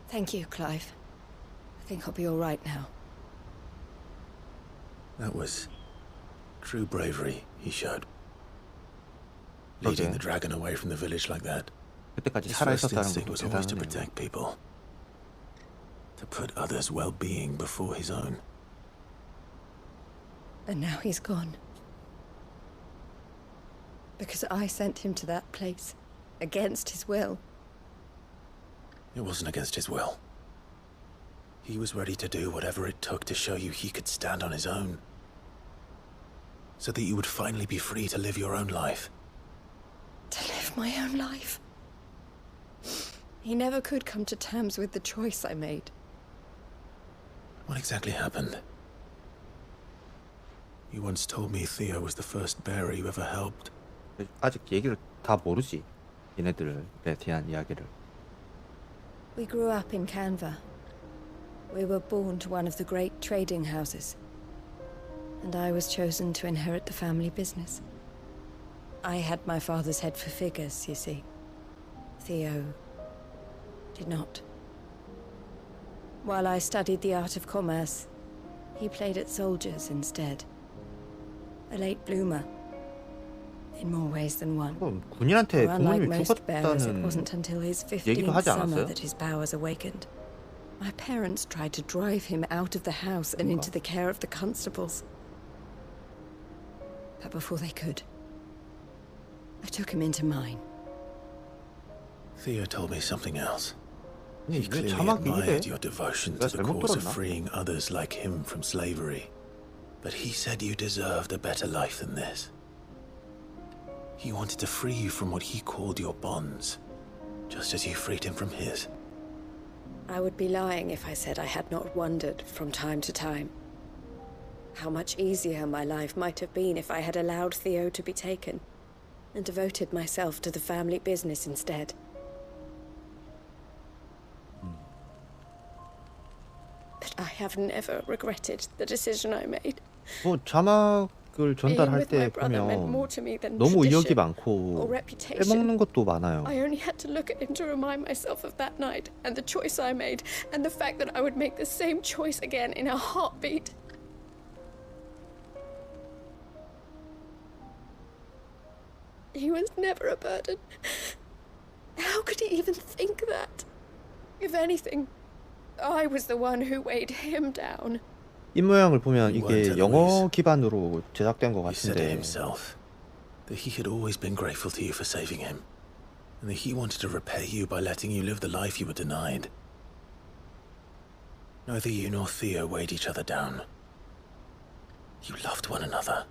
Thank you, Clive. I think I'll be all right now. That was true bravery he showed. Leading the dragon away from the village like that. 그때까지 His 살아 first 있었다는 instinct 것도 was always to 대단하네요. protect people. To put others' well-being before his own. And now he's gone. Because I sent him to that place, against his will. It wasn't against his will. He was ready to do whatever it took to show you he could stand on his own. So that you would finally be free to live your own life. To live my own life. He never could come to terms with the choice I made. What exactly happened? You once told me Theo was the first bearer you ever helped. 아직 얘기를 다 모르지. 얘네들에 대한 이야기를. We grew up in Canva. We were born to one of the great trading houses. And I was chosen to inherit the family business. I had my father's head for figures, you see. Theo did not. While I studied the art of commerce, he played at soldiers instead. A late bloomer, in more ways than one. 군인한테 For unlike 부모님이 most bearers, it 죽었다는 wasn't until his 얘기도 15th 하지 summer 않았어요? that his powers awakened. My parents tried to drive him out of the house and into the care of the constables. But before they could, I took him into mine. Theo told me something else. 왜 He clearly 자막이 admired 이래? your devotion 내가 to the 잘못 cause of 들었나? freeing others like him from slavery. But he said you deserved a better life than this. He wanted to free you from what he called your bonds, just as you freed him from his. I would be lying if I said I had not wondered from time to time how much easier my life might have been if I had allowed Theo to be taken and devoted myself to the family business instead. But I have never regretted the decision I made. 뭐 자막을 전달할 때 보면 너무 의욕이 많고 빼먹는 것도 많아요. I only had to look at him to remind myself of that night and the choice I made and the fact that I would make the same choice again in a heartbeat. He was never a burden. How could he even think that? If anything, I was the one who weighed him down. 입 모양을 보면 이게 영어 기반으로 제작된 것 He said it 같은데 himself that he had always been grateful to you for saving him, and that he wanted to repay you by letting you live the life you were denied. Neither you nor Theo weighed each other down. You loved one another.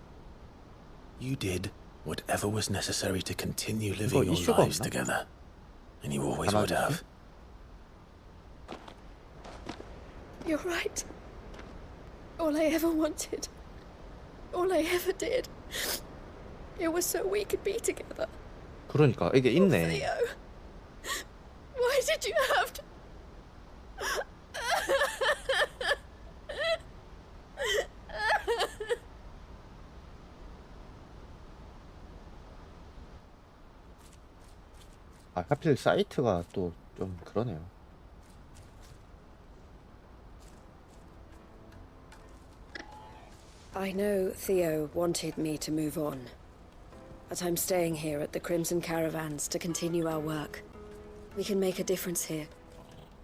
You did whatever was necessary to continue living your 이슈가 lives 없나? together, and you always would have. You're right. All I ever wanted, all I ever did, it was so we could be together. 그러니까 이게 있네. Theo, why did you have to? 아, 하필 사이트가 또 좀 그러네요. I know Theo wanted me to move on, but I'm staying here at the Crimson Caravans to continue our work. We can make a difference here.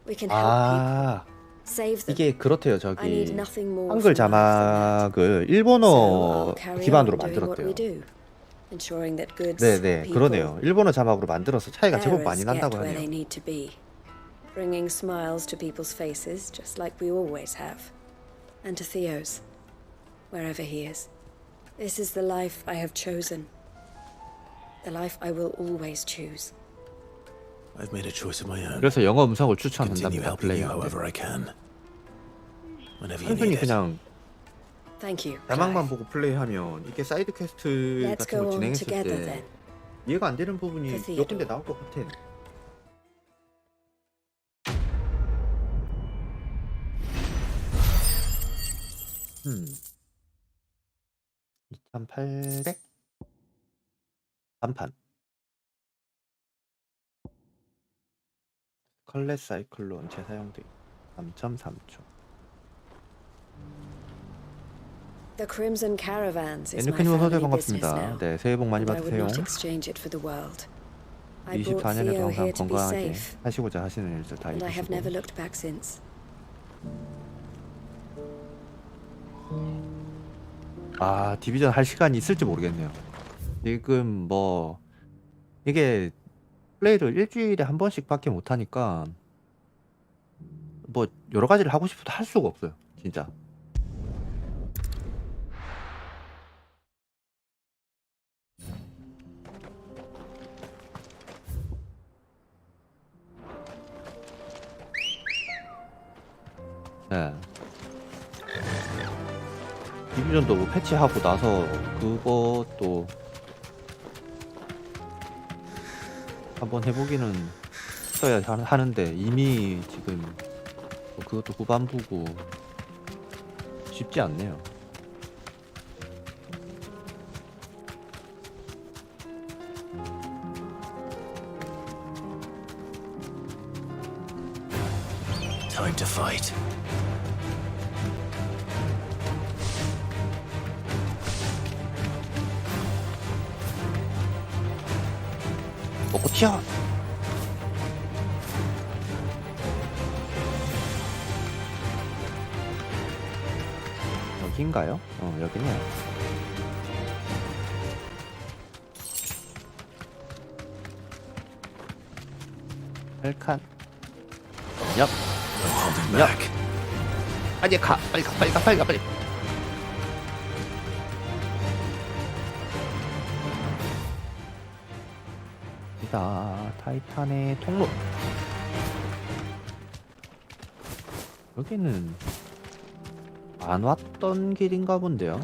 We can help 아, people, save them. 이게 그렇대요. I 저기 need nothing more 한글 from life 자막을 So 일본어 I'll carry 기반으로 on doing what we 만들었대요. do, ensuring that goods, 네네, people, 그러네요. 일본어 자막으로 만들어서 차이가 제법 많이 bearers get 난다고 where they 하네요. need to be, bringing smiles to people's faces just like we always have, and to Theo's, wherever he is. This is the life I have chosen, the life I will always choose. I've made a choice of my own. 그래서 영어 음성을 Continue 추천한답니다. helping you 플레이어한테. however I can. Whenever you 단순히 need it. 그냥 Thank you. 자막만 보고 플레이하면 이게 사이드 퀘스트 Let's 같은 go 거 on 진행했을 together 때 then. 이해가 안 되는 부분이 For 몇 Theodore. 군데 나올 것 같아. 음. 2800 단판 컬렛 사이클론 재사용돼 3.3초. The Crimson Caravans is my 엔누케님 어서 오세요. family business 반갑습니다. now. 네, 새해 복 많이 and I would 받으세요. not exchange it for the world. I brought 24년에도 Theo 항상 here to be 건강하게 safe, 하시고자 하시는 일들 다 and I have never 이루시고. looked back since. 아, 디비전 할 시간이 있을지 모르겠네요. 지금 뭐 이게 플레이를 일주일에 한 번씩밖에 못 하니까 뭐 여러 가지를 하고 싶어도 할 수가 없어요. 진짜. 네. 디비전도 뭐 패치하고 나서 그것도 한번 해보기는 했어야 하는데 이미 지금 뭐 그것도 후반부고 쉽지 않네요. Time to fight. 먹고 튀어. 여긴가요? 여기네요. 헬칸. 얍. 얍. 빨리 가. 빨리 가. 빨리 가. 빨리 가. 빨리. 이다. 타이탄의 통로. 여기는 안 왔던 길인가 본데요.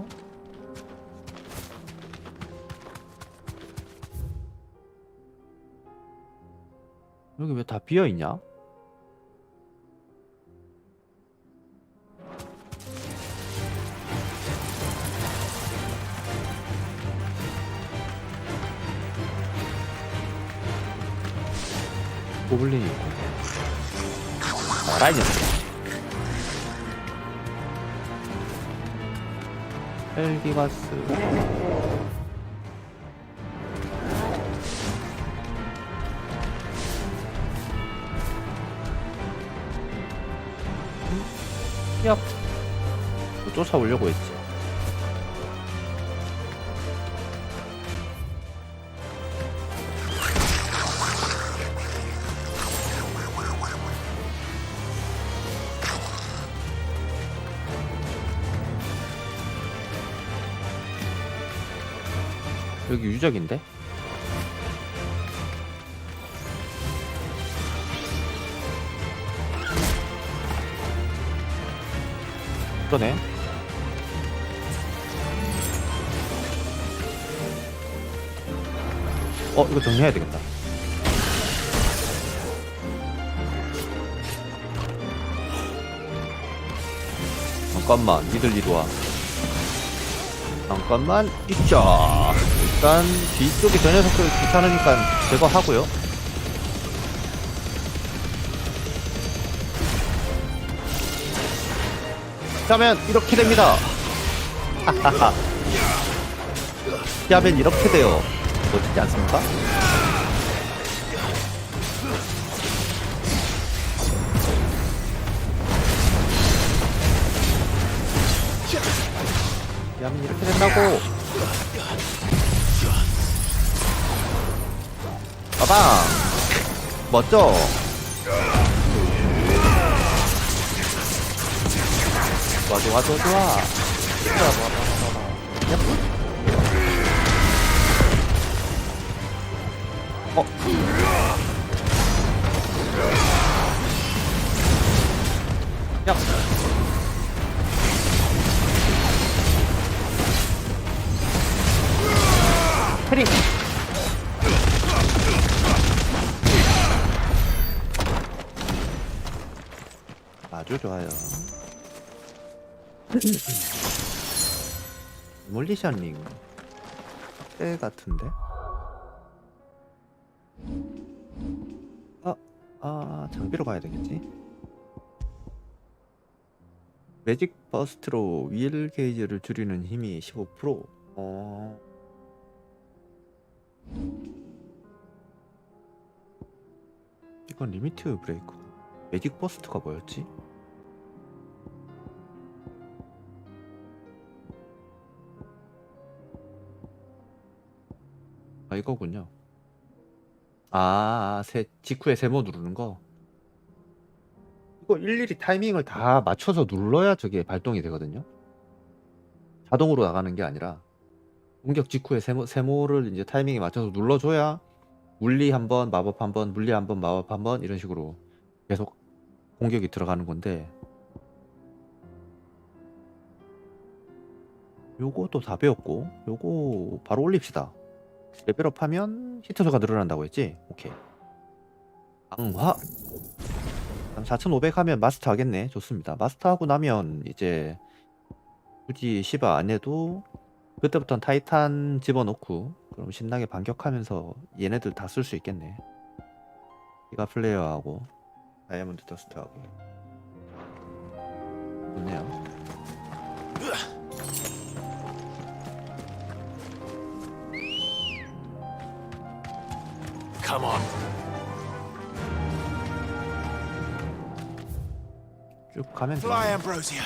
여기 왜 다 비어 있냐? 고블린이 있고. 나라 이 녀석. 헬기가스. 야, 쫓아오려고 했지. 여기 유적인데? 그러네. 이거 정리해야 되겠다. 잠깐만, 니들 이리 와. 잠깐만, 있자. 일단 뒤쪽에 저 녀석들 귀찮으니까 제거하고요. 그러면 이렇게 됩니다. 하하하. 피하면 이렇게 돼요. 멋지지 않습니까? 피하면 이렇게 된다고. 빠방. 멋져. 좋아 좋아 좋아 좋아. 야. 패링. 아주 좋아요. 몰리션 링. 때 같은데? 장비로 가야 되겠지? 매직 버스트로 윌 게이지를 줄이는 힘이 15%. 이건 리미트 브레이크. 매직 버스트가 뭐였지? 이거군요. 직후에 세모 누르는 거. 이거 일일이 타이밍을 다 맞춰서 눌러야 저게 발동이 되거든요. 자동으로 나가는 게 아니라 공격 직후에 세모를 이제 타이밍에 맞춰서 눌러줘야 물리 한번 마법 한번 물리 한번 마법 한번 이런 식으로 계속 공격이 들어가는 건데, 요것도 다 배웠고 요거 바로 올립시다. 레벨업 하면 히트수가 늘어난다고 했지? 오케이. 강화. 4500 하면 마스터 하겠네. 좋습니다. 마스터 하고 나면 이제 굳이 시바 안 해도 그때부터는 타이탄 집어넣고 그럼 신나게 반격하면서 얘네들 다 쓸 수 있겠네. 기가 플레이어하고 다이아몬드 더스트하고. 좋네요. Come on. 쭉 가면 돼. Fly, Ambrosia.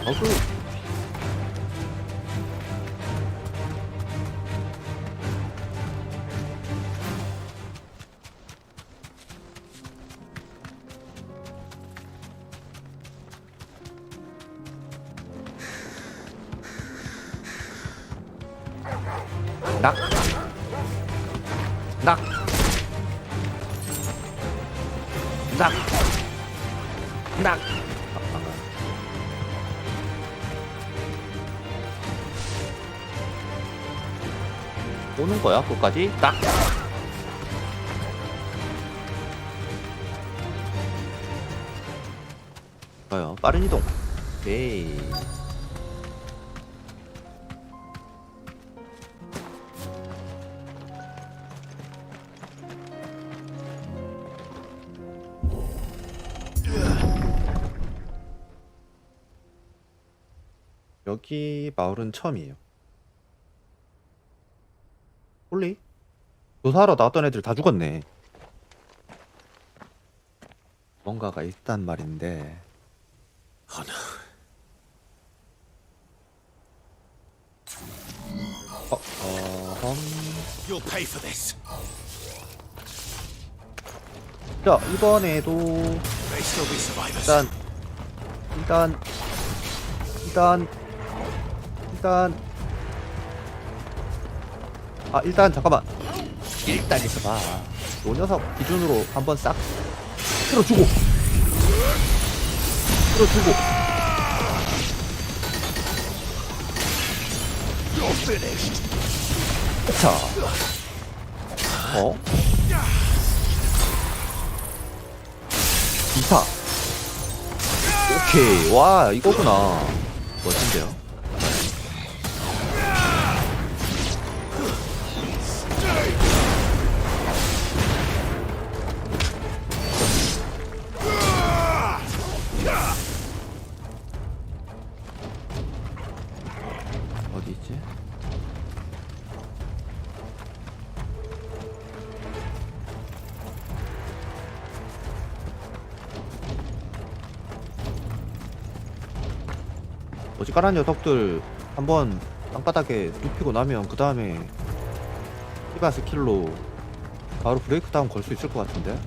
어그. 낙. 낙. 낙. 낙. 오는 거야, 끝까지? 낙. 좋아요. 빠른 이동. 오케이. 여기 마을은 처음이에요. 홀리? 조사하러 나왔던 애들 다 죽었네. 뭔가가 있단 말인데. You'll pay for this. 자, 이번에도 May still be survivors. 일단 잠깐만. 일단 있어봐. 요 녀석 기준으로 한번 싹 틀어주고 You're finished. 자, 기타. 오케이. 와, 이거구나. 멋진데요. 어디 있지? 어지간한 녀석들 한번 땅바닥에 눕히고 나면 그 다음에 히바 스킬로 바로 브레이크 다운 걸 수 있을 것 같은데.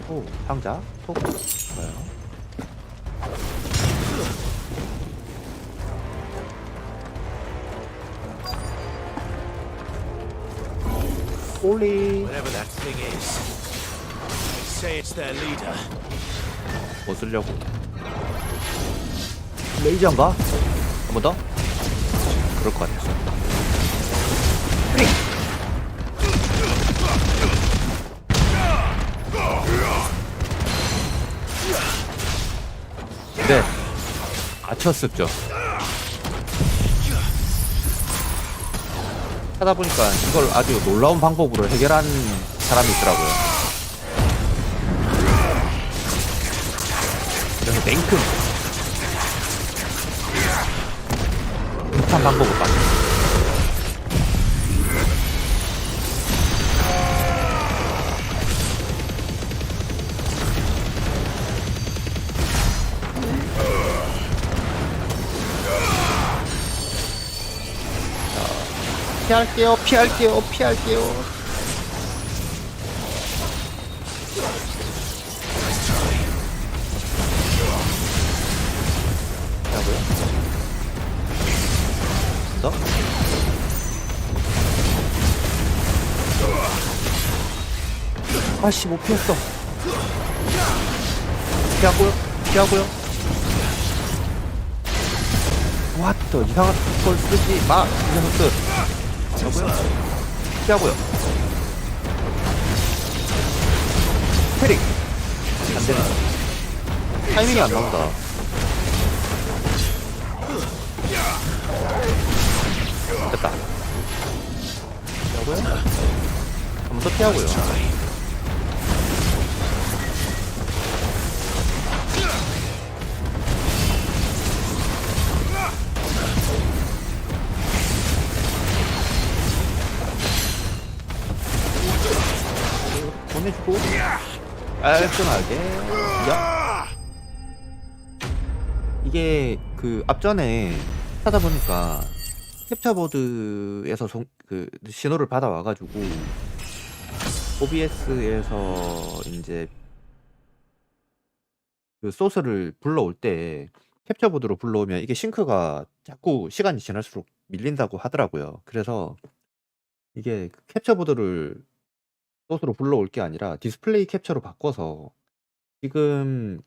오, 상자 톡. 좋아요. 홀리. Whatever that thing is, they say it's their leader. 뭐 쓰려고? 레이저인가? 한 번 더? 그럴 것 같았어. 네, 갇혔었죠. 하다 보니까 이걸 아주 놀라운 방법으로 해결한 사람이 있더라고요. 그래서 냉큼 급한 방법을 봤어요. 피할게요. 뭐라고요? 너? 아씨, 못 피했어. 피하고요. 왓더, 이상한 걸 쓰지 마, 이 녀석들. 피하고요. 패링. 안 되네. 타이밍이 안 나온다. 됐다. 피하고요. 한 번 더 피하고요. 보내주고 깔끔하게. 야. 이게 그 앞전에 하다 보니까 캡처보드에서 그 신호를 받아와가지고 OBS에서 이제 그 소스를 불러올 때 캡처보드로 불러오면 이게 싱크가 자꾸 시간이 지날수록 밀린다고 하더라고요. 그래서 이게 그 캡처보드를 소스로 불러올 게 아니라 디스플레이 캡처로 바꿔서 지금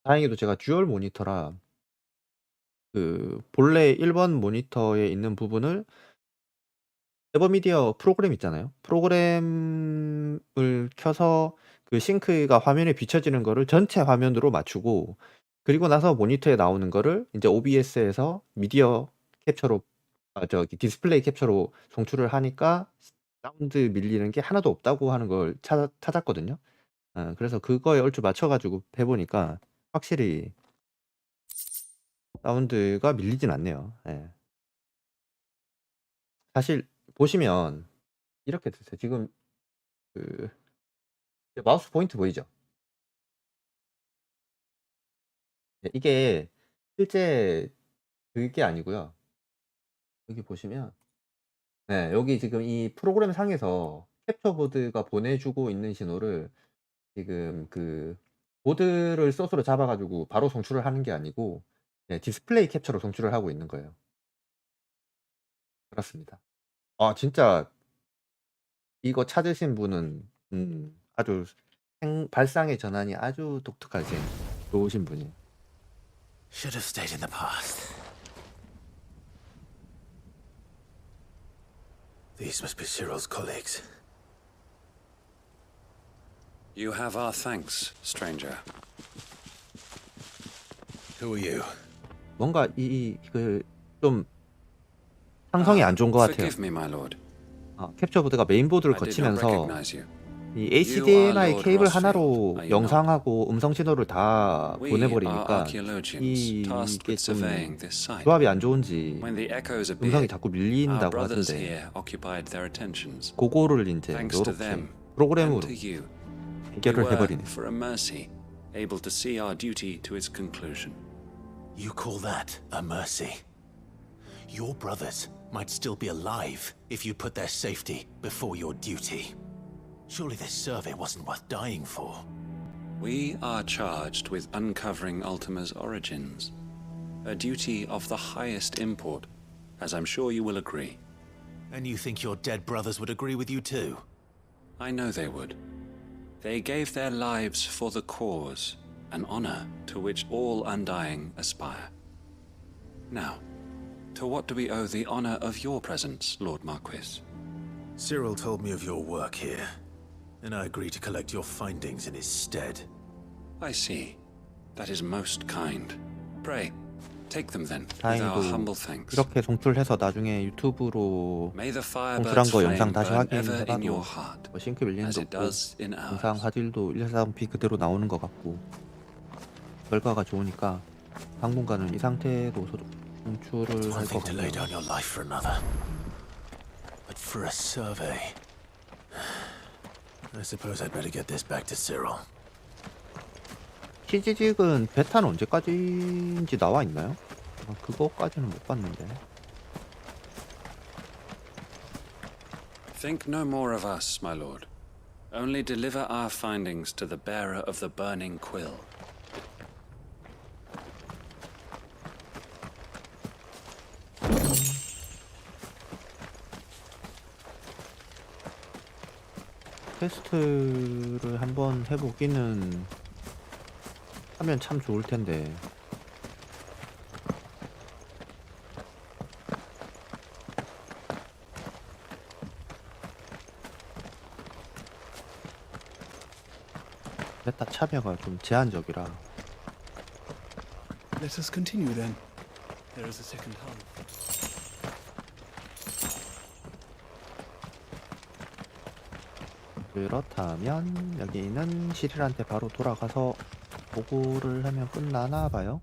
다행히도 제가 듀얼 모니터라 그 본래 1번 모니터에 있는 부분을 에버미디어 프로그램 있잖아요. 프로그램을 켜서 그 싱크가 화면에 비춰지는 거를 전체 화면으로 맞추고 그리고 나서 모니터에 나오는 거를 이제 OBS에서 미디어 캡처로 저기 디스플레이 캡처로 송출을 하니까 사운드 밀리는 게 하나도 없다고 하는 걸 찾았거든요. 그래서 그거에 얼추 맞춰 가지고 해 보니까 확실히 사운드가 밀리진 않네요. 예. 사실 보시면 이렇게 됐어요. 지금 그 마우스 포인트 보이죠? 예, 이게 실제 그게 아니고요. 여기 보시면 여기 지금 이 프로그램 상에서 캡처보드가 보내주고 있는 신호를 지금 그 보드를 소스로 잡아 가지고 바로 송출을 하는 게 아니고 디스플레이 캡처로 송출을 하고 있는 거예요. 그렇습니다. 아 진짜 이거 찾으신 분은 아주 발상의 전환이 아주 독특하신 좋으신 분이에요. Should have stayed in the past. These must be Cyril's colleagues. You have our thanks, stranger. Who are you? 뭔가 그 좀 상성이 안 좋은 것 같아요. Forgive me, my lord. 캡처보드가 메인보드를 I did not 거치면서 recognize you. 이 You are HDMI Lord 케이블 Rosfield, 하나로 are you 영상하고 음성 신호를 다 We are 보내버리니까 archaeologians tasked 이게 with 좀 surveying this site. 조합이 안 좋은지 When the echoes 음성이 appeared, 자꾸 our 밀린다고 brothers 하던데 here occupied their attentions. 그거를 이제 Thanks to 이렇게 them 프로그램으로 and to you, we 해결을 were, 해버리네. for a mercy, able to see our duty to its conclusion. You call that a mercy? Your brothers might still be alive if you put their safety before your duty. Surely this survey wasn't worth dying for. We are charged with uncovering Ultima's origins, a duty of the highest import, as I'm sure you will agree. And you think your dead brothers would agree with you too? I know they would. They gave their lives for the cause, an honor to which all undying aspire. Now, to what do we owe the honor of your presence, Lord Marquis? Cyril told me of your work here, and I agreed to collect your findings in his stead. I see. That is most kind. Pray, take them then, with our humble 다행히도 thanks. 이렇게 송출해서 나중에 유튜브로 May the 송출한 firebirds 거 영상 flame 다시 burn ever in 확인해봐도 your heart, 뭐 싱크 밀리는 as 도 it 없고 does in 영상 ours. 화질도 143p 그대로 나오는 것 같고 결과가 좋으니까 당분간은 이 상태로 송출을 It's 할 one 것 thing to lay 같네요. down your life for another, but for a survey, I suppose I'd better get this back to Cyril. CG직은 베타는 언제까지인지 나와 있나요? 그거까지는 못 봤는데. Think no more of us, my lord. Only deliver our findings to the bearer of the burning quill. 테스트를 한번 해보기는 하면 참 좋을 텐데. 베타 참여가 좀 제한적이라. Let us continue then. There is a second half. 그렇다면 여기는 시릴한테 바로 돌아가서 보고를 하면 끝나나 봐요.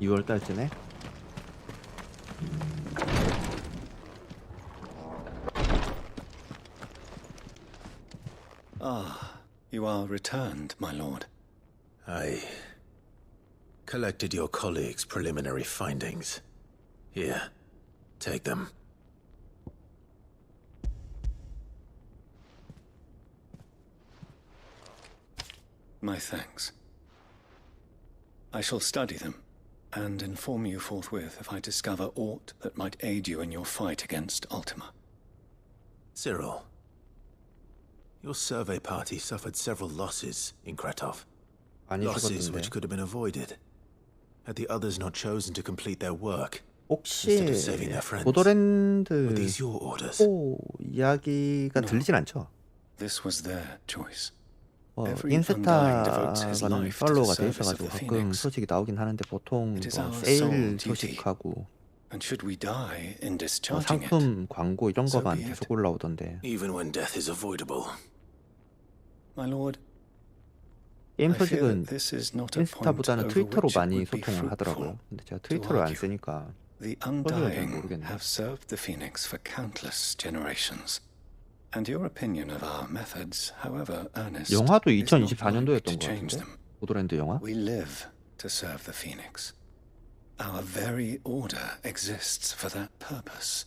2월달쯤에 Ah, you are returned, my lord. I collected your colleagues' preliminary findings. Here, take them. My thanks. I shall study them and inform you forthwith if I discover aught that might aid you in your fight against Ultima. Cyril, your survey party suffered several losses in Kretov. Losses which could have been avoided had the others not chosen to complete their work instead of saving their friends. 보더랜드 Were these your orders? 이야기가 들리진 않죠. This was their choice. 인스타가는 팔로우가 돼 있어가지고 가끔 소식이 나오긴 하는데 보통 세일 소식하고 상품 광고 이런 거만 계속 올라오던데. Even when death is avoidable. My lord, 게임 소식은 인스타보다는 트위터로 많이 소통을 하더라고요. 근데 제가 트위터를 안 쓰니까 the undying have served the Phoenix for countless generations. And your opinion of our methods, however earnest, 영화도 is not likely 2024년도였던 to 것 change 같은데? them. 보더랜드 영화? We live to serve the Phoenix. Our very order exists for that purpose,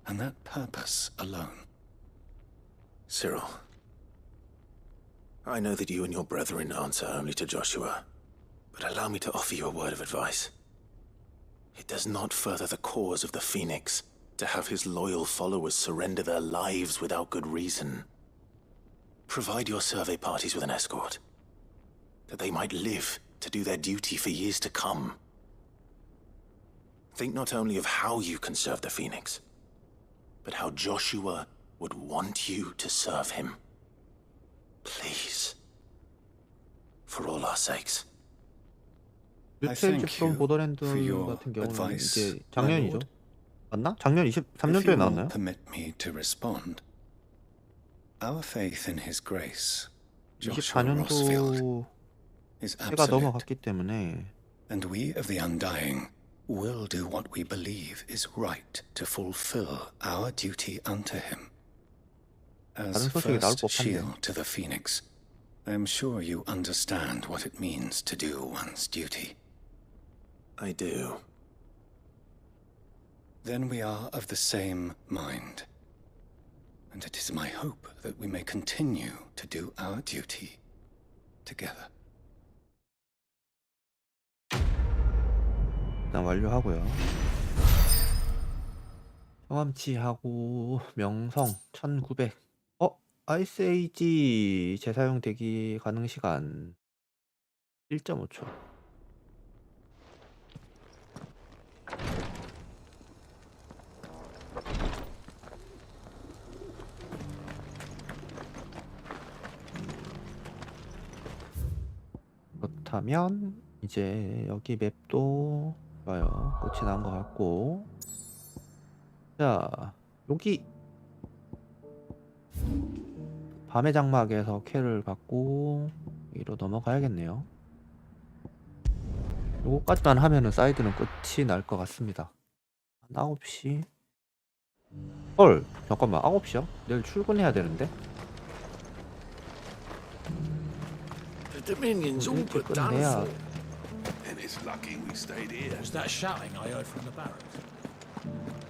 and that purpose alone. Cyril, I know that you and your brethren answer only to Joshua, but allow me to offer you a word of advice. It does not further the cause of the Phoenix to have his loyal followers surrender their lives without good reason. Provide your survey parties with an escort, that they might live to do their duty for years to come. Think not only of how you can serve the Phoenix, but how Joshua would want you to serve him. Please. For all our sakes. 뮤테이즈 프롬 보더랜드 같은 경우는 이제 작년이죠. 맞나? 작년 23년도에 나왔나요? Permit me to respond. Our faith in his grace, Joshua Rossfield, 24년도 is 해가 absolute. 넘어갔기 때문에 And we of the Undying will do what we believe is right to fulfill our duty unto him. As 다른 소식이 나올 first 법한데. shield to the Phoenix, I am sure you understand what it means to do one's duty. I do. Then we are of the same mind. And it is my hope that we may continue to do our duty together. 일단 완료하고요. 경험치하고 명성 1900. 아이스에이지 재사용 대기 가능 시간 1.5초. 그렇다면 이제 여기 맵도 좋아요. 꽃이 나온 것 같고, 자 여기 밤의 장막에서 캐를 받고 여기로 넘어가야겠네요. 요거까지만 하면은 사이드는 끝이 날 것 같습니다. 9시. 헐, 잠깐만, 9시요? 내일 출근해야 되는데? The Dominion's all 일찍 but done 끝내야. for. And it's lucky we stayed here. Was that shouting I heard from the barracks?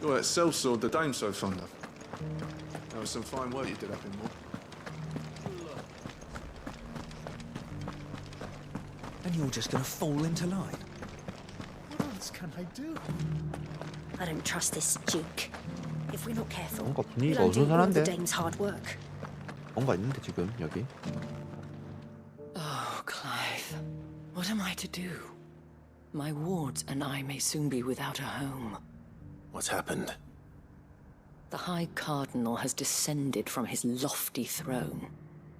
You're that sellsword the dame's so fond of. There was some fine work you did up in Moore. And you're just gonna fall into line? What else can I do? I don't trust this Duke. If we're not careful, 뭔가 we'll 분위기가 undo all the 어수선한데? dame's hard work. 뭔가 있는데 지금 여기. Oh, Clive. What am I to do? My wards and I may soon be without a home. What's happened? The High Cardinal has descended from his lofty throne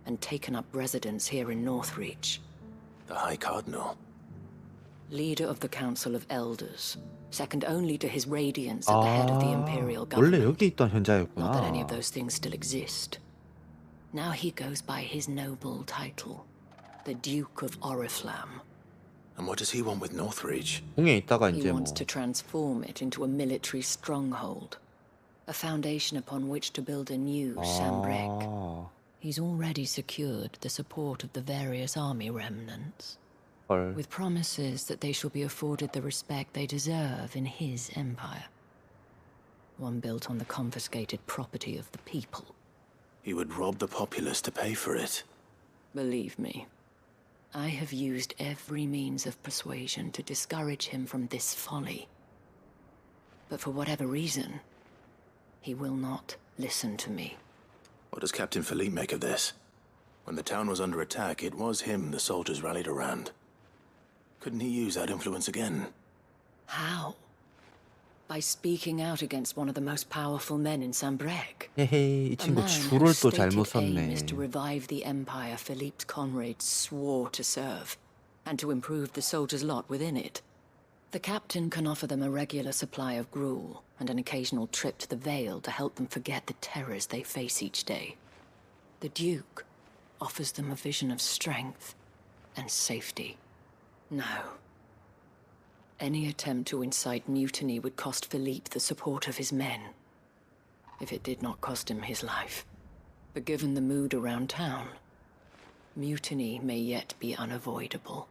and taken up residence here in Northreach. The High Cardinal. Leader of the Council of Elders, second only to his radiance at the head of the Imperial 원래 government. 여기 있던 Not that any of 현자였구나. those things still exist. Now he goes by his noble title, the Duke of Oriflamme. And what does he want with Northreach? 궁에 있다가 He 이제 뭐 wants to transform it into a military stronghold, a foundation upon which to build a new Sambrek. 아, He's already secured the support of the various army remnants, 헐. with promises that they shall be afforded the respect they deserve in his empire. One built on the confiscated property of the people. He would rob the populace to pay for it. Believe me, I have used every means of persuasion to discourage him from this folly. But for whatever reason, he will not listen to me. What does Captain Philippe make of this? When the town was under attack, it was him the soldiers rallied around. Couldn't he use that influence again? How? By speaking out against one of the most powerful men in Sambrek. 헤헤, 이 A 친구 man 줄을 whose 또 잘못 stated aim is to 썼네. revive the empire Philippe's comrades swore to serve, and to improve the soldiers' lot within it. The captain can offer them a regular supply of gruel, and an occasional trip to the Vale to help them forget the terrors they face each day. The Duke offers them a vision of strength and safety. No. Any attempt to incite mutiny would cost Philippe the support of his men, if it did not cost him his life. But given the mood around town, mutiny may yet be unavoidable.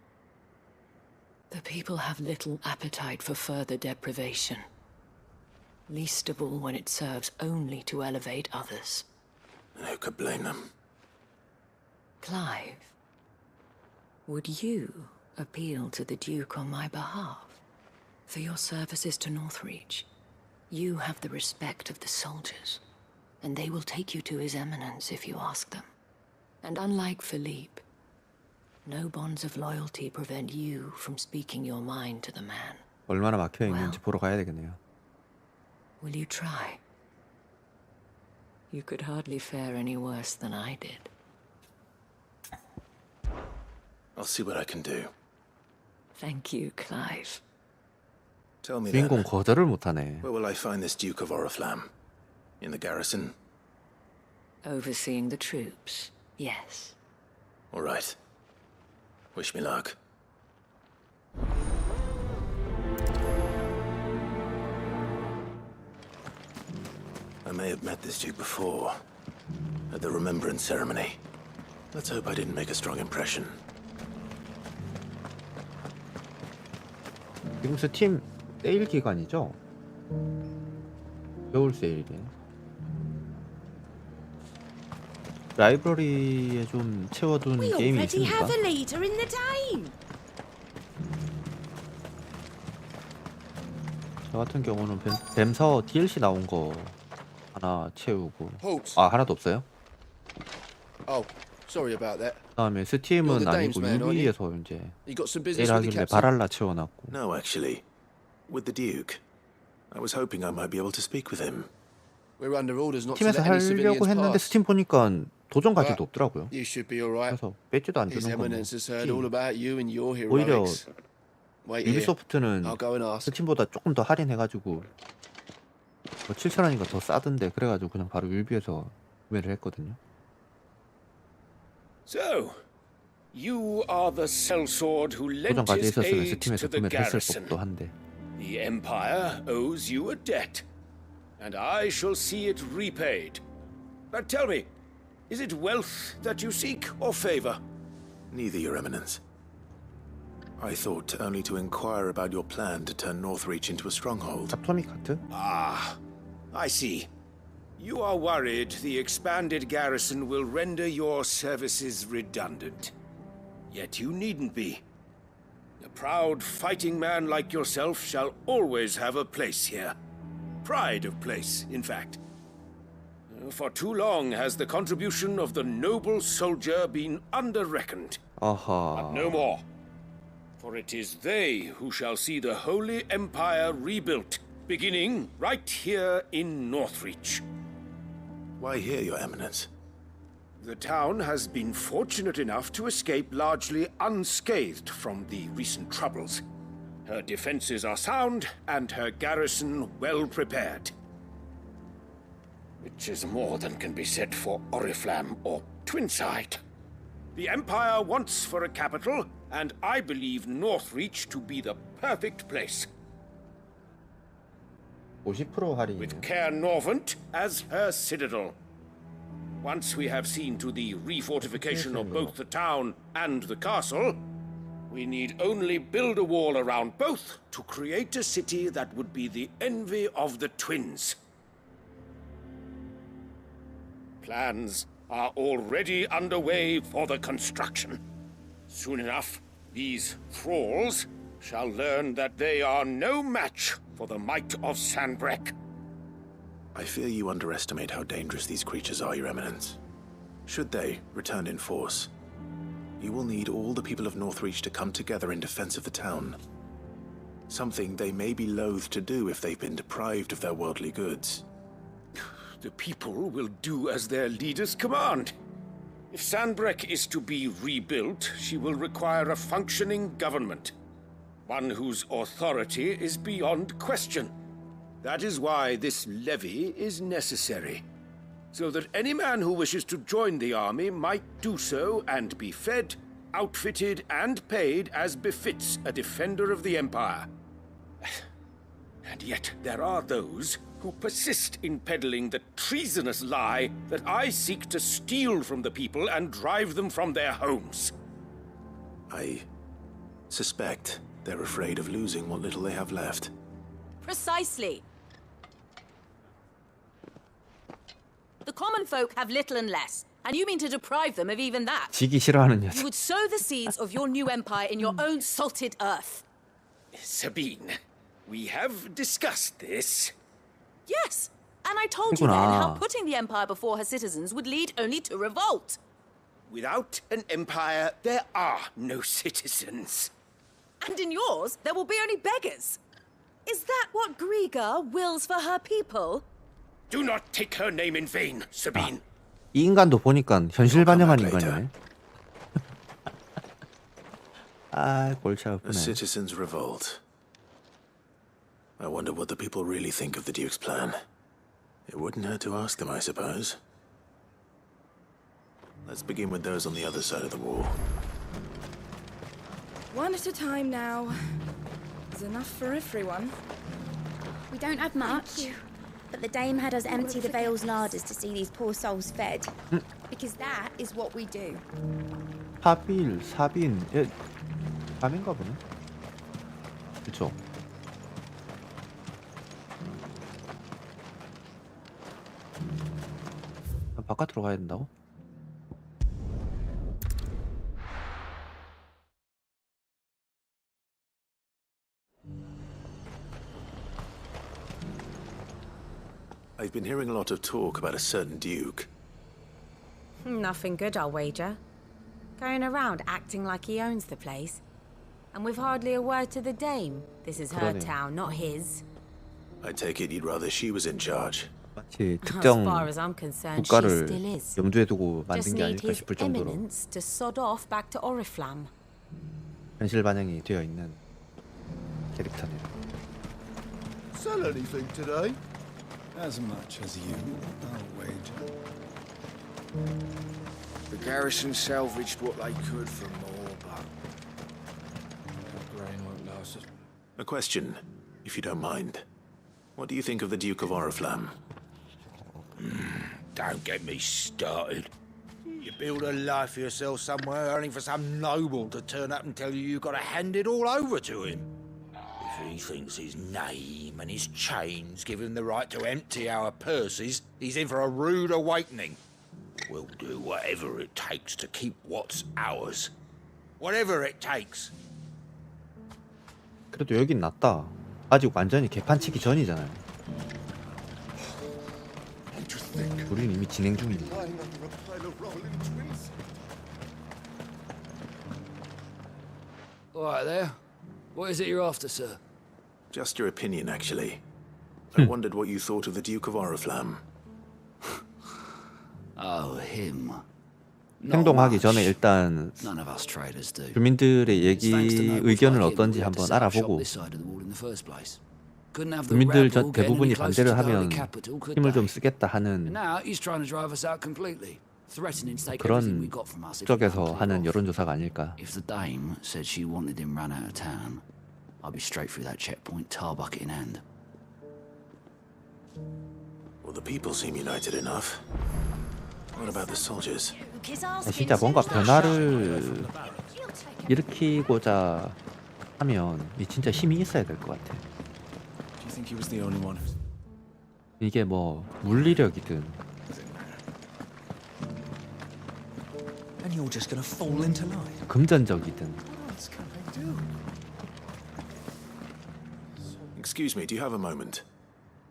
The people have little appetite for further deprivation, least of all when it serves only to elevate others. Who could blame them? Clive, would you appeal to the Duke on my behalf? For your services to Northreach, you have the respect of the soldiers, and they will take you to His Eminence if you ask them. And unlike Philippe, no bonds of loyalty prevent you from speaking your mind to the man. 얼마나 막혀 있는지 보러 가야 되겠네요. Will you try? You could hardly fare any worse than I did. I'll see what I can do. Thank you, Clive. Tell me 주인공 then, 거절을 못하네. where will I find this Duke of Oriflamme? In the garrison? Overseeing the troops, yes. All right. Wish me luck. I may have met this Duke before, at the Remembrance Ceremony. Let's hope I didn't make a strong impression. 지금 스팀 세일 기간이죠? 겨울 세일이. 라이브러리에 좀 채워둔 We 게임이 already 있습니까? have a leader in the town. 저 같은 경우는 뱀서 DLC 나온 거 하나 채우고. Halt. 아, 하나도 없어요? Oh, sorry about that. 그다음에 You're 스팀은 the 아니고 Dames man, aren't you? 유비에서 이제 You got some 세일 business with the 하길래 captain? 바랄라 채워놨고. No, actually. With the Duke. I was hoping I might be able to speak with him. We're under orders not to 팀에서 let any civilians 하려고 했는데 pass. 스팀 보니까 도전 가지도 없더라고요. You should be all right. 그래서 배지도 안 His 주는 거. Eminence has heard all about you and your 오히려 heroics. Wait here. 유비소프트는 I'll go and ask. 스팀보다 조금 더 할인해가지고 뭐 7,000원인가 더 싸던데 그래가지고 그냥 바로 유비에서 구매를 했거든요. So, you are the sellsword who lent 도전까지 his 있었으면 aid 스팀에서 to the 구매를 했을 garrison. 법도 한데. The Empire owes you a debt, and I shall see it repaid. But tell me, is it wealth that you seek or favor? Neither, Your Eminence. I thought only to inquire about your plan to turn Northreach into a stronghold. atomic 하트? Ah, I see. You are worried the expanded garrison will render your services redundant. Yet you needn't be. A proud fighting man like yourself shall always have a place here. Pride of place, in fact. For too long has the contribution of the noble soldier been under-reckoned. 아하. But no more. For it is they who shall see the Holy Empire rebuilt, beginning right here in Northreach. Why here, Your Eminence? The town has been fortunate enough to escape largely unscathed from the recent troubles. Her defenses are sound, and her garrison well prepared. Which is more than can be said for Oriflamme or Twinside. The Empire wants for a capital, and I believe Northreach to be the perfect place. 50% 할인. With Caer Norvent as her citadel. Once we have seen to the refortification of both the town and the castle, we need only build a wall around both to create a city that would be the envy of the twins. Plans are already underway for the construction. Soon enough, these thralls shall learn that they are no match for the might of Sanbreque. I fear you underestimate how dangerous these creatures are, Your Eminence. Should they return in force, you will need all the people of Northreach to come together in defense of the town. Something they may be loath to do if they've been deprived of their worldly goods. The people will do as their leaders command. If Sanbreque is to be rebuilt, she will require a functioning government. One whose authority is beyond question. That is why this levy is necessary. So that any man who wishes to join the army might do so and be fed, outfitted, and paid as befits a defender of the Empire. And yet there are those who persist in peddling the treasonous lie that I seek to steal from the people and drive them from their homes. I suspect they're afraid of losing what little they have left. Precisely. The common folk have little and less, and you mean to deprive them of even that? 지기 싫어하는 You 녀석. would sow the seeds of your new empire in your own salted earth. Sabine, we have discussed this. Yes, and I told you then how 그렇구나. putting the empire before her citizens would lead only to revolt. Without an empire, there are no citizens. And in yours, there will be only beggars. Is that what Griga wills for her people? Do not take her name in vain, Sabine. 이 인간도 보니까 현실 반영한 인간이네. 아, 골치 A 아프네. citizens' revolt. I wonder what the people really think of the Duke's plan. It wouldn't hurt to ask them, I suppose. Let's begin with those on the other side of the wall. One at a time now. There's enough for everyone. We don't have much, but the dame had us empty the Vale's larders to see these poor souls fed. Because that is what we do. 사빌, 사빈, 얘 밤인가 보네. 그쵸? 바깥으로 가야 된다고? I've been hearing a lot of talk about a certain Duke. Nothing good, I'll wager. Going around acting like he owns the place. And with hardly a word to the dame. This is her 그러네요. town, not his. I take it you'd rather she was in charge. 마치 As 특정 far as I'm concerned, she 국가를 still is. 염두에 두고 만든 Just 게 need 아닐까 his 싶을 정도로 eminence to sod off back to Oriflamme. 현실 반영이 되어 있는 캐릭터네요. Sell anything today? As much as you, I'll wager. The garrison salvaged what they could from more, but the grain won't last us. A question, if you don't mind. What do you think of the Duke of Oriflamme? Don't get me started. You build a life for yourself somewhere, only for some noble to turn up and tell you you've got to hand it all over to him. If he thinks his name and his chains give him the right to empty our purses, he's in for a rude awakening. We'll do whatever it takes to keep what's ours. Whatever it takes. 그래도 여긴 낫다. 아직 완전히 개판 치기 전이잖아요. 우리는 이미 진행 중이니까. Lying under a pile of rolling twins. All right there. What is it you're after, sir? Just your opinion, actually. I wondered what you thought of the Duke of Oriflamme. Oh, him. 행동하기 전에 일단 None of us traders do. 주민들의 It's thanks to nobles 의견을 like him 어떤지 we had to 한번 set up shop 알아보고 this side of the wall in the first place. Couldn't have the 주민들 rabble get any 대부분이 closer to 반대를 the holy 하면 capital, could 힘을 좀 they? 쓰겠다 And 하는 now he's trying to drive us out completely, threatening to take everything we 그런 got from us if we don't 쪽에서 clear 하는 off. 여론조사가 아닐까. If the dame said she wanted him run out of town, I'd be straight through that checkpoint, tar bucket in hand. Well, the people seem united enough. What about the soldiers? 진짜 뭔가 변화를 일으키고자 하면 진짜 힘이 있어야 될 것 같아. Do you think he was the only one? 이게 뭐 물리력이든 And you're just gonna fall into line. 금전적이든. What can I do? Excuse me, do you have a moment?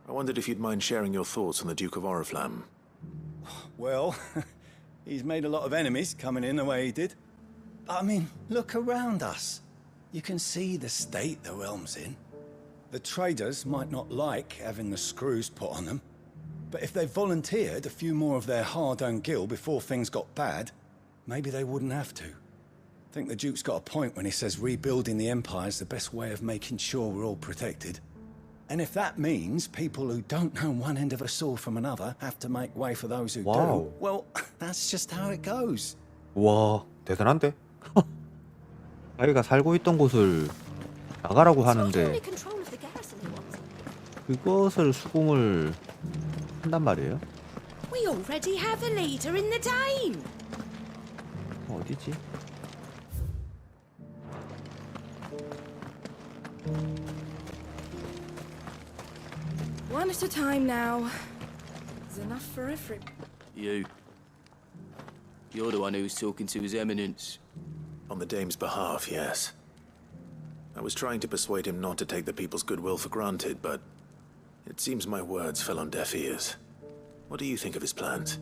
I wondered if you'd mind sharing your thoughts on the Duke of Oriflamme. Well, he's made a lot of enemies coming in the way he did. I mean, look around us. You can see the state the realm's in. The traders might not like having the screws put on them, but if they volunteered a few more of their hard-earned gil before things got bad, maybe they wouldn't have to. I think the Duke's got a point when he says rebuilding the Empire's the best way of making sure we're all protected. And if that means people who don't know one end of a sword from another have to make way for those who Wow. do, well, that's just how it goes. 와, 대단한데? 자기가 살고 있던 곳을 나가라고 하는데 그것을 수긍을 한단 말이에요? We already have a leader in the Dame. 어디지? One at a time now. There's enough for every... You. You're the one who was talking to His Eminence. On the Dame's behalf, yes. I was trying to persuade him not to take the people's goodwill for granted, but it seems my words fell on deaf ears. What do you think of his plans?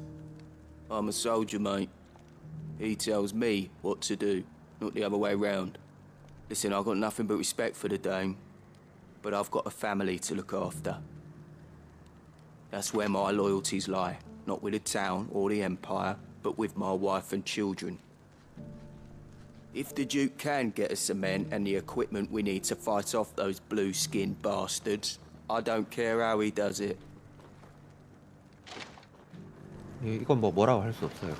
I'm a soldier, mate. He tells me what to do, not the other way round. Listen, I've got nothing but respect for the Dame, but I've got a family to look after. That's where my loyalties lie, not with the town or the Empire, but with my wife and children. If the Duke can get us the men and the equipment we need to fight off those blue-skinned bastards, I don't care how he does it. 이건 뭐라고 할 수 없어요.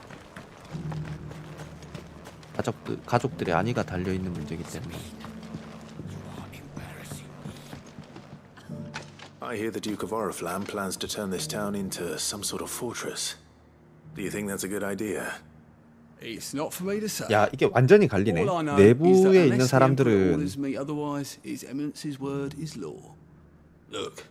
가족들의 안위가 달려 있는 문제이기 때문에. I hear the Duke of Oriflamme plans to turn this town into some sort of fortress. Do you think that's a good idea? It's not for me to say. 야, 이게 완전히 갈리네. All I know is that 내부에 있는 unless the Emperor 사람들은 orders me otherwise, His Eminence's word is law. Look,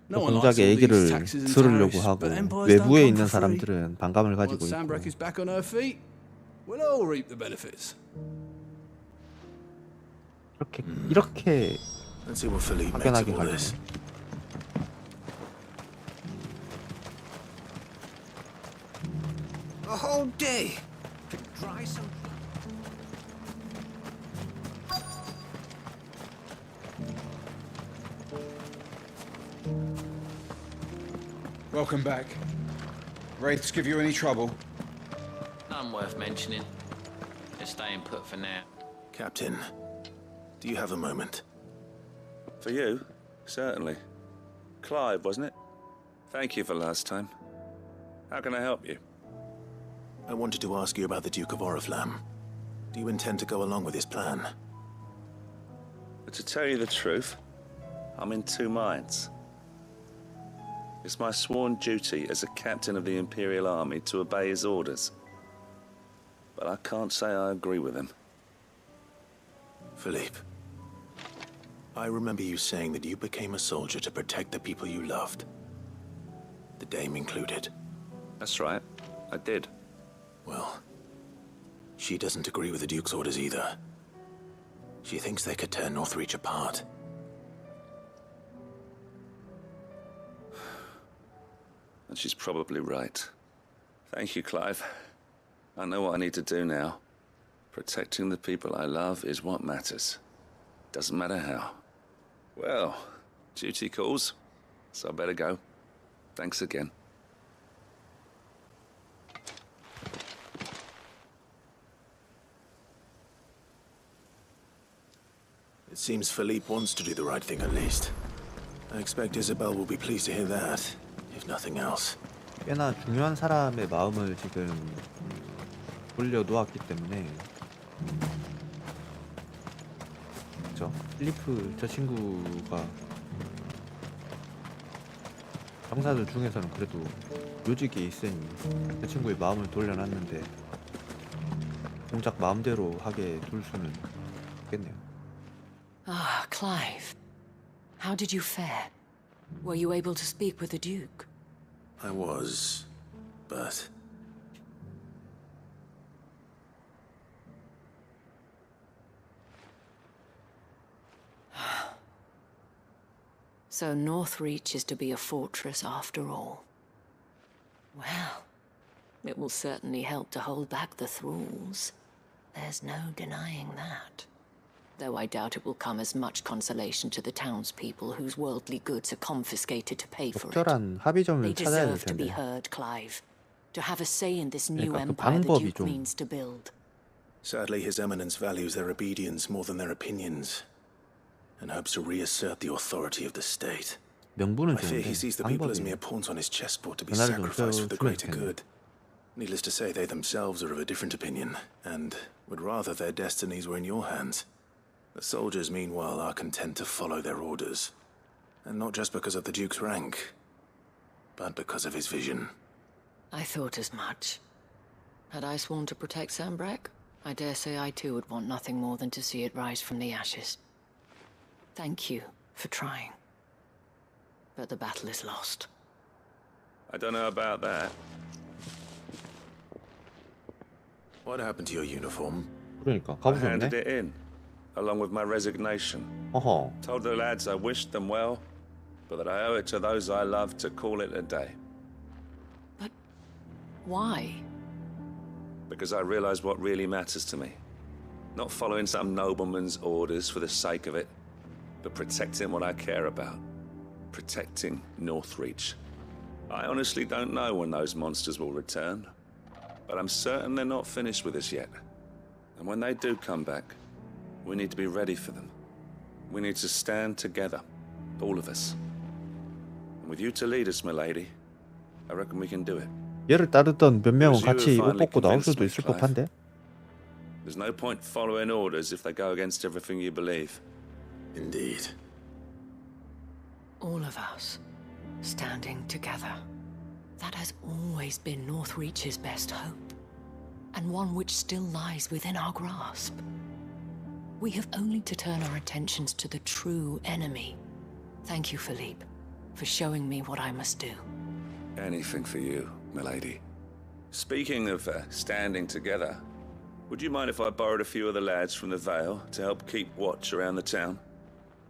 no 그 one likes 공작의 all 얘기를 these taxes and 들으려고 tariffs, 하고 but empires don't 외부에 come 있는 for free. 사람들은 반감을 가지고 Once 있고. Sandbreak is back on her feet, we'll all reap the benefits. 이렇게 Let's see what Philippe makes 확연하게 of all 갈리네. this. A whole day to dry some. Welcome back. Wraiths give you any trouble? None worth mentioning. Just staying put for now. Captain, do you have a moment? For you? Certainly. Clive, wasn't it? Thank you for last time. How can I help you? I wanted to ask you about the Duke of Oriflamme. Do you intend to go along with his plan? But to tell you the truth, I'm in two minds. It's my sworn duty as a captain of the Imperial Army to obey his orders. But I can't say I agree with him. Philippe, I remember you saying that you became a soldier to protect the people you loved. The Dame included. That's right, I did. Well, she doesn't agree with the Duke's orders either. She thinks they could tear Northreach apart. And she's probably right. Thank you, Clive. I know what I need to do now. Protecting the people I love is what matters. Doesn't matter how. Well, duty calls, so I better go. Thanks again. seems Philippe wants to do the right thing at least. I expect Isabel will be pleased to hear that, if nothing else. 꽤나 중요한 사람의 마음을 지금 돌려놓았기 때문에 그죠? 필리프 저 친구가 병사들 중에서는 그래도 요직에 있으니 그 친구의 마음을 돌려놨는데 공작 마음대로 하게 둘 수는 없겠네요. Ah, Clive. How did you fare? Were you able to speak with the Duke? I was, but... So Northreach is to be a fortress after all. Well, it will certainly help to hold back the thralls. There's no denying that. Though I doubt it will come as much consolation to the townspeople whose worldly goods are confiscated to pay for it. 적절한 합의점을 They 찾아야 될 deserve to be 텐데. heard, Clive. To have a say in this new 그러니까 그 empire the 방법이 Duke 좀 means to build. Sadly, His Eminence values their obedience more than their opinions, and hopes to reassert the authority of the state. 명분은 I fear 좋은데 he sees the people as 방법이 mere pawns on his chessboard to be 변화를 좀 sacrificed for the 주면 greater 좋겠네. good. Needless to say, they themselves are of a different opinion, and would rather their destinies were in your hands. The soldiers, meanwhile, are content to follow their orders, and not just because of the Duke's rank, but because of his vision. I thought as much. Had I sworn to protect Sambrack, I dare say I too would want nothing more than to see it rise from the ashes. Thank you for trying. But the battle is lost. I don't know about that. What happened to your uniform? 그러니까 I 가보셨네. handed it in, along with my resignation. 어허. Told the lads I wished them well, but that I owe it to those I love to call it a day. Why? Because I realize what really matters to me. Not following some nobleman's orders for the sake of it, but protecting what I care about. Protecting Northreach. I honestly don't know when those monsters will return, but I'm certain they're not finished with us yet. And when they do come back, we need to be ready for them. We need to stand together, all of us. And with you to lead us, milady, I reckon we can do it. 얘를 따르던 몇 명은 Because you 같이 have 옷 벗고 나올 finally 수도 있을 convinced me, 법한데. There's no point following orders if they go against everything you believe. Indeed. All of us, standing together. That has always been Northreach's best hope, and one which still lies within our grasp. We have only to turn our attentions to the true enemy. Thank you, Philippe, for showing me what I must do. Anything for you, milady. Speaking of standing together, would you mind if I borrowed a few of the lads from the Vale to help keep watch around the town?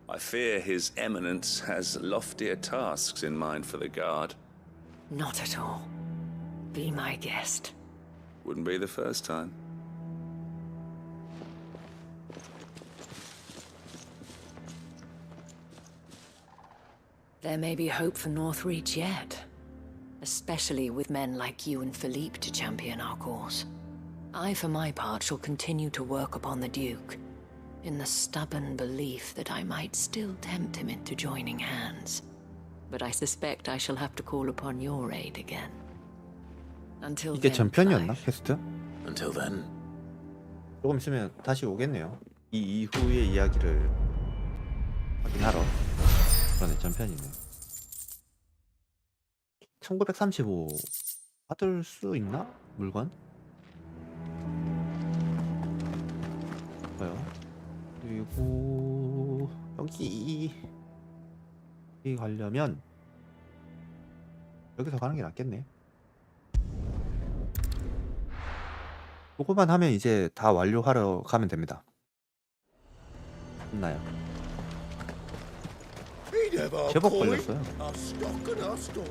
I fear His Eminence has loftier tasks in mind for the guard. Not at all. Be my guest. Wouldn't be the first time. There may be hope for Northreach yet. Especially with men like you and Philippe to champion our cause. I, for my part, shall continue to work upon the Duke, in the stubborn belief that I might still tempt him into joining hands. But I suspect I shall have to call upon your aid again. Until 이게 then, 전편이었나 Clive. 퀘스트? Until then. 조금 있으면 다시 오겠네요. 이 이후의 이야기를 확인하러. 그러네 전편이네. 1935 받을 수 있나? 물건? 봐요. 그리고 여기 가려면 여기서 가는 게 낫겠네. 요거만 하면 이제 다 완료하러 가면 됩니다. 끝나요. 제법 걸렸어요. Our stock and our stores,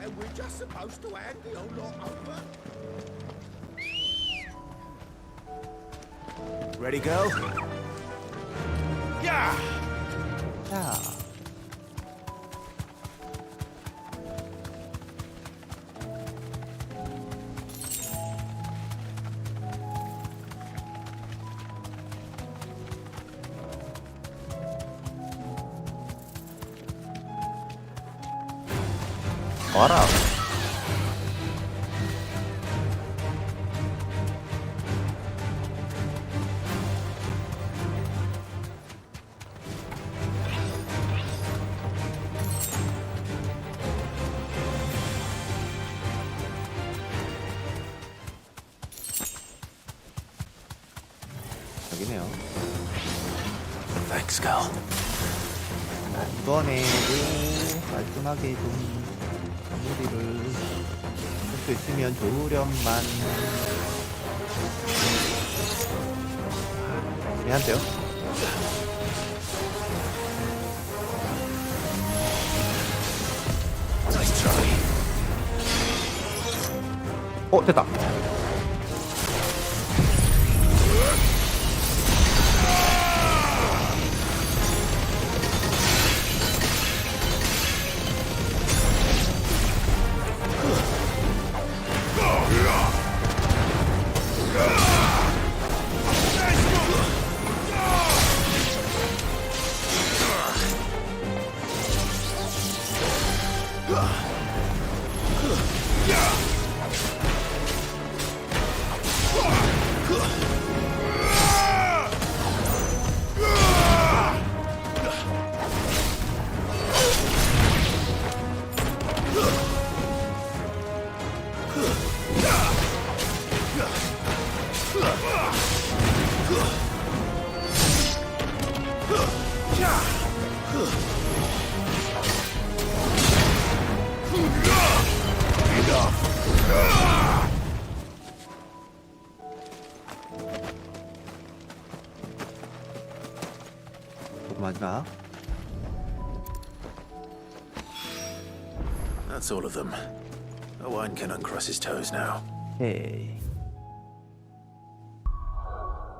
and we're just supposed to hand the whole lot over. Ready, go? Yeah! 자. 와라. 여기네요. Thanks, Gal. 이번에 깔끔하게 좀 마무리를 할 수 있으면 좋으련만. 애매한데요? 됐다. 마지막. That's all of them. Owen can uncross his toes now. 오케이.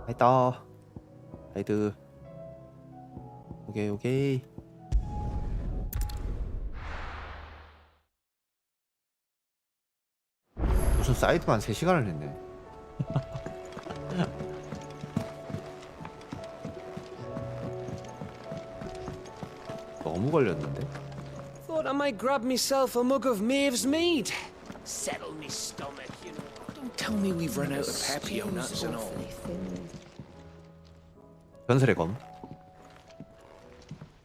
됐다. 하이드. 오케이. 무슨 사이드만 3시간을 했네. 너무 걸렸는데? Thought I might grab myself a mug of Maeve's mead. Settle me stomach, you know. Don't tell me we've run out of papio nuts and all. 전설의 검.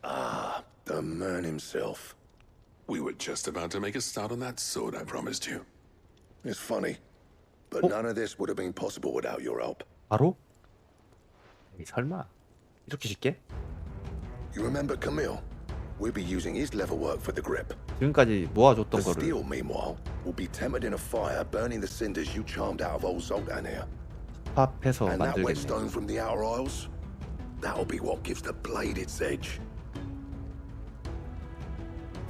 Ah, the man himself. We were just about to make a start on that sword I promised you. It's funny, but none of this would have been possible without your help. 바로? 에이, 설마 이렇게 쉽게? You remember Camille? We'll be using his leather work for the grip. 지금까지 모아줬던 The 거를 steel, meanwhile, will be tempered in a fire, burning the cinders you charmed out of old Zoltan here. 팝해서 And that wet 만들겠네. stone from the outer aisles, that'll be what gives the blade its edge.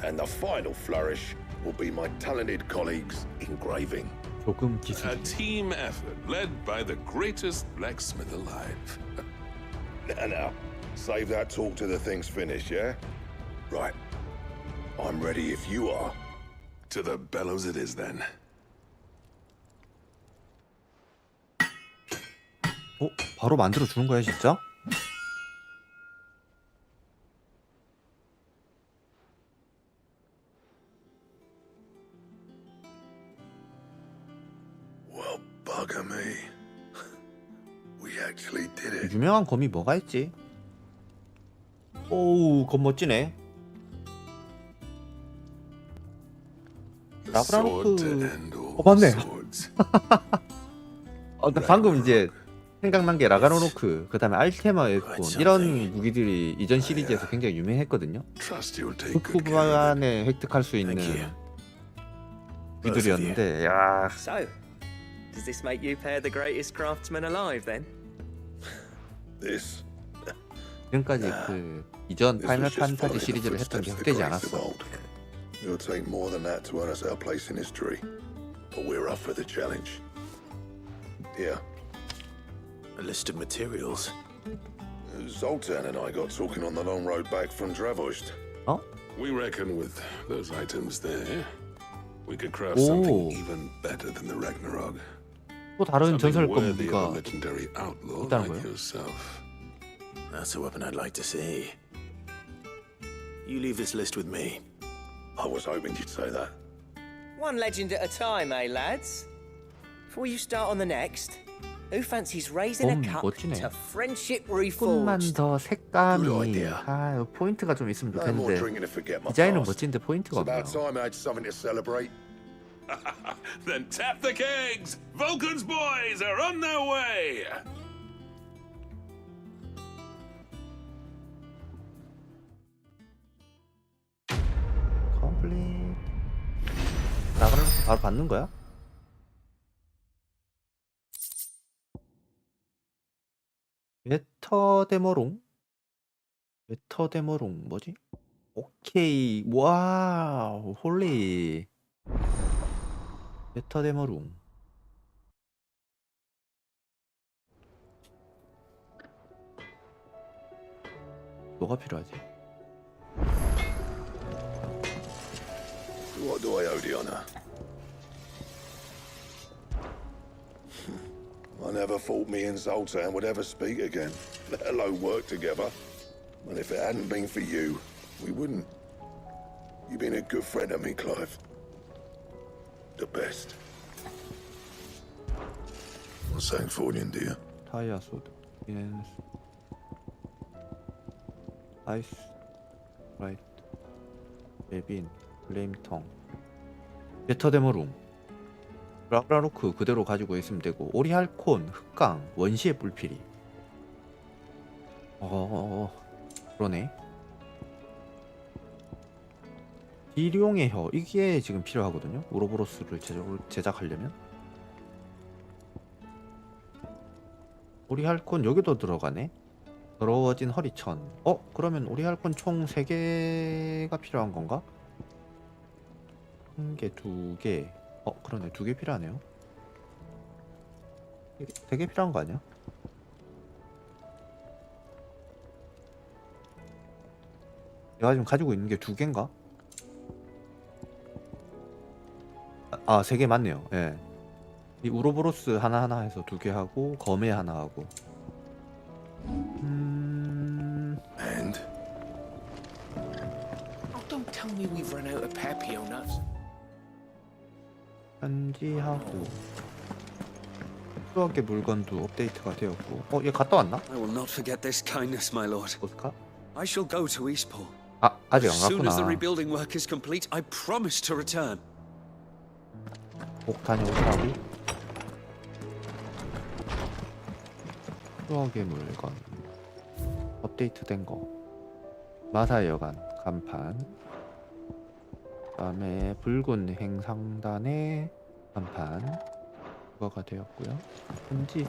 And the final flourish will be my talented colleagues engraving. 조금 기술. A team effort led by the greatest blacksmith alive. Now, save that talk till the thing's finished, yeah? Right. I'm ready if you are. To the bellows it is then. 바로 만들어 주는 거야 진짜? Well, bugger me. We actually did it. 유명한 검이 뭐가 있지? 오우, 검 멋지네. 라그나로크. 맞네. 나 방금 이제 생각난 게 라그나로크, 그 다음에 알테마였고 이런 무기들이 이전 시리즈에서 굉장히 유명했거든요. 후반에 획득할 수 있는 무기들이었는데, 야. So, does this make you pair the greatest craftsman alive then? This. 지금까지 그 이전 파이널 판타지 시리즈를 했던 게 헛되지 않았어. It'll take more than that to earn us our place in history, but we're up for the challenge. Here. A list of materials. Zoltan and I got talking on the long road back from Dravost. Oh? We reckon with those items there, we could craft something even better than the Ragnarok. 또 다른 전설 worthy of a 검가 legendary outlaw 있다는 like 거예요? yourself. That's a weapon I'd like to see. You leave this list with me. I was hoping you'd say that. One legend at a time, eh, lads? Before you start on the next, who fancies raising a cup 멋지네. to friendship 조금만 reforged? 더 색감이 포인트가 좀 있으면 No more 좋겠는데 drinking to forget my 디자인은 past. 멋진데 포인트가 It's about 없네요. time I had something to celebrate. Then tap the kegs! Vulcan's boys are on their way! 컴플릿. 나가면 바로 받는 거야? 베터 데모롱? 베터 데모롱 뭐지? 오케이. 와우. 홀리. 베터 데모롱. 뭐가 필요하지? What do I owe the honor? I never thought me and Zoltan would ever speak again, let alone work together. And if it hadn't been for you, we wouldn't. You've been a good friend of me, Clive. The best. What's that for you, dear? 타이어 소드. 옌스. 아이스. 라이트. 베빈. 플레임통. 베터 데모룸. 라브라로크 그대로 가지고 있으면 되고 오리할콘, 흑강, 원시의 뿔피리. 그러네. 비룡의 혀 이게 지금 필요하거든요. 우로보로스를 제작하려면. 오리할콘 여기도 들어가네. 더러워진 허리천. 그러면 오리할콘 총 3개가 필요한 건가? 1개, 2개. 그러네. 2개 필요하네요. 3개 필요한 거 아니야? 내가 지금 가지고 있는 게 2개인가? 아, 3개 맞네요. 예. 이 우로보로스 하나하나 해서 2개 하고 검에 하나 하고. And? Oh, don't tell me we've run out of papio nuts. 편지하고 추억의 물건도 업데이트가 되었고. 얘 갔다 왔나? I will not forget this kindness, my lord. 어디가? I shall go to Eastport. 아직 안 As soon as the 갔구나. rebuilding work is complete, I promise to return. 꼭 다녀오라고. 추억의 물건 업데이트된 거. 마사의 여관 간판. 그다음에 붉은 행상단의 간판 그거가 되었고요. 편지.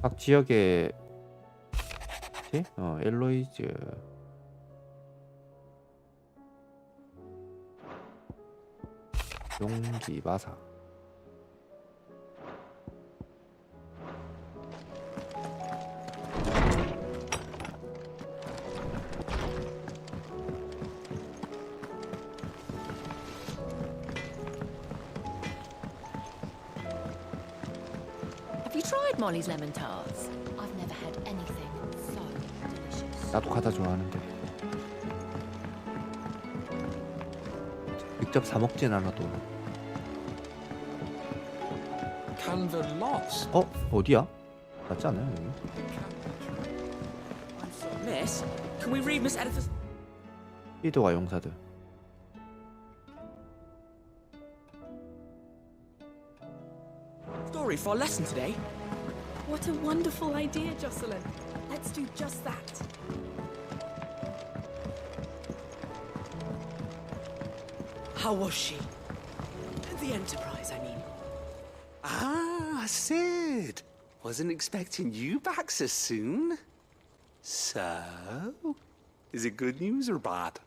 각 지역의 엘로이즈 용기 마사. Have you tried Molly's lemon tarts? I've never had anything so delicious. 나도 과자 좋아하는데 직접 사 먹진 않아도. Canva lost. 어디야? 맞지 않아요 여기? Miss, can we read Miss Edith's... 스피드와 용사들. story for our lesson today? What a wonderful idea, Jocelyn. Let's do just that. How was she? The Enterprise, I mean. Ah, Sid. Wasn't expecting you back so soon. So, is it good news or bad?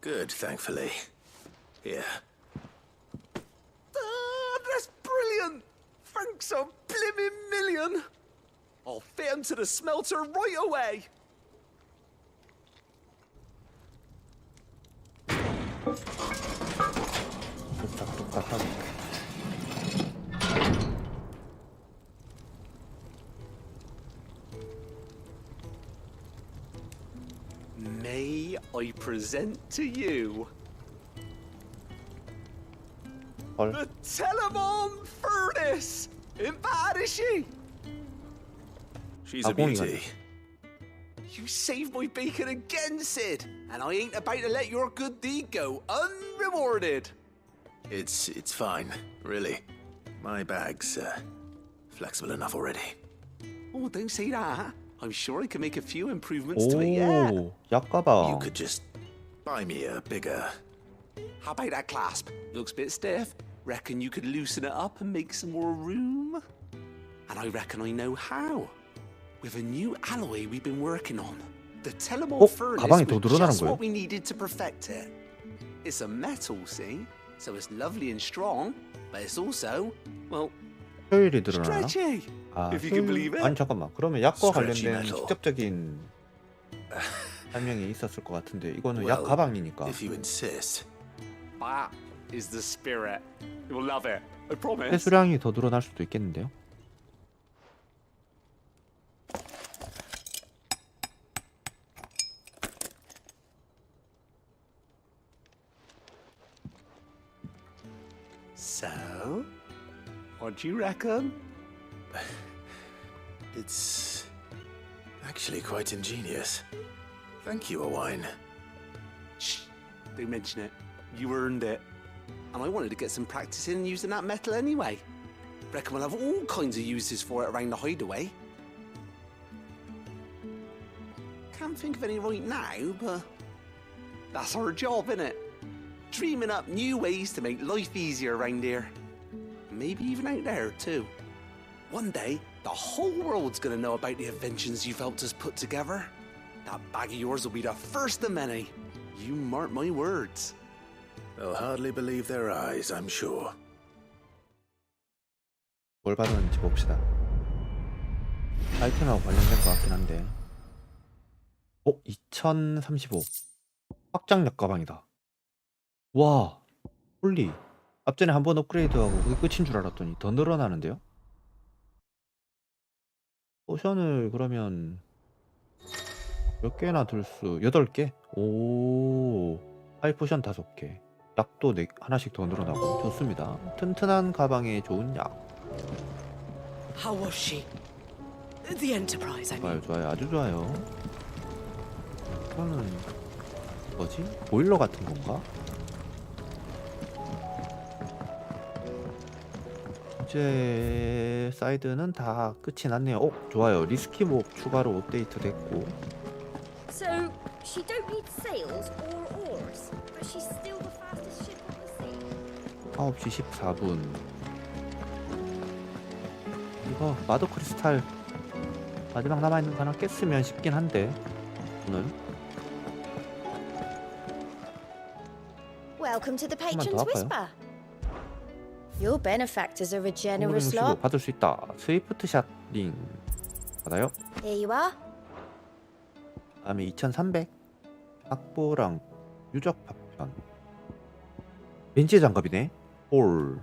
Good, thankfully. Here. That's brilliant! Thanks a blimmin' million! I'll fit 'em to the smelter right away! 똑딱똑딱하게. May I present to you 헐. the Telemon furnace in Badishi? She's a beauty. You saved my bacon again, Sid, and I ain't about to let your good deed go unrewarded. It's fine, really. My bag's flexible enough already. Oh, don't say that. I'm sure I can make a few improvements to it yet. 오, 약가방. You could just buy me a bigger. How about that clasp? Looks a bit stiff. Reckon you could loosen it up and make some more room? And I reckon I know how. With a new alloy we've been working on. The Telemon furnace 가방이 더 was 늘어나는 just 거예요? what we needed to perfect it. It's a metal, see? So it's lovely and strong, but it's also, well, 효율이 늘어나나? stretchy. 아, if you can believe it. 아니 잠깐만. 그러면 약과 Stretchy 관련된 metal. 직접적인 설명이 있었을 것 같은데 이거는 Well, 약 가방이니까. If you insist. That is the spirit. You'll love it. I promise. 회수량이 더 늘어날 수도 있겠는데요? So, what do you reckon? It's actually quite ingenious. Thank you, Owain. Shh, don't mention it. You earned it. And I wanted to get some practice in using that metal anyway. Reckon we'll have all kinds of uses for it around the hideaway. Can't think of any right now, but that's our job, innit? Dreaming up new ways to make life easier around here. Maybe even out there, too. One day, the whole world's gonna know about the inventions you've helped us put together. That bag of yours will be the first of many. You mark my words. They'll hardly believe their eyes, I'm sure. 뭘 받았는지 봅시다. 아이템하고 관련된 것 같긴 한데. 2035. 확장력 가방이다. 와, 홀리. 앞전에 한 번 업그레이드하고 그게 끝인 줄 알았더니 더 늘어나는데요? 포션을 그러면 몇 개나 들 수? 8개? 오, 하이 포션 5개. 약도 하나씩 더 늘어나고 좋습니다. 튼튼한 가방에 좋은 약. How was she? The Enterprise, I mean. 좋아요, 좋아요, 아주 좋아요. 이거는 뭐지? 보일러 같은 건가? 이제 사이드는 다 끝이 났네요. 좋아요. 리스키 몹 추가로 업데이트 됐고. So, she don't need sails or oars, but she's still the fastest ship on the sea. 9시 14분. 이거 마더 크리스탈 마지막 남아있는 거 하나 깼으면 쉽긴 한데 오늘 Welcome to the 더 Patron's 할까요? Whisper. Your benefactors are a 선물의 generous 수로 lot. 받을 수 있다. 스위프트 샷링 받아요. Here you are. 다음에 2300 악보랑 유적 파편 벤치 장갑이네. 홀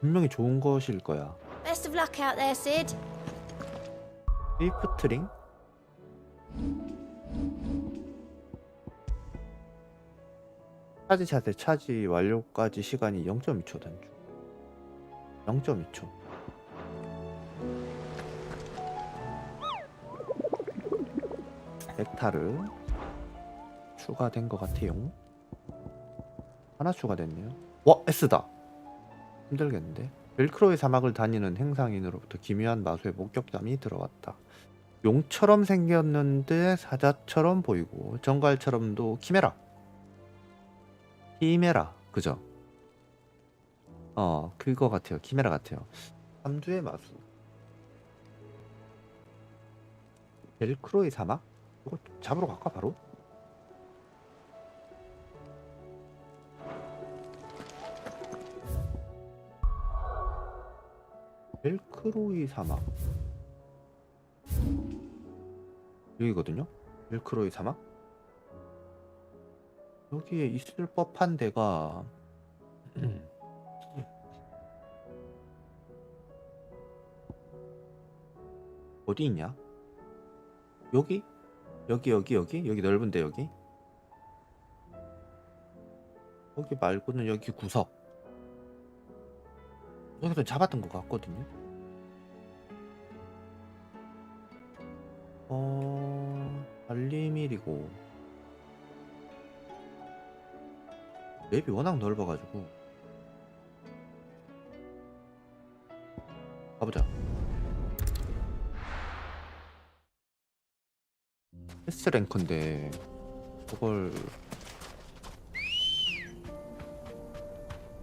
분명히 좋은 것일 거야. Best of luck out there, Sid. 스위프트링 차지샷의 차지 완료까지 시간이 0.2초 단축. 0.2초. 벡타르 추가된 것 같아요. 하나 추가됐네요. 와, S다. 힘들겠는데. 벨크로의 사막을 다니는 행상인으로부터 기묘한 마수의 목격담이 들어왔다. 용처럼 생겼는데 사자처럼 보이고 정갈처럼도 키메라. 키메라, 그죠? 그거 같아요. 키메라 같아요. 3주의 마수. 벨크로의 사막? 이거 잡으러 갈까 바로? 벨크로의 사막 여기거든요? 벨크로의 사막? 여기에 있을 법한 데가 어디 있냐? 여기? 여기 넓은데 여기 말고는 여기 구석 여기서 잡았던 것 같거든요. 발리밀이고 맵이 워낙 넓어가지고 가보자. S랭크인데 그걸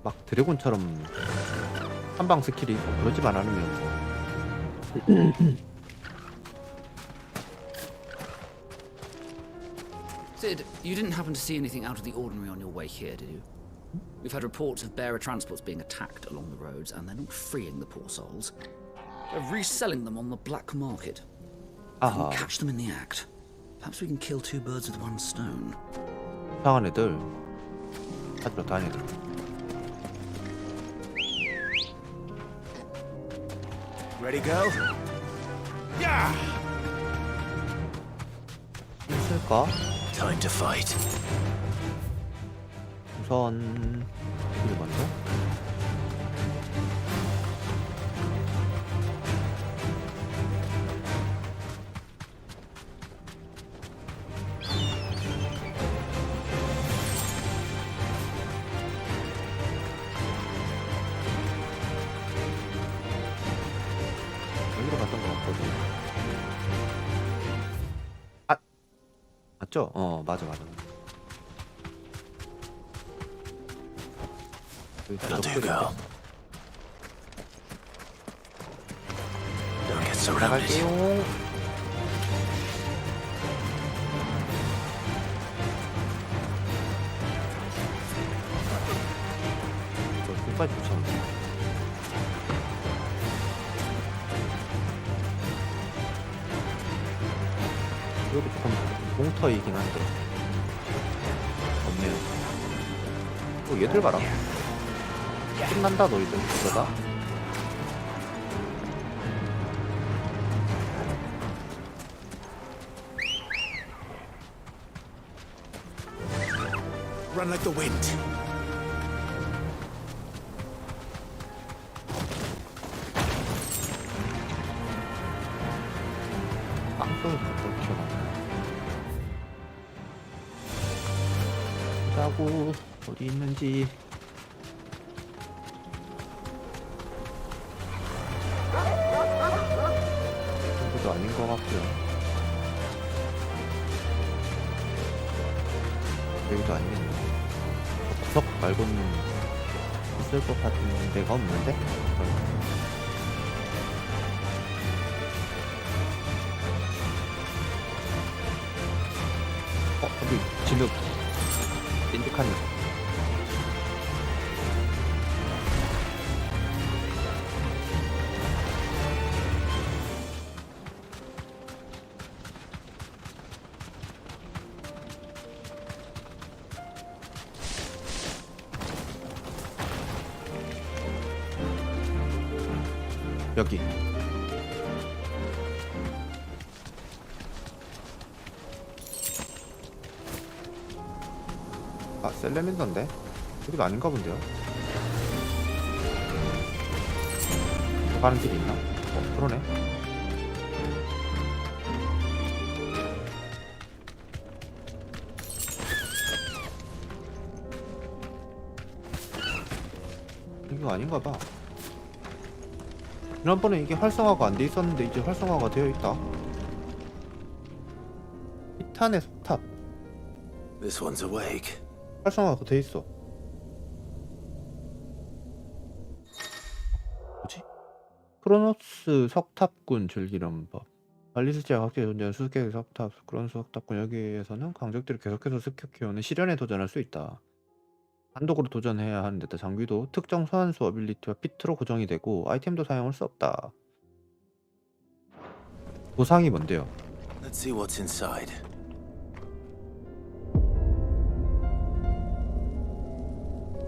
막 드래곤처럼 한방 스킬이 있고 그러지만 않으면 Sid, you didn't happen to see anything out of the ordinary on your way here, did you? We've had reports of bearer transports being attacked along the roads, and they're not freeing the poor souls. They're reselling them on the black market. If we can catch them in the act, perhaps we can kill two birds with one stone. 이상한 애들 찾으러 다니들. Ready, go? Yeah! 있을까? Time to fight. 우선 여기를 먼저. 여기로 갔던 것 같거든. 아 맞죠? 맞아. That'll do, girl. Don't get surrounded. 나갈게요. 끝까지 붙였네. 이것도 조금 몽터이긴 한데 없네요. 얘들 봐라. 끝난다 너희들 그러다. Run like the wind. 빵떡이 못 튀어나오네. 보자고 어디 있는지. 정도도 아닌 것 같고요. 여기도 아니겠네. 구석 말고는 있을 것 같은 데가 없는데? 여기 진흙 찐득한 녀석. 여기 셀레민더인데? 여기도 아닌가 본데요? 가는 길이 있나? 그러네. 이거 아닌가 봐. 지난번에 이게 활성화가 안 돼 있었는데 이제 활성화가 되어 있다. 티탄의 속탑. This one's awake. 활성화가 돼 있어. 뭐지? 크로노스 석탑군 즐기는 법. 발리스지와 각지에 존재하는 수수께끼 석탑. 그런 석탑군 여기에서는 강적들이 계속해서 습격해오는 시련에 도전할 수 있다. 단독으로 도전해야 하는데 장비도 특정 소환수 어빌리티와 피트로 고정이 되고 아이템도 사용할 수 없다. 보상이 뭔데요? Let's see what's inside.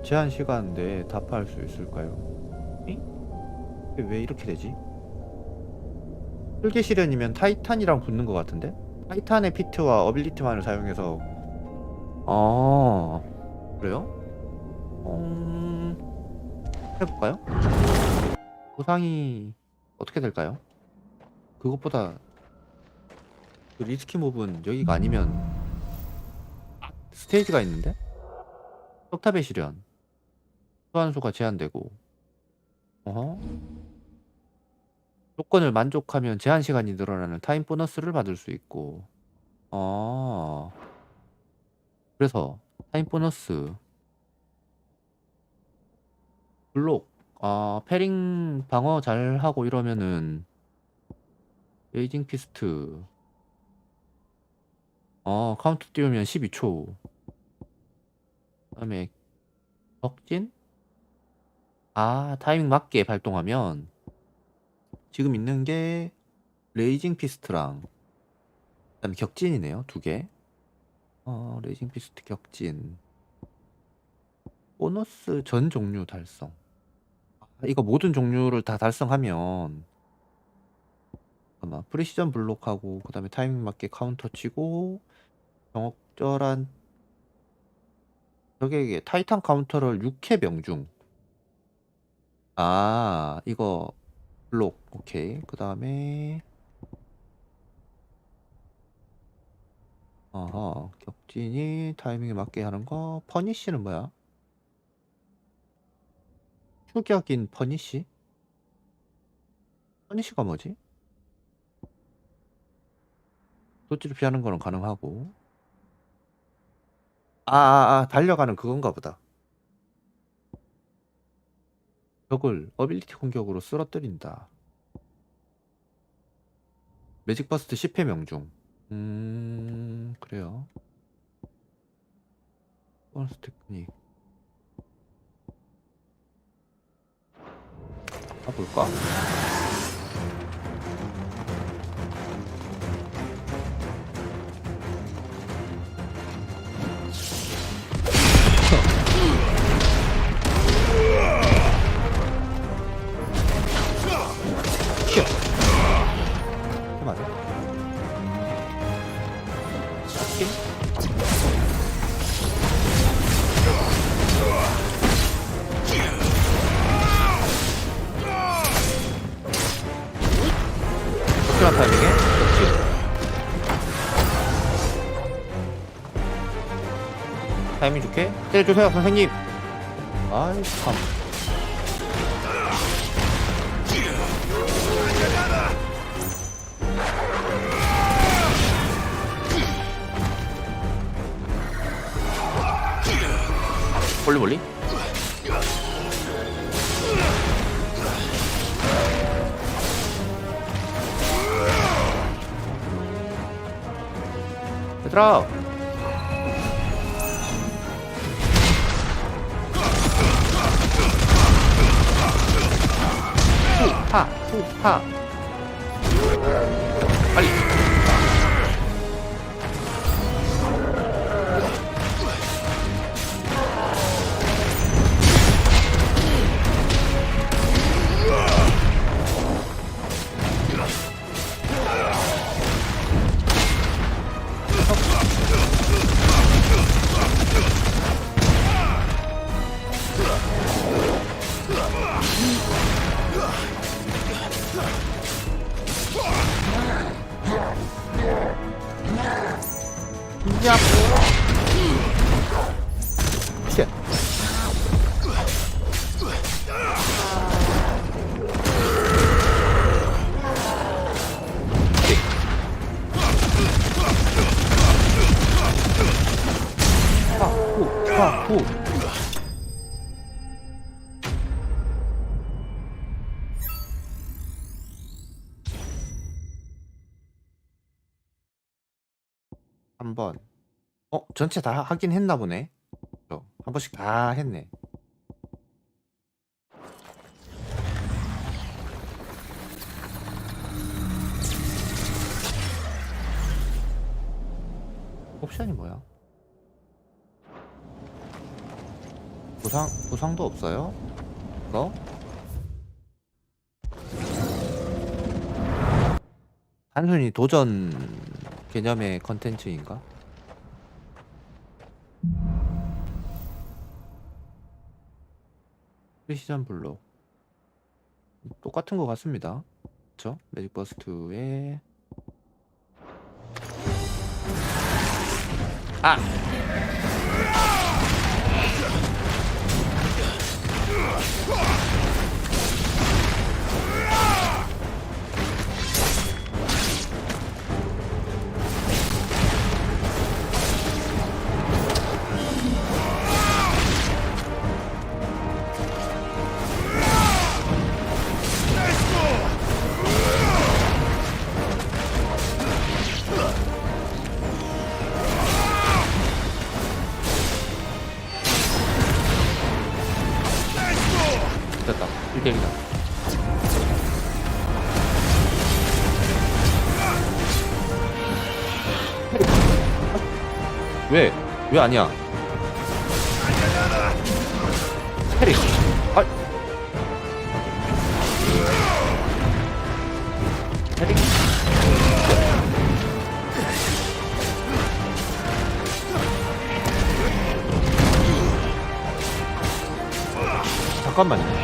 제한 시간 내에 답할 수 있을까요? 왜 이렇게 되지? 설계 시련이면 타이탄이랑 붙는 것 같은데? 타이탄의 피트와 어빌리티만을 사용해서 그래요? 해볼까요? 보상이 어떻게 될까요? 그것보다 그 리스키 몹은 여기가 아니면 스테이지가 있는데? 석탑의 시련 소환수가 제한되고 어허 조건을 만족하면 제한 시간이 늘어나는 타임 보너스를 받을 수 있고 그래서 타임 보너스 블록 패링 방어 잘하고 이러면은 레이징 피스트 카운트 띄우면 12초 그다음에 격진 타이밍 맞게 발동하면 지금 있는 게 레이징 피스트랑 그다음에 격진이네요. 2개. 레이징 피스트 격진. 보너스 전 종류 달성. 이거 모든 종류를 다 달성하면 잠깐만 프리시전 블록하고 그다음에 타이밍 맞게 카운터 치고 정확절한 적에게 타이탄 카운터를 6회 명중. 이거 블록 오케이. 그다음에 격진이 타이밍에 맞게 하는 거. 퍼니쉬는 뭐야? 추격인 퍼니쉬? 퍼니쉬가 뭐지? 도치를 피하는 거는 가능하고. 달려가는 그건가 보다. 적을 어빌리티 공격으로 쓰러뜨린다. 매직 버스트 10회 명중. 그래요. 보너스 테크닉. 볼까? 맞아. 특별한 타이밍에 타이밍 좋게 때려주세요 선생님. 아이 참. 멀리 얘들아 후하 빨리 쉣. 후. 3번. 전체 다 하긴 했나 보네. 한 번씩 다 했네. 옵션이 뭐야? 보상도 없어요? 이거? 단순히 도전 개념의 컨텐츠인가? 프리시전 블록 똑같은 것 같습니다. 그쵸? 매직 버스트에 됐다. 1대1이다. 왜? 왜 아니야? 해리. 아. 해리. 잠깐만요.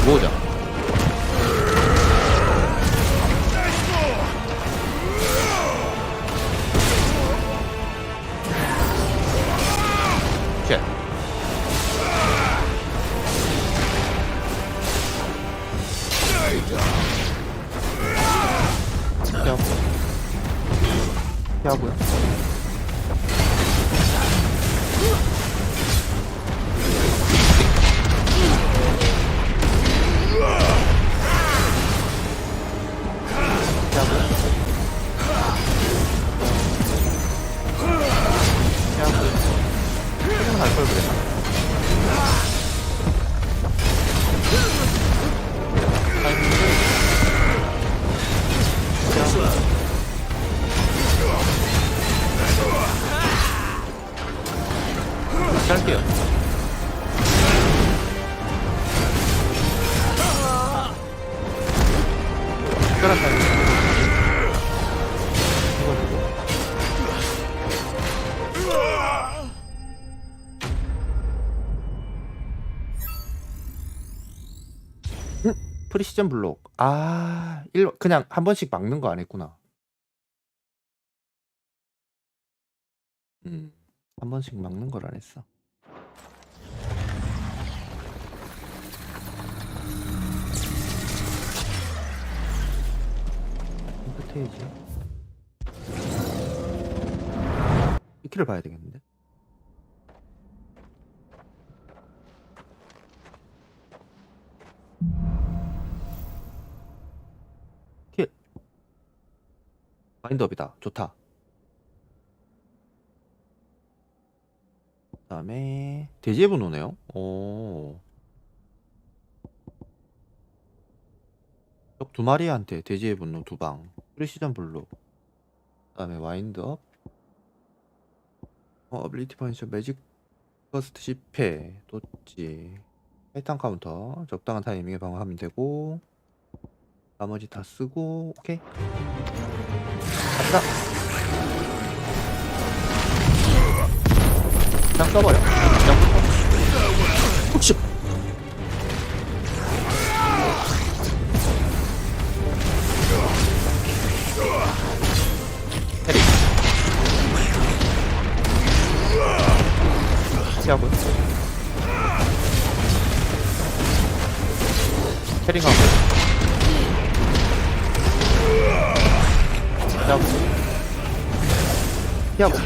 모으자. 쉣. 피하고요. 할걸 그랬나? 짧게요. 끌었다. 프리시전 블록. 그냥 한 번씩 막는 거 안 했구나. 한 번씩 막는 걸 안 했어. 스테이지. 이 키를 봐야 되겠는데. 킬. 마인드업이다. 좋다. 그 다음에 대지의 분노네요. 오. 적 두 마리한테 대지의 분노 2방. 프리시전 블록. 그 다음에 와인드업. 어빌리티 퍼니셔 매직 버스트 10회. 도지. 타이탄 카운터. 적당한 타이밍에 방어하면 되고. 나머지 다 쓰고. 오케이. 갑시다. 그냥 써버려. 그냥 혹시 해리 피하고 피하고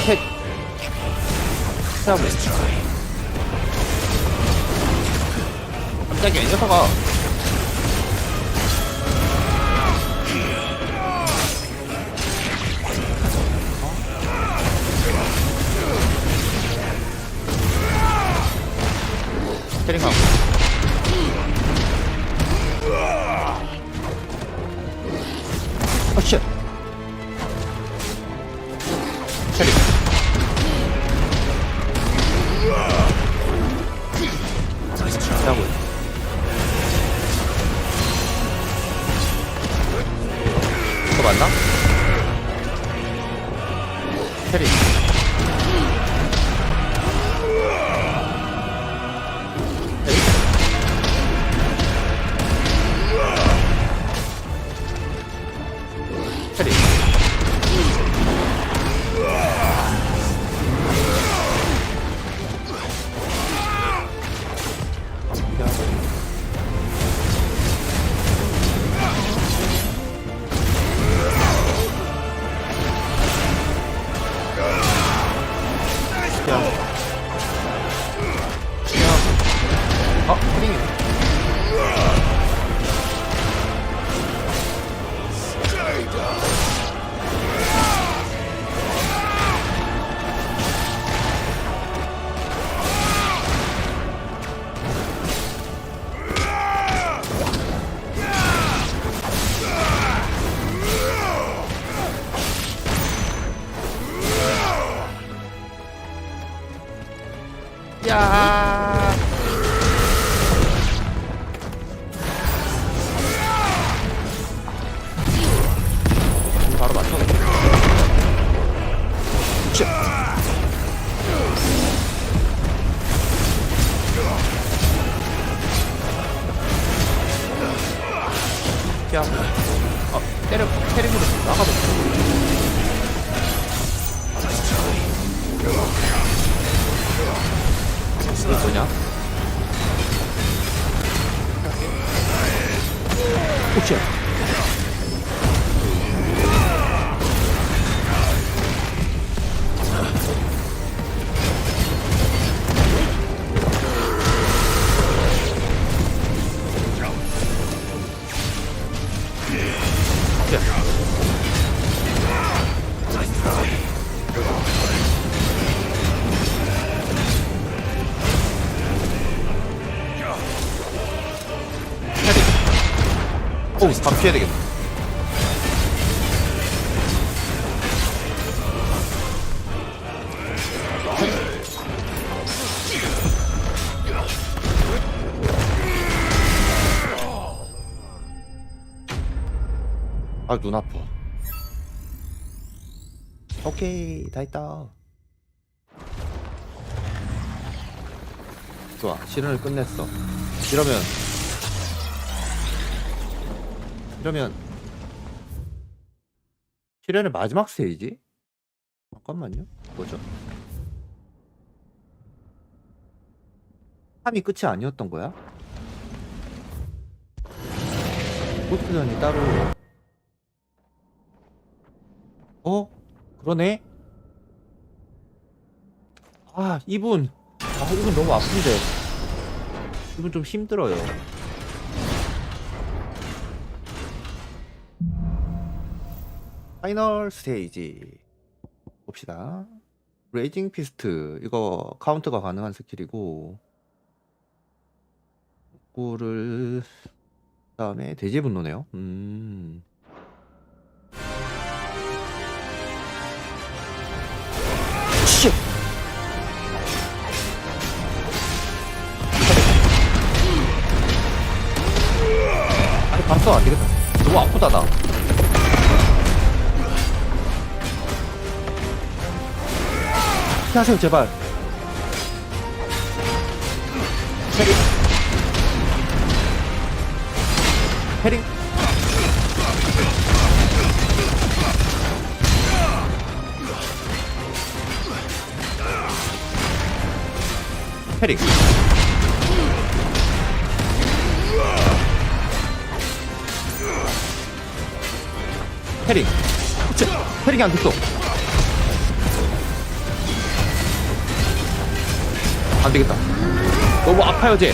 셋 피하고 깜짝이야 이 녀석아. 캐링하고 어쉣 캐링 하고 이거 맞나? 캐링 캐리 야. 바로 맞춰. 야. 때려 캐릭으로 나가버려. 이게 뭐냐? 오케이. 오, 바로 피해야 되겠다. 아, 눈 아파. 오케이, 다 했다. 좋아, 실현을 끝냈어. 이러면 실현의 마지막 스테이지? 잠깐만요. 뭐죠? 3이 끝이 아니었던 거야? 보스전이 따로 그러네? 이분 이분 너무 아픈데 이분 좀 힘들어요. 파이널 스테이지 봅시다. 레이징 피스트 이거 카운터가 가능한 스킬이고 이거를 그다음에 대지의 분노네요. 씨! 아니 봤어 안되겠다. 너무 아프다 나. 피하세요 제발. 헤링 헤링 패링. 그치? 패링이 안 됐어. 안 되겠다. 너무 아파요, 쟤.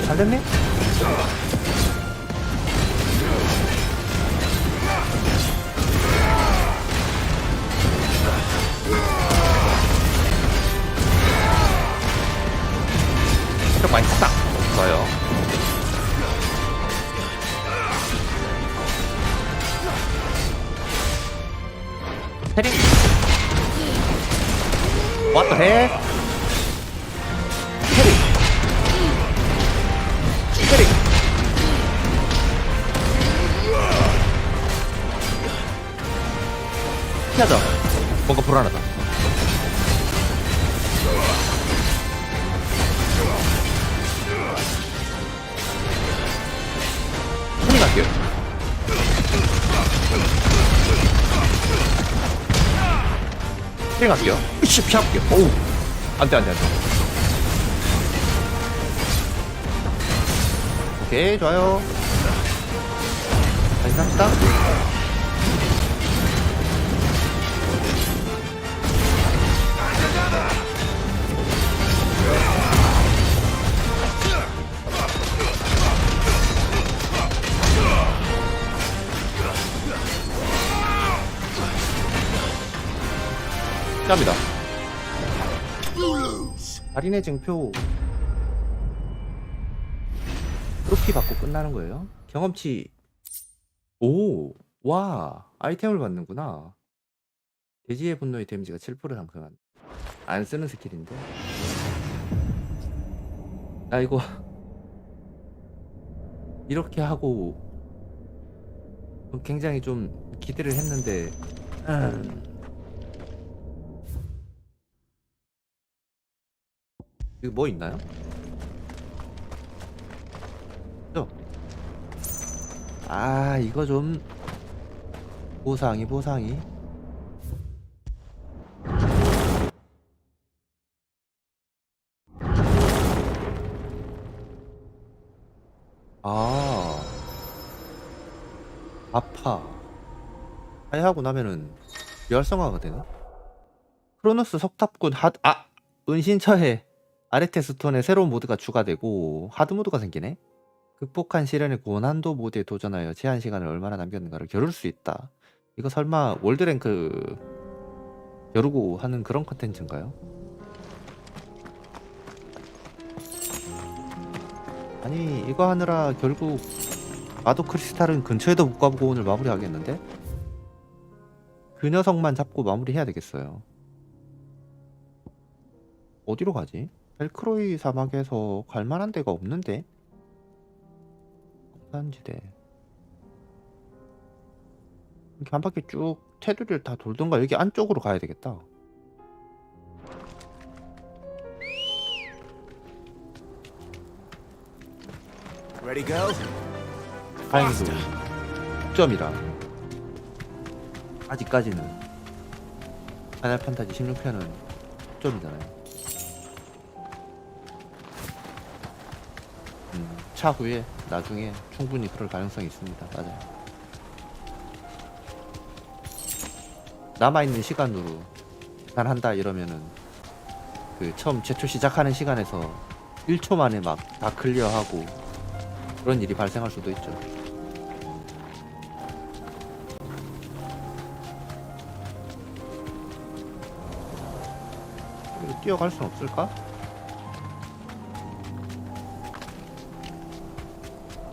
잘 됐네? 좀 많이 싹 좋아요. 패링. What the heck? 패링. 패링. 피하자. 뭔가 불안하다. 패링 할게요. 패링 할게요. 이씨, 피할게요. 오우. 안돼. 오케이, 좋아요. 다시 갑시다. 갑니다. 달인의 증표 트로피 받고 끝나는 거예요. 경험치. 오, 와, 아이템을 받는구나. 돼지의 분노의 데미지가 7% 상승한다. 안 쓰는 스킬인데. 나 이거 이렇게 하고 굉장히 좀 기대를 했는데 이거 뭐 있나요? 이거 좀 보상이 아파. 하야하고 나면은 비활성화가 되네. 크로노스 석탑군 은신처에 아레테스톤의 새로운 모드가 추가되고 하드 모드가 생기네. 극복한 시련의 고난도 모드에 도전하여 제한 시간을 얼마나 남겼는가를 겨룰 수 있다. 이거 설마 월드랭크 겨루고 하는 그런 컨텐츠인가요? 아니, 이거 하느라 결국 마도 크리스탈은 근처에도 못 가보고 오늘 마무리하겠는데? 그 녀석만 잡고 마무리해야 되겠어요. 어디로 가지? 벨크로이 사막에서 갈만한 데가 없는데? 산지대. 이렇게 한 바퀴 쭉 테두리를 다 돌던가 여기 안쪽으로 가야 되겠다. Ready go? 다행히도 6점이라 아직까지는 파이널 판타지 16편은 6점이잖아요. 차후에 나중에 충분히 그럴 가능성이 있습니다. 맞아요. 남아있는 시간으로 계산한다 이러면은 그 처음 제초 시작하는 시간에서 1초 만에 막 다 클리어하고 그런 일이 발생할 수도 있죠. 이거 뛰어갈 순 없을까?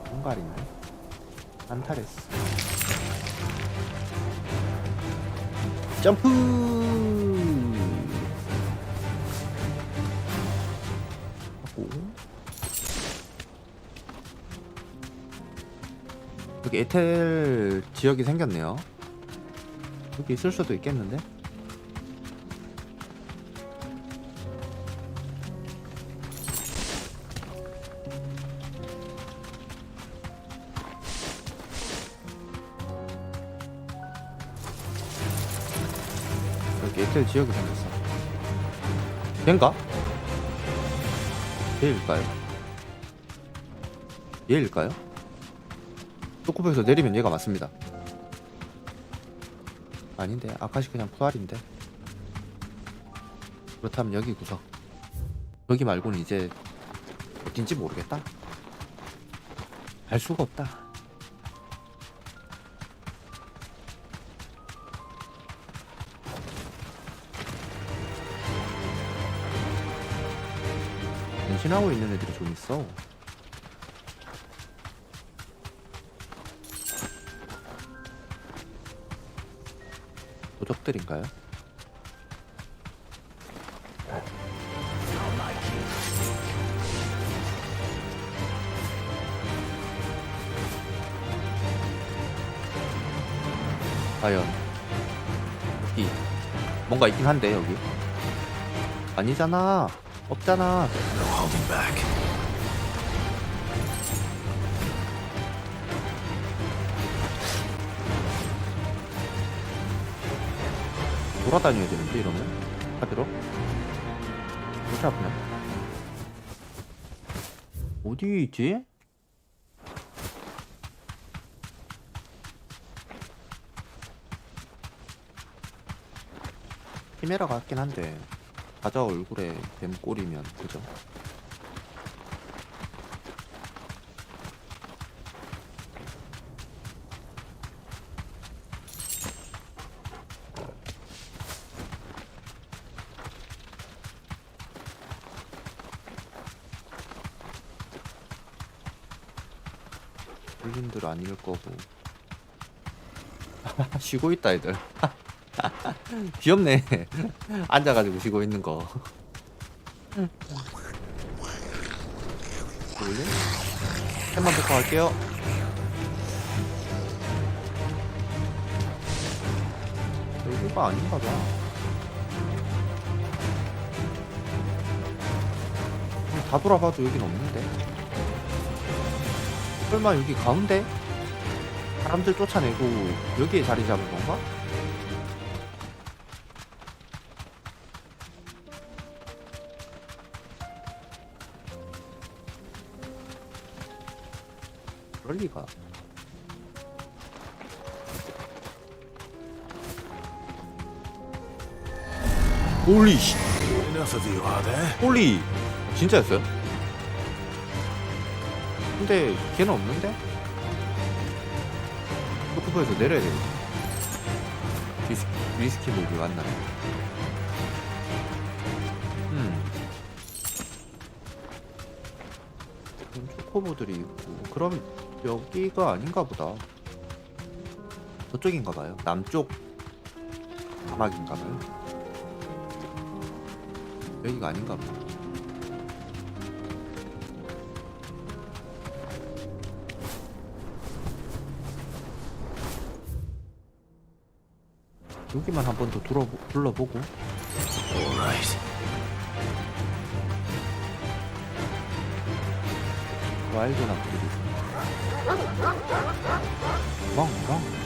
한갈인데 안타레스 점프. 하고 여기 에텔 지역이 생겼네요. 여기 있을 수도 있겠는데? 에텔 지역이 생겼어. 얘인가? 얘일까요? 얘일까요? 초코백에서 내리면 얘가 맞습니다. 아닌데 아카시 그냥 푸알인데. 그렇다면 여기 구석. 여기 말고는 이제 어딘지 모르겠다. 알 수가 없다. 변신하고 있는 애들이 좀 있어. 도적들인가요? 과연 여기 뭔가 있긴 한데 여기 아니잖아. 없잖아. No holding back. 돌아다녀야 되는데 이러면 카드로 그렇게 아프네. 어디 있지? 히메라 같긴 한데 가자 얼굴에 뱀 꼴이면 그죠? 불린들 아닐 거고. 쉬고 있다 애들. 귀엽네. 앉아가지고 쉬고 있는 거. 볼래? 햄만 볶아 갈게요. 여기가 아닌가 봐. 다 돌아봐도 여긴 없는데. 설마 여기 가운데? 사람들 쫓아내고 여기에 자리 잡은 건가? 그럴 리가. 홀리 씨. Enough of you, are there? 홀리. 진짜였어요? 근데 걔는 없는데? 토크포에서 내려야 되거든. 위스키 목이 왔나? 초코보들이 있고. 그럼 여기가 아닌가 보다. 저쪽인가 봐요. 남쪽 사막인가 봐요. 여기가 아닌가 보다. 여기만 한 번 더 둘러보고. Alright. 와일드 나무들이 멍멍.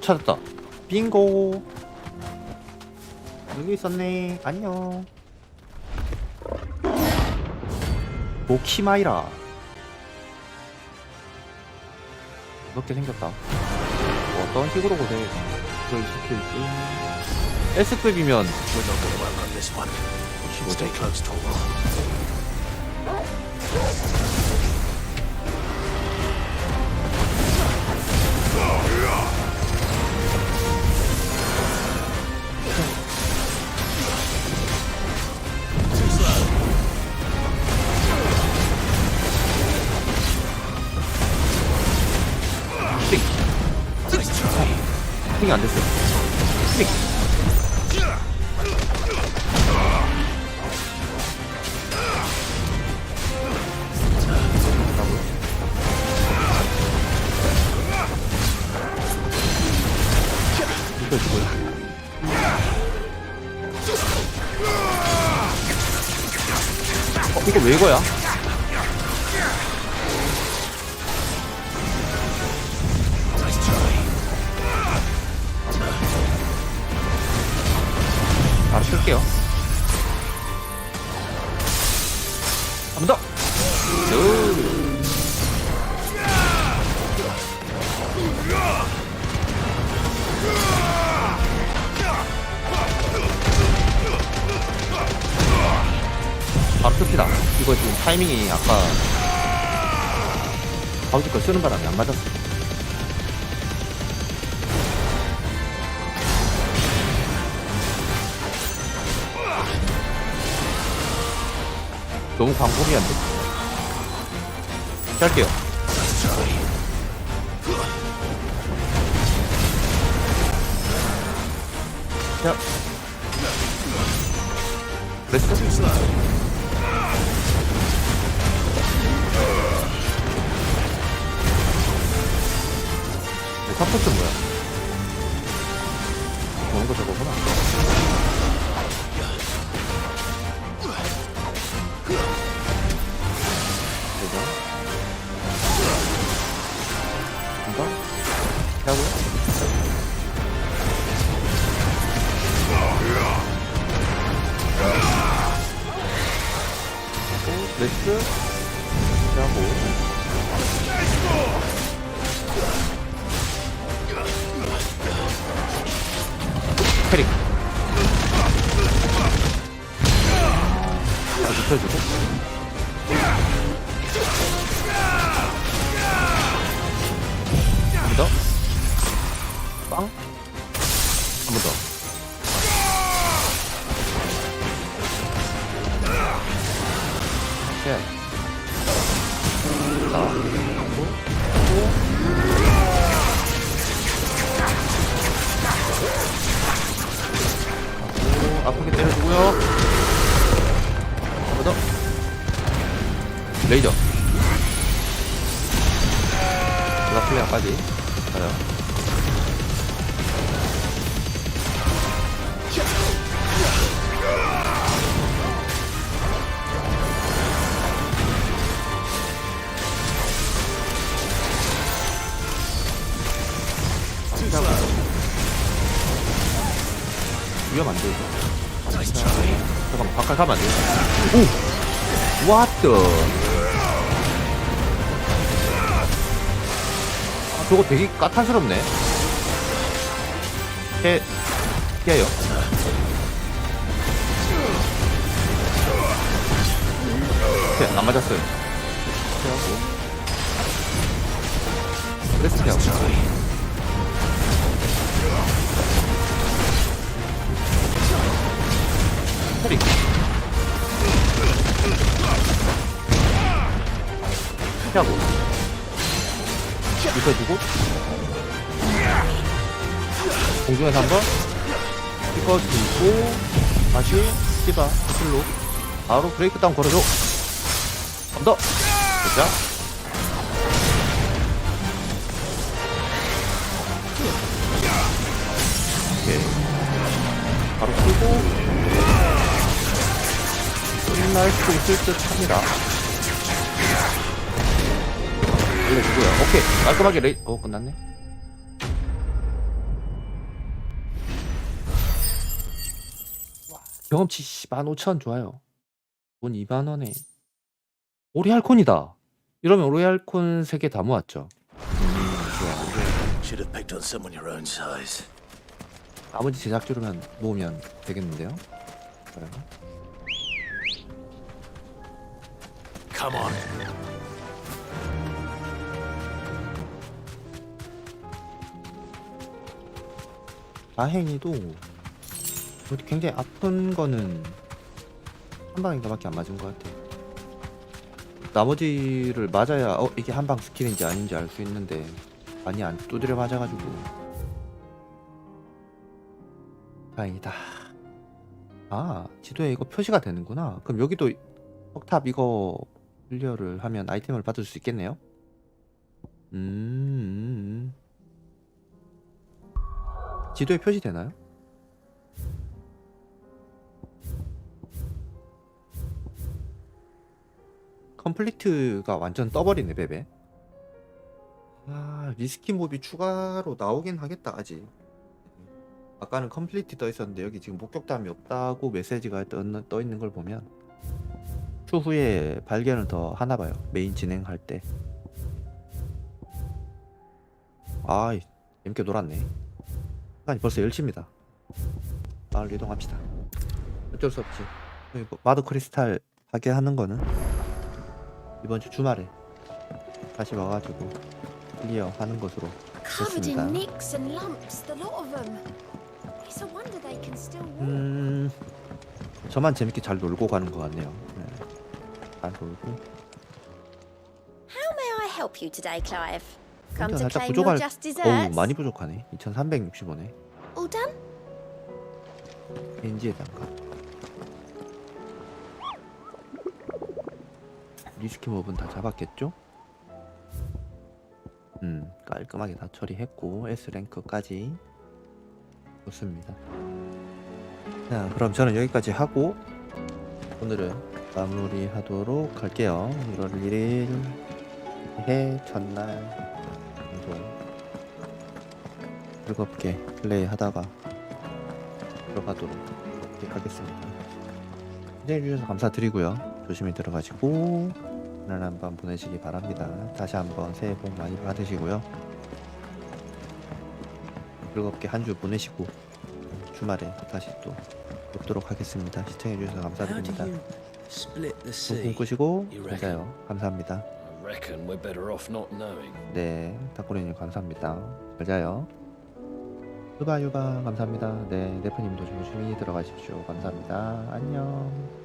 찾았다. 빙고. 여기 있었네. 안녕. 모키마이라. 이렇게 생겼다. 어떤 식으로 그걸 시킬지. S급이면 We're not gonna run on this one. Stay close to a wall. 스틱이 안 됐어. 스틱. 이거 죽어요. 이거 왜 이거야? 바로 쓸게요. 한 번 더. 바로 씁시다. 이거 지금 타이밍이 아까 바우지 거 쓰는 바람에 안 맞았어. 너무 광범위한데? 할게요. 자, 됐어. 사포트 뭐야? 그런 거 저거구나. 되죠? 이거? 하고요? 레스 하고 캐릭 눕혀주고 한 번 더 빵 한 번 더 오케이 자 아프게 때려주고요. 한 번 더. 레이저. 제가 플레어까지. 가요. 위험한데 이거. 잠깐만 바깥 가면 안 돼. 오! What the? 아, 저거 되게 까탈스럽네. 피해요. 오케이, 안 맞았어요. 피하고. 그래서 피하고. 캐릭. 피하고 입혀주고 공중에서 한번 찍어주고 다시 씹어 슬로 바로 브레이크 다운 걸어줘. 한 번 더. 자 오케이 바로 풀고 끝날 수 있을 듯 합니다. 알려주고요. 오케이. 깔끔하게 끝났네. 경험치 15,000 좋아요. 돈 2만원에. 오리알콘이다. 이러면 오리알콘 3개 다 모았죠. Should have picked on someone your own size. 나머지 제작주로만 모으면 되겠는데요. 그래요. Come on. 다행히도 굉장히 아픈 거는 한 방인가밖에 안 맞은 것 같아요. 나머지를 맞아야 이게 한방 스킬인지 아닌지 알 수 있는데 많이 안 두드려 맞아가지고 다행이다. 아 지도에 이거 표시가 되는구나. 그럼 여기도 석탑 이거 클리어를 하면 아이템을 받을 수 있겠네요. 지도에 표시되나요? 컴플리트가 완전 떠버리네 맵에. 아, 리스키 몹이 추가로 나오긴 하겠다 아직. 아까는 컴플리트 떠 있었는데 여기 지금 목격담이 없다고 메시지가 떠 있는 걸 보면 추후에 발견을 더 하나 봐요. 메인 진행할 때. 아이, 재밌게 놀았네. 시간이 벌써 10시입니다. 마을 이동합시다. 어쩔 수 없지. 여기 뭐 마더 크리스탈 파괴하는 거는 이번 주 주말에 다시 와가지고 클리어 하는 것으로 Covered 됐습니다. in nicks and lumps, the lot of them. It's a wonder they can still walk. 저만 재밌게 잘 놀고 가는 것 같네요. 네. 잘 놀고. How may I help you today, Clive? Come 혼자 to 살짝 claim 부족할. your just desserts? 어우, 많이 부족하네. 2360원에. All done? 렌지에 담가. 리스키 몹은 다 잡았겠죠? 깔끔하게 다 처리했고 S랭크까지 좋습니다. 자, 그럼 저는 여기까지 하고 오늘은 마무리하도록 할게요. 1월 1일 해 첫날 방송 즐겁게 플레이하다가 들어가도록 하겠습니다. 시청해주셔서 감사드리고요. 조심히 들어가시고 편안한 밤 보내시기 바랍니다. 다시 한번 새해 복 많이 받으시고요. 즐겁게 한 주 보내시고 주말에 다시 또 뵙도록 하겠습니다. 시청해주셔서 감사드립니다. 꿈 꾸시고 잘 자요. 감사합니다. 네, 탁구리님 감사합니다. 잘 자요. 유바 감사합니다. 네, 네프님도 조심히 들어가십시오. 감사합니다. 안녕.